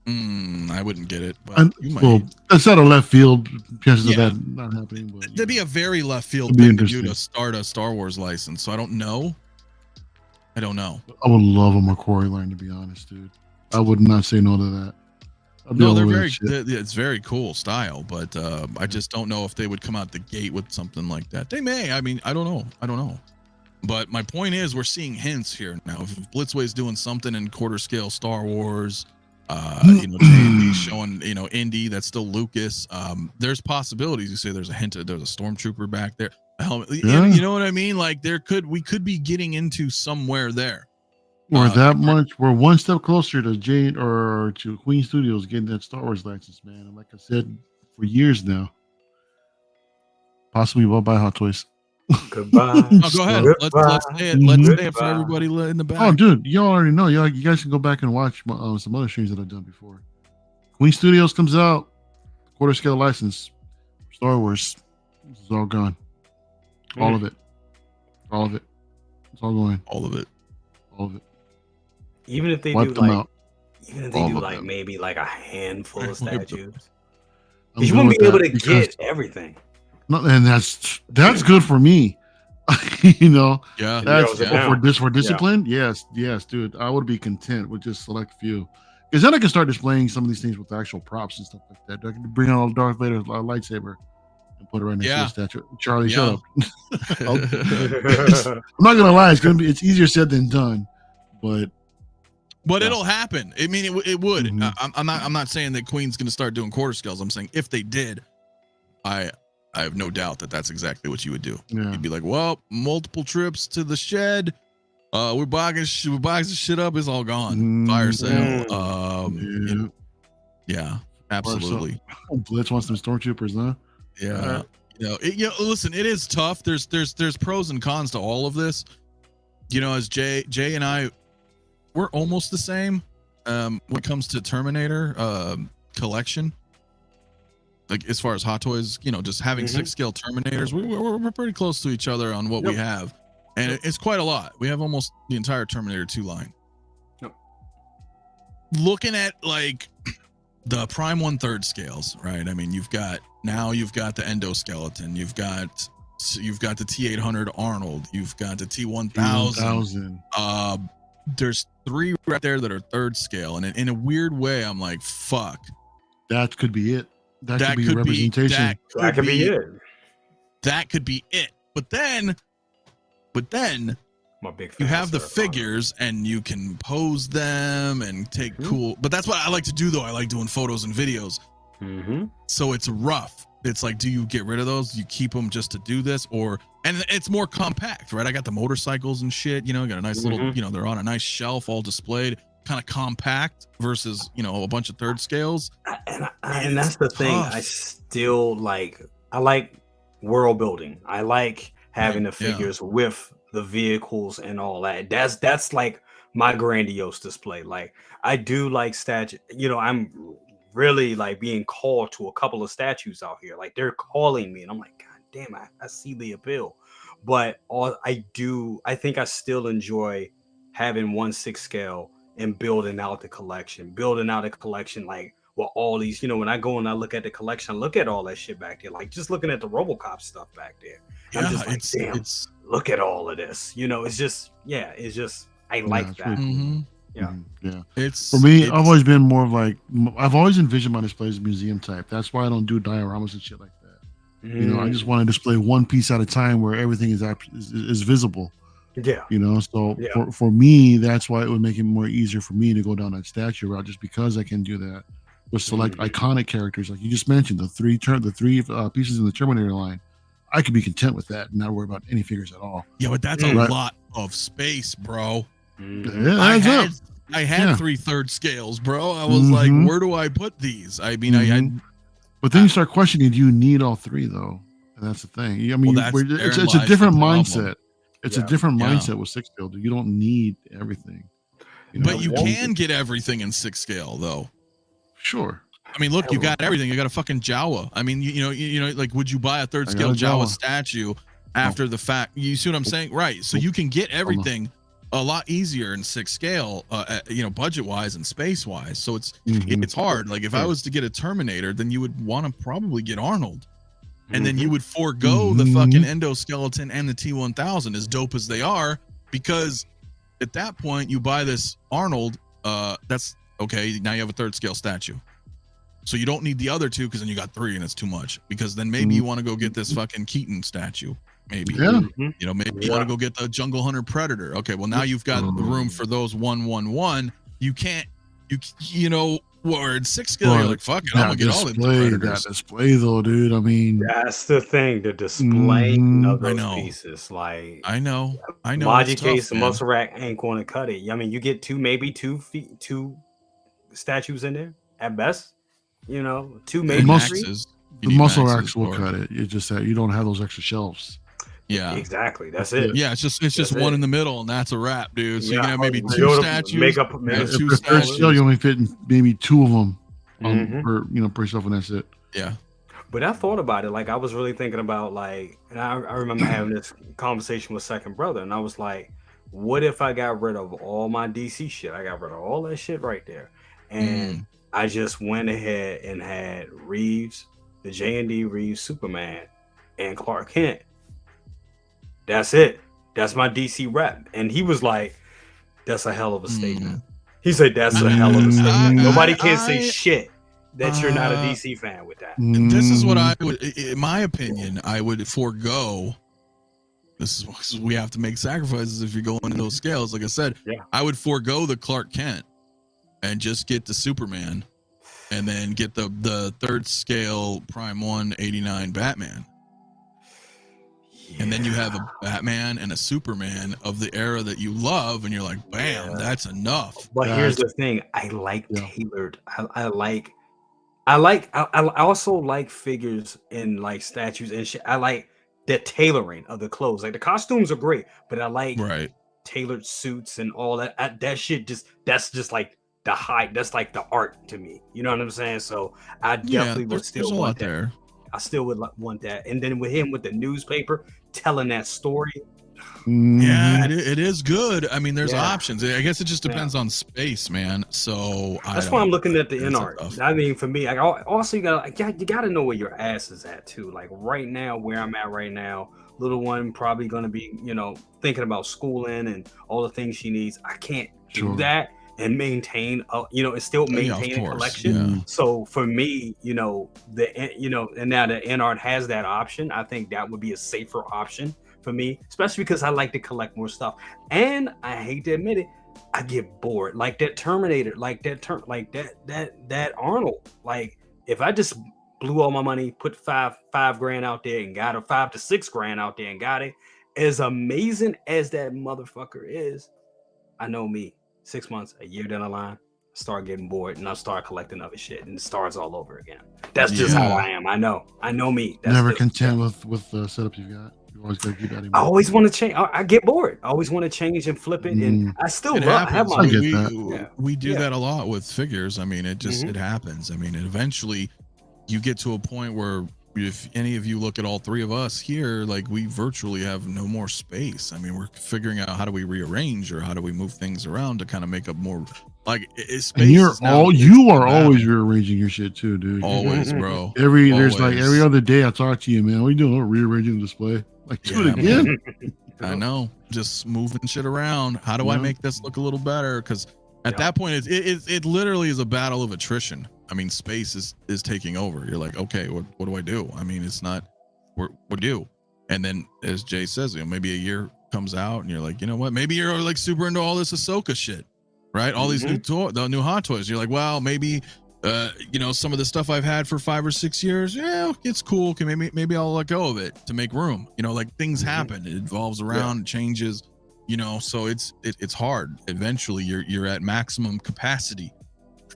I wouldn't get it, but well, that's out of left field. Chances of that not happening. But that'd be a very left field thing to do to start a Star Wars license. So I don't know. I would love a Macquarie line, to be honest, dude. I would not say no to that. No, it's very cool style, but I just don't know if they would come out the gate with something like that. They may. I mean, I don't know. But my point is, we're seeing hints here now. If Blitzway's doing something in quarter scale Star Wars, you know, J&D showing, you know, Indy, that's still Lucas. There's possibilities. You say there's a hint of there's a Stormtrooper back there. A helmet. Yeah. You know what I mean? Like we could be getting into somewhere there. We're we're one step closer to Jade or to Queen Studios getting that Star Wars license, man. And like I said, for years now, possibly we'll buy Hot Toys. Goodbye. Go ahead. Let's say it. Let's say it for everybody in the back. Oh, dude, y'all already know. You guys can go back and watch some other streams that I've done before. Queen Studios comes out, quarter scale license, Star Wars. This is all gone. All of it. It's all going. All of it. Even if they do like maybe like a handful of statues, you won't be able to get everything. No, and that's good for me. You know, that's for discipline. Yes, dude. I would be content with just select few, because then I can start displaying some of these things with actual props and stuff like that. I can bring out Darth Vader's lightsaber and put it right next to the statue. Charlie, shut up. I'm not gonna lie. It's easier said than done, but it'll happen. I mean, it would. I'm not saying that Queen's going to start doing quarter scales. I'm saying if they did, I have no doubt that that's exactly what you would do. Yeah. You'd be like, well, multiple trips to the shed. We're boxing shit up. It's all gone. Fire sale. Yeah, absolutely. Blitz wants some Stormtroopers, huh? Yeah. You know, listen, it is tough. There's pros and cons to all of this. You know, as Jay and I we're almost the same when it comes to Terminator collection. Like as far as Hot Toys, you know, just having 6 scale Terminators, we're pretty close to each other on what we have, and it's quite a lot. We have almost the entire Terminator 2 line. Looking at like the Prime 1/3 scales, right? I mean, you've got the endoskeleton, you've got the T800 Arnold, you've got the T1000. There's 3 right there that are 3rd scale, and in a weird way, I'm like, fuck. That could be it. That could be representation. That could be it. That could be it. But then my big you have the figures and you can pose them and take cool. But that's what I like to do, though. I like doing photos and videos. So it's rough. It's like, do you get rid of those? Do you keep them just to do this? And it's more compact, right? I got the motorcycles and shit, you know, got a nice little, you know, they're on a nice shelf all displayed, kind of compact versus, you know, a bunch of 3rd scales. And that's the thing. I still like, I like world building. I like having the figures with the vehicles and all that. That's like my grandiose display. Like, I do like statue, you know, I'm really like being called to a couple of statues out here. Like, they're calling me and I'm like, God damn, I see the appeal. But I think I still enjoy having 1/6 scale and building out a collection like with all these, you know, when I go and I look at the collection, I look at all that shit back there, like just looking at the RoboCop stuff back there. I'm just like, damn, look at all of this. You know, it's just I like that. Yeah. It's for me. I've always been more of like, I've always envisioned my displays as museum type. That's why I don't do dioramas and shit like that. You know, I just want to display one piece at a time where everything is visible. Yeah. You know, so for me, that's why it would make it more easier for me to go down that statue route, just because I can do that with select iconic characters, like you just mentioned, the three pieces in the Terminator line. I could be content with that and not worry about any figures at all. Yeah, but that's a lot of space, bro. Yeah, I had 3 3rd scales, bro. I was like, where do I put these? I mean, but then you start questioning, do you need all 3 though? And that's the thing. I mean, it's a different mindset. It's a different mindset with 6 scale. You don't need everything. You know? But you can get everything in 6 scale though. Sure. I mean, look, you got everything. You got a fucking Jawa. I mean, you know, like, would you buy a 3rd scale Jawa statue after the fact? You see what I'm saying? Right. So you can get everything a lot easier in 6 scale, you know, budget wise and space wise. So it's hard. Like, if I was to get a Terminator, then you would want to probably get Arnold. And then you would forego the fucking endoskeleton and the T1000, as dope as they are, because at that point you buy this Arnold. That's okay. Now you have a 3rd scale statue, so you don't need the other 2, because then you got 3 and it's too much. Because then maybe you want to go get this fucking Keaton statue. Maybe you know, maybe you want to go get the Jungle Hunter Predator. Okay, well now you've got the room for those 111. You can't, you know. Or in 6 scale, you're like, fuck it, I'm gonna get all the Predators. That display though, dude. I mean, that's the thing, the displaying of those pieces. Like, I know. 𝗦𝗔𝗩𝗘, the 𝗦𝗔𝗩𝗘 ain't going to cut it. I mean, you get 2 statues in there at best. You know, 2 maybe 3. The 𝗦𝗔𝗩𝗘 will cut it. It's just that you don't have those extra shelves. Yeah, exactly. That's it. Yeah, it's just one in the middle, and that's a wrap, dude. So you can have maybe 2 statues. If they're still, you only fit in maybe 2 of them per shelf, and that's it. Yeah. But I thought about it. Like, I was really thinking about, like, and I remember having this conversation with Second Brother, and I was like, what if I got rid of all my DC shit? I got rid of all that shit right there, and I just went ahead and had Reeves, the J&D Reeves Superman, and Clark Kent. That's it. That's my DC rep. And he was like, that's a hell of a statement. He said, that's a hell of a statement. Nobody can say shit that you're not a DC fan with that. This is what I would, in my opinion, I would forego. This is we have to make sacrifices if you're going in those scales. Like I said, I would forego the Clark Kent and just get the Superman, and then get the 3rd scale Prime 189 Batman. And then you have a Batman and a Superman of the era that you love, and you're like, bam, that's enough. But here's the thing: I like tailored. I also like figures and like statues and shit. I like the tailoring of the clothes. Like, the costumes are great, but I like tailored suits and all that. That shit that's just like the height. That's like the art to me. You know what I'm saying? So I definitely would still want that. There. I still would want that. And then with him with the newspaper telling that story. Yeah, it is good. I mean, there's options. I guess it just depends on space, man. So that's why I'm looking at the in art. I mean, for me, also you gotta know where your ass is at too. Like right now, where I'm at right now, little one probably gonna be, thinking about schooling and all the things she needs. I can't do that and maintain, and still maintain a collection. Yeah. So for me, and now the in art has that option. I think that would be a safer option for me, especially because I like to collect more stuff. And I hate to admit it, I get bored. Like that Terminator, like that Arnold. Like if I just blew all my money, put five grand out there and got a $5 to $6 grand out there and got it, as amazing as that motherfucker is, I know me. 6 months, a year down the line, start getting bored and I start collecting other shit and it starts all over again. That's just how I am. I know me. That's never content with the setups you've got. You always gotta keep adding more. I always want to change. I get bored. I always want to change and flip it. And I still have my. We do that a lot with figures. I mean, it happens. I mean, eventually you get to a point where if any of you look at all three of us here, like we virtually have no more space. I mean, we're figuring out how do we rearrange or how do we move things around to kind of make up more like space. And you are always rearranging your shit too, dude. Always, bro. There's like every other day I talk to you, man. What are you doing? Rearranging the display. Like do it again. I know. Just moving shit around. How do I make this look a little better? Because at that point, it literally is a battle of attrition. I mean, space is taking over. You're like, okay, what do I do? I mean, it's not what do. And then, as Jay says, maybe a year comes out, and you're like, you know what? Maybe you're like super into all this Ahsoka shit, right? All these the new hot toys. You're like, well, maybe, some of the stuff I've had for 5 or 6 years, it's cool. Okay, maybe I'll let go of it to make room. Like things happen. It evolves around, it changes. So it's hard. Eventually, you're at maximum capacity.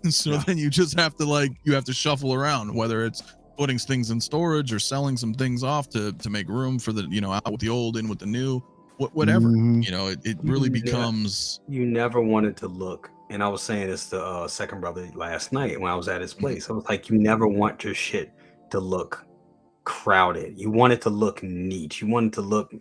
So then you just have to shuffle around, whether it's putting things in storage or selling some things off to make room for the, out with the old, in with the new, whatever. It really becomes. You never wanted to look, and I was saying this to second brother last night when I was at his place. I was like, you never want your shit to look crowded. You want it to look neat. You want it to look.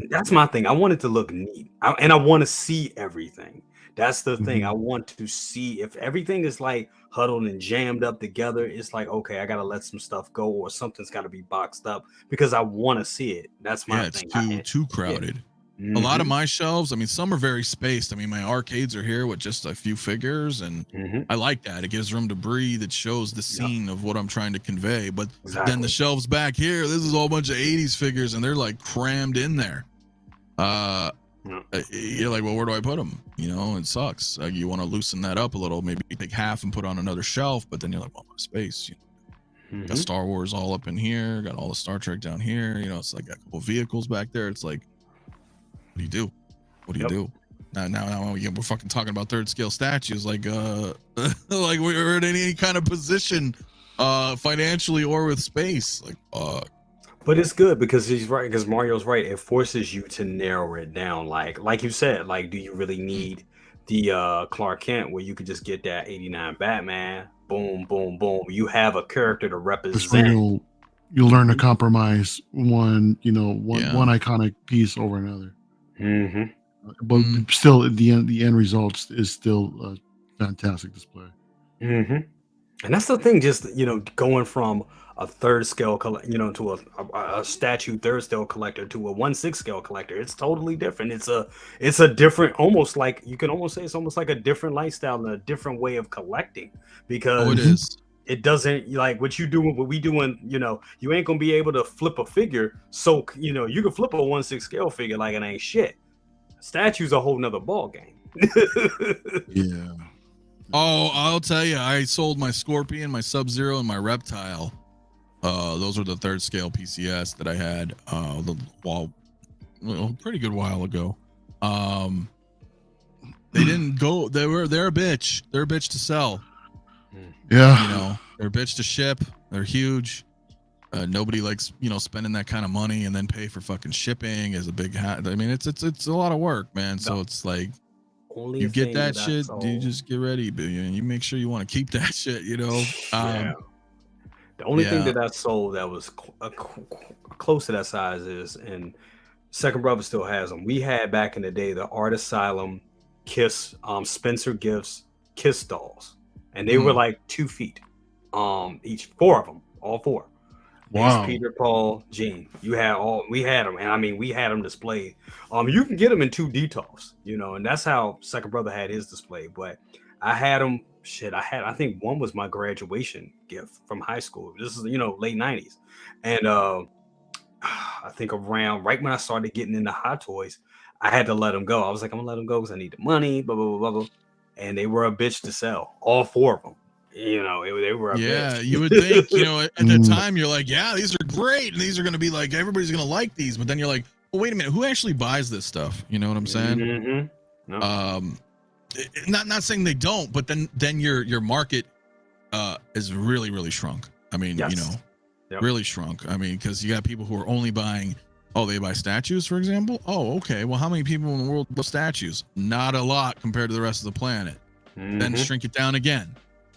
That's my thing. I want it to look neat, and I want to see everything. That's the thing. I want to see if everything is like huddled and jammed up together. It's like, okay, I got to let some stuff go or something's got to be boxed up because I want to see it. That's my thing. It's too crowded. A lot of my shelves, I mean, some are very spaced. I mean, my arcades are here with just a few figures, and I like that. It gives room to breathe. It shows the scene of what I'm trying to convey. But then the shelves back here, this is a whole bunch of 80s figures, and they're like crammed in there. You're like, well, where do I put them? It sucks. You want to loosen that up a little, maybe take half and put on another shelf, but then you're like, well, my space. Got Star Wars all up in here, got all the Star Trek down here. It's like a couple vehicles back there. It's like, what do you do? What do you do? Now we're fucking talking about third scale statues, like like we're in any kind of position, financially or with space, like But it's good because he's right, because Mario's right. It forces you to narrow it down. Like you said, like, do you really need the Clark Kent where you could just get that 89 Batman? Boom, boom, boom. You have a character to represent. You'll learn to compromise one iconic piece over another. But still, the end result is still a fantastic display. And that's the thing, just going from a third scale to a statue third scale collector to a 1/6 scale collector, it's totally different. It's a different, almost like you can almost say it's almost like a different lifestyle and a different way of collecting, because it doesn't like what you do, what we doing. You ain't gonna be able to flip a figure, so you can flip a 1/6 scale figure like it ain't shit. Statue's a whole nother ball game. Yeah. Oh, I'll tell you, I sold my Scorpion, my Sub-Zero, and my Reptile. Those were the third scale PCS that I had pretty good while ago. They didn't go. They're a bitch. They're a bitch to sell. Yeah. They're a bitch to ship. They're huge. Nobody likes, spending that kind of money and then pay for fucking shipping is a big hat. I mean, it's a lot of work, man. So it's like, you get that shit, you just get ready, but you make sure you want to keep that shit, Yeah. The only thing that I sold that was close to that size is, and Second Brother still has them. We had back in the day the Art Asylum Kiss, Spencer Gifts Kiss dolls, and they were like 2 feet, each, 4 of them, all 4. Wow. Ace, Peter, Paul, Gene. We had them, and I mean, we had them displayed. You can get them in 2 details, and that's how Second Brother had his display. But I had them. Shit, I think one was my graduation gift from high school. This is late 90s, and I think around right when I started getting into Hot Toys, I had to let them go. I was like, I'm gonna let them go because I need the money. Blah blah blah blah. And they were a bitch to sell. All 4 of them. They were a bitch. Yeah, you would think, at the time you're like, yeah, these are great, and these are gonna be like, everybody's gonna like these. But then you're like, well, wait a minute, who actually buys this stuff? You know what I'm saying? Mm-hmm. No. Not saying they don't, but then your market is really, really shrunk. I mean, really shrunk. I mean, because you got people who are only buying, they buy statues, for example. Oh, okay. Well, how many people in the world buy statues? Not a lot compared to the rest of the planet. Then shrink it down again.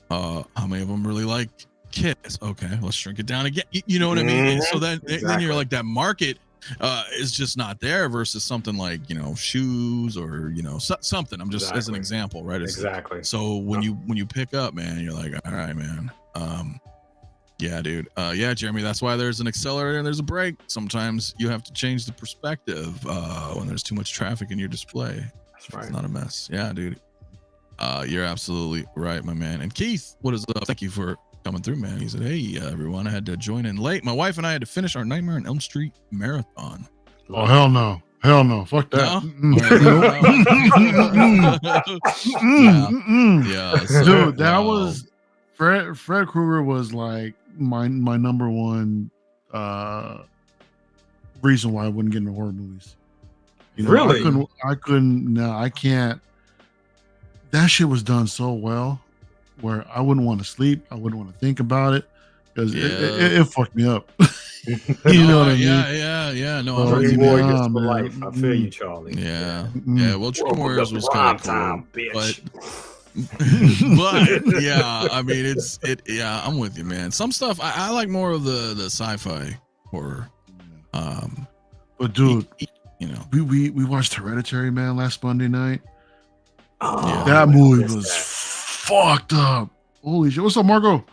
How many of them really like Kiss? Okay, let's shrink it down again. You know what I mean? And so then you're like, that market is just not there versus something like shoes or something. I'm just as an example, right? Exactly. So when you pick up, man, you're like, all right, man. Yeah, dude. Yeah, Jeremy, that's why there's an accelerator and there's a brake. Sometimes you have to change the perspective when there's too much traffic in your display. That's right. It's not a mess. Yeah, dude. You're absolutely right, my man. And Keith, what is up? Thank you for coming through, man. He said, hey, everyone, I had to join in late. My wife and I had to finish our Nightmare on Elm Street marathon. Oh, hell no. Hell no. Fuck that. Yeah. So, dude, that was Fred Krueger was like my number one reason why I wouldn't get into horror movies. Really? I couldn't. No, I can't. That shit was done so well where I wouldn't want to sleep. I wouldn't want to think about it because it fucked me up. You know what I mean? Yeah. No, I'm Dream Warriors for life. I feel you, Charlie. Yeah. Well, Dream Warriors was kind of cool, bitch. but yeah, I mean, yeah, I'm with you, man. Some stuff I like more of the sci-fi horror. But dude, we watched Hereditary, man, last Monday night. Oh, that movie was fucked up. Holy shit! What's up, Marco?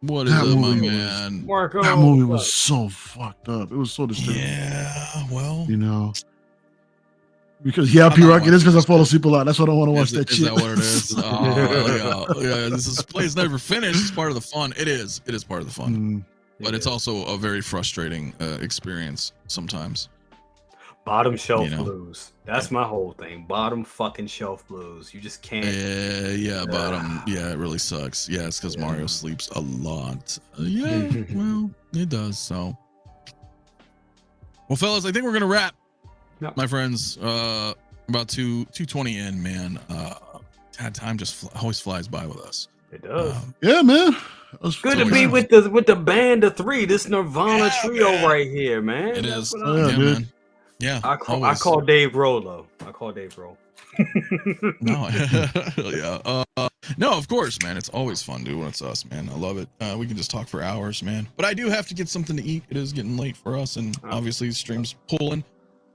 What is up, my man? Marco, that movie was so fucked up. It was so disturbing. Yeah, well, because P-Rock, it is because I fall asleep a lot. That's why I don't want to watch that shit. Is that what it is? Yeah. This play's never finished. It's part of the fun. It is part of the fun, but it's also a very frustrating experience sometimes. Bottom shelf blues. That's my whole thing. Bottom fucking shelf blues. You just can't. Bottom. Yeah, it really sucks. Yeah, it's because Mario sleeps a lot. Well, it does. So, well, fellas, I think we're gonna wrap. Yep. My friends, about 2:20 in, man. Time just always flies by with us. It does. Yeah, man. It's good to be with the band of 3. This Nirvana trio right here, man. It is. Man. Yeah, I call Dave Grohl though. No, no, of course, man. It's always fun, dude, when it's us, man. I love it. We can just talk for hours, man. But I do have to get something to eat. It is getting late for us, and obviously the stream's pulling.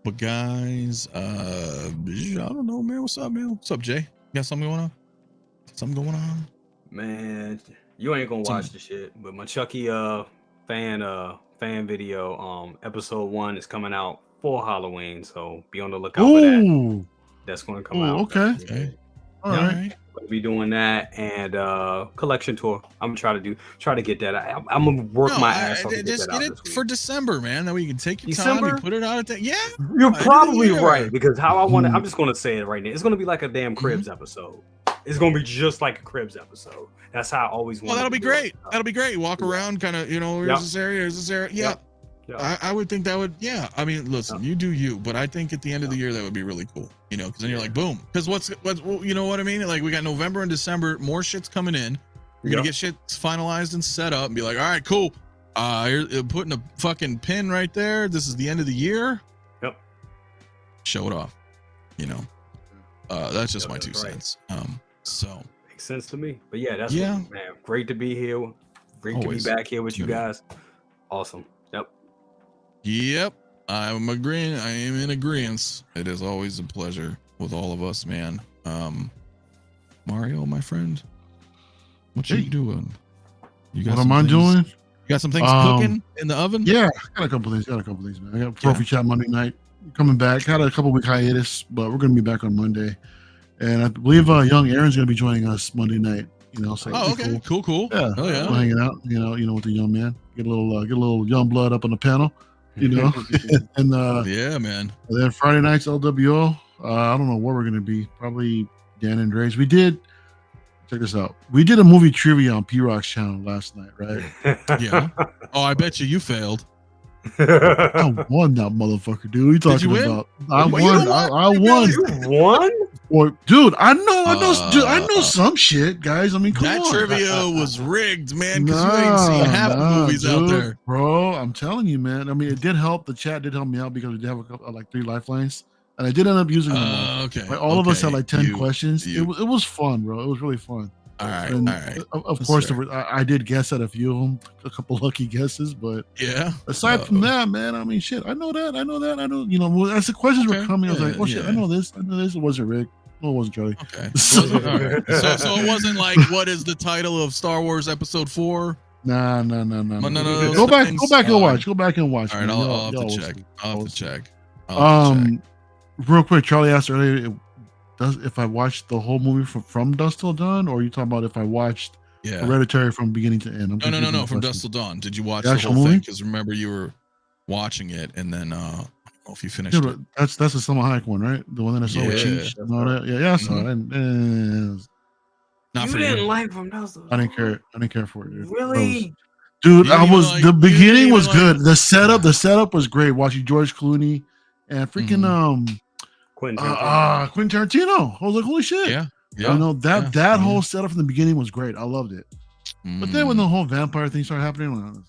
But guys, I don't know, man. What's up, man? What's up, Jay? You got something going on? Something going on? Man, you ain't gonna watch the shit. But my Chucky fan video, episode 1 is coming out for Halloween, so be on the lookout for that. That's going to come out. Okay. All right. We'll be doing that and collection tour. I'm gonna try to get that. I'm gonna work my ass off to just get it for December, man. That way you can take your time. You put it out at that. Yeah, you're probably right because how I want it. I'm just gonna say it right now. It's gonna be like a damn Cribs episode. It's gonna be just like a Cribs episode. That's how I always want. Well, that'll be great. That'll be great. Walk around, kind of, here's this area, here's this area. Yeah. I would think that would, I mean, listen, you do you, but I think at the end of the year that would be really cool, because then you're like, boom. Because what's you know what I mean? Like we got November and December, more shit's coming in. You're gonna get shit finalized and set up and be like, all right, cool. You're putting a fucking pin right there. This is the end of the year. Yep. Show it off. You know, that's just my 2 right. cents. So makes sense to me. But yeah, that's yeah, man. Great to be here. Great always to be back here with you guys. Awesome. Yep. I'm agreeing. I am in agreement. It is always a pleasure with all of us, man. Mario, my friend, what you doing? You got what am I doing? You got some things cooking in the oven? Yeah, I got a couple things. Man. I got Trophy Chat Monday night. Coming back. Had a couple week hiatus, but we're gonna be back on Monday. And I believe young Aaron's gonna be joining us Monday night. You know, so okay, cool. Yeah, yeah. We're hanging out. You know, with the young man. Get a little young blood up on the panel. You know, and yeah, man. And then Friday nights LWO. I don't know where we're gonna be. Probably Dan and Dre's. We did. Check this out. We did a movie trivia on P-Rock's channel last night, right? Yeah. Oh, I bet you failed. I won that motherfucker, dude. What are you talking about? I won. I won. You won? Boy, dude, I know some shit, guys. I mean, come on. That trivia was rigged, man, because you ain't seen half the movies out there. Bro, I'm telling you, man. I mean, it did help. The chat did help me out because we did have a couple, like 3 lifelines. And I did end up using them. Okay. Like, all of us had like 10 questions. It was fun, bro. It was really fun. All right. Of course, I did guess at a few of them, a couple lucky guesses, but yeah. Aside from that, man, I mean, shit, I know, you know, as the questions were coming, I was like, oh shit, I know this. It wasn't Rick. No, it wasn't Charlie. Okay. So it wasn't like, what is the title of Star Wars Episode 4? No. No. Go back and watch. Go back and watch. All right, I'll have to check. I'll have to check. Real quick, Charlie asked earlier, if I watched the whole movie from Dusk Till Dawn, or are you talking about if I watched Hereditary from beginning to end? No, from Dusk Till Dawn. Did you watch the whole thing? Because remember, you were watching it, and then I don't know if you finished it. That's the Selma Hayek one, right? The one that I saw with Cheech and all that. Yeah, I saw it. Not you didn't like from Dusk Till Dawn. I didn't care for it, dude. Really? Dude, the beginning was good. The setup was great. Watching George Clooney and freaking Quentin Tarantino. I was like, holy shit. Yeah. You know, that whole setup from the beginning was great. I loved it. But then when the whole vampire thing started happening,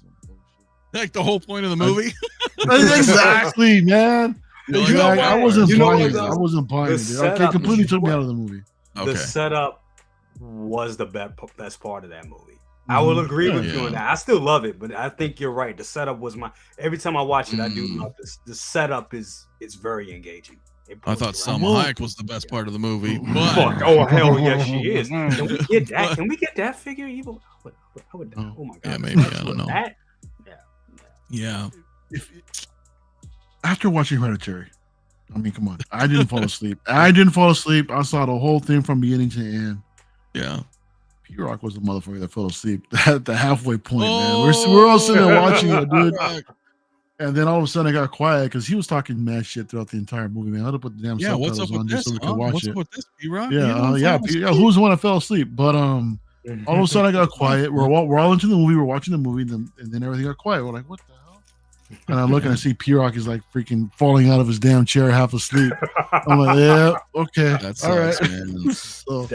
like the whole point of the movie. Exactly, man. I wasn't buying it. I wasn't buying it. It completely took me out of the movie. The setup was the best part of that movie. I will agree with you on that. I still love it, but I think you're right. The setup was every time I watch it, I do love this. The setup is very engaging. I thought Selma Hayek was the best part of the movie. But oh hell yes, she is. Can we get that? Can we get that figure? Even I would. Oh my god. Yeah, maybe I don't know. That? Yeah. After watching Hereditary, I mean, come on. I didn't fall asleep. I saw the whole thing from beginning to end. Yeah. P-Rock was the motherfucker that fell asleep at the halfway point, man. We're all sitting there watching it, dude. And then all of a sudden, I got quiet because he was talking mad shit throughout the entire movie, man. I had to put the damn subtitles on just so we could watch it. What's up with this, P-Rock? Yeah. Who's the one that fell asleep? But all of a sudden, I got quiet. We're all into the movie. We're watching the movie, and then everything got quiet. We're like, what the hell? And I look and I see P-Rock is like freaking falling out of his damn chair, half asleep. I'm like, yeah, okay, that's all right. Man. So,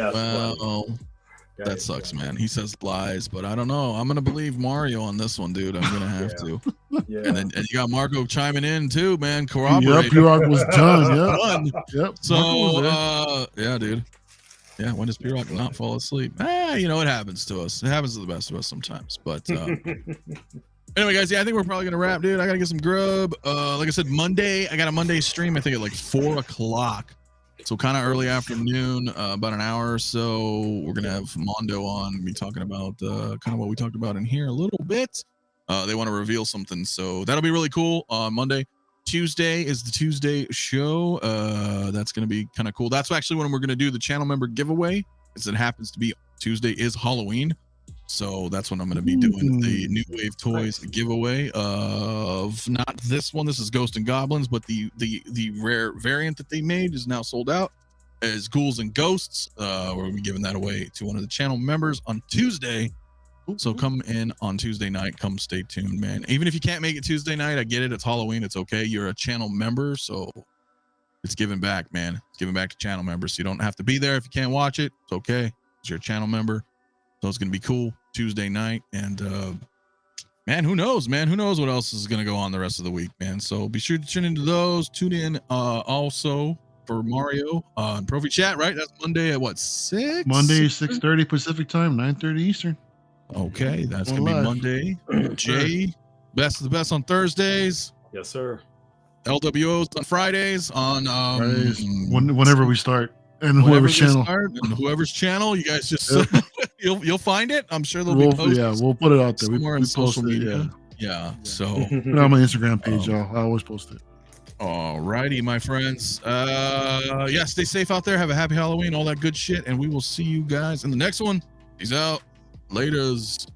that sucks, man. He says lies, but I don't know. I'm gonna believe Mario on this one, dude. I'm gonna have to. Yeah. And you got Marco chiming in too, man. Corroborating. Yep, P-Rock was done. Yep. So, yeah, dude. Yeah, when does P-Rock not fall asleep? You know, it happens to us. It happens to the best of us sometimes. But anyway, guys, I think we're probably gonna wrap, dude. I gotta get some grub. Like I said, Monday, I got a Monday stream. I think at like 4 o'clock. So kind of early afternoon, about an hour or so. We're gonna have Mondo on, be talking about kind of what we talked about in here a little bit. They want to reveal something, so that'll be really cool on Monday. Tuesday is the Tuesday show. That's gonna be kind of cool. That's actually when we're gonna do the channel member giveaway, because it happens to be Tuesday is Halloween. So that's when I'm going to be doing the New Wave Toys giveaway of not this one. This is Ghosts and Goblins, but the rare variant that they made is now sold out. Is Ghouls and Ghosts. We're going to be giving that away to one of the channel members on Tuesday. So come in on Tuesday night. Come stay tuned, man. Even if you can't make it Tuesday night, I get it. It's Halloween. It's okay. You're a channel member, so it's giving back, man. It's giving back to channel members. So you don't have to be there if you can't watch it. It's okay. You're a channel member. So it's going to be cool Tuesday night. And man, who knows, man? Who knows what else is going to go on the rest of the week, man? So be sure to tune into those. Tune in also for Mario on Profi Chat, right? That's Monday at what, 6? Monday, 6:30 Pacific time, 9:30 Eastern. Okay, that's Going going to be live. Monday. Jay, best of the best on Thursdays. Yes, sir. LWOs on Fridays. On Fridays, whenever we start. And whoever's channel. Whoever's channel, you guys just you'll find it. I'm sure they'll be posted. Yeah, we'll put it out there. Somewhere on social media. Yeah. So put it on my Instagram page, y'all. I always post it. All righty, my friends. Yeah, stay safe out there. Have a happy Halloween, all that good shit, and we will see you guys in the next one. Peace out. Laters.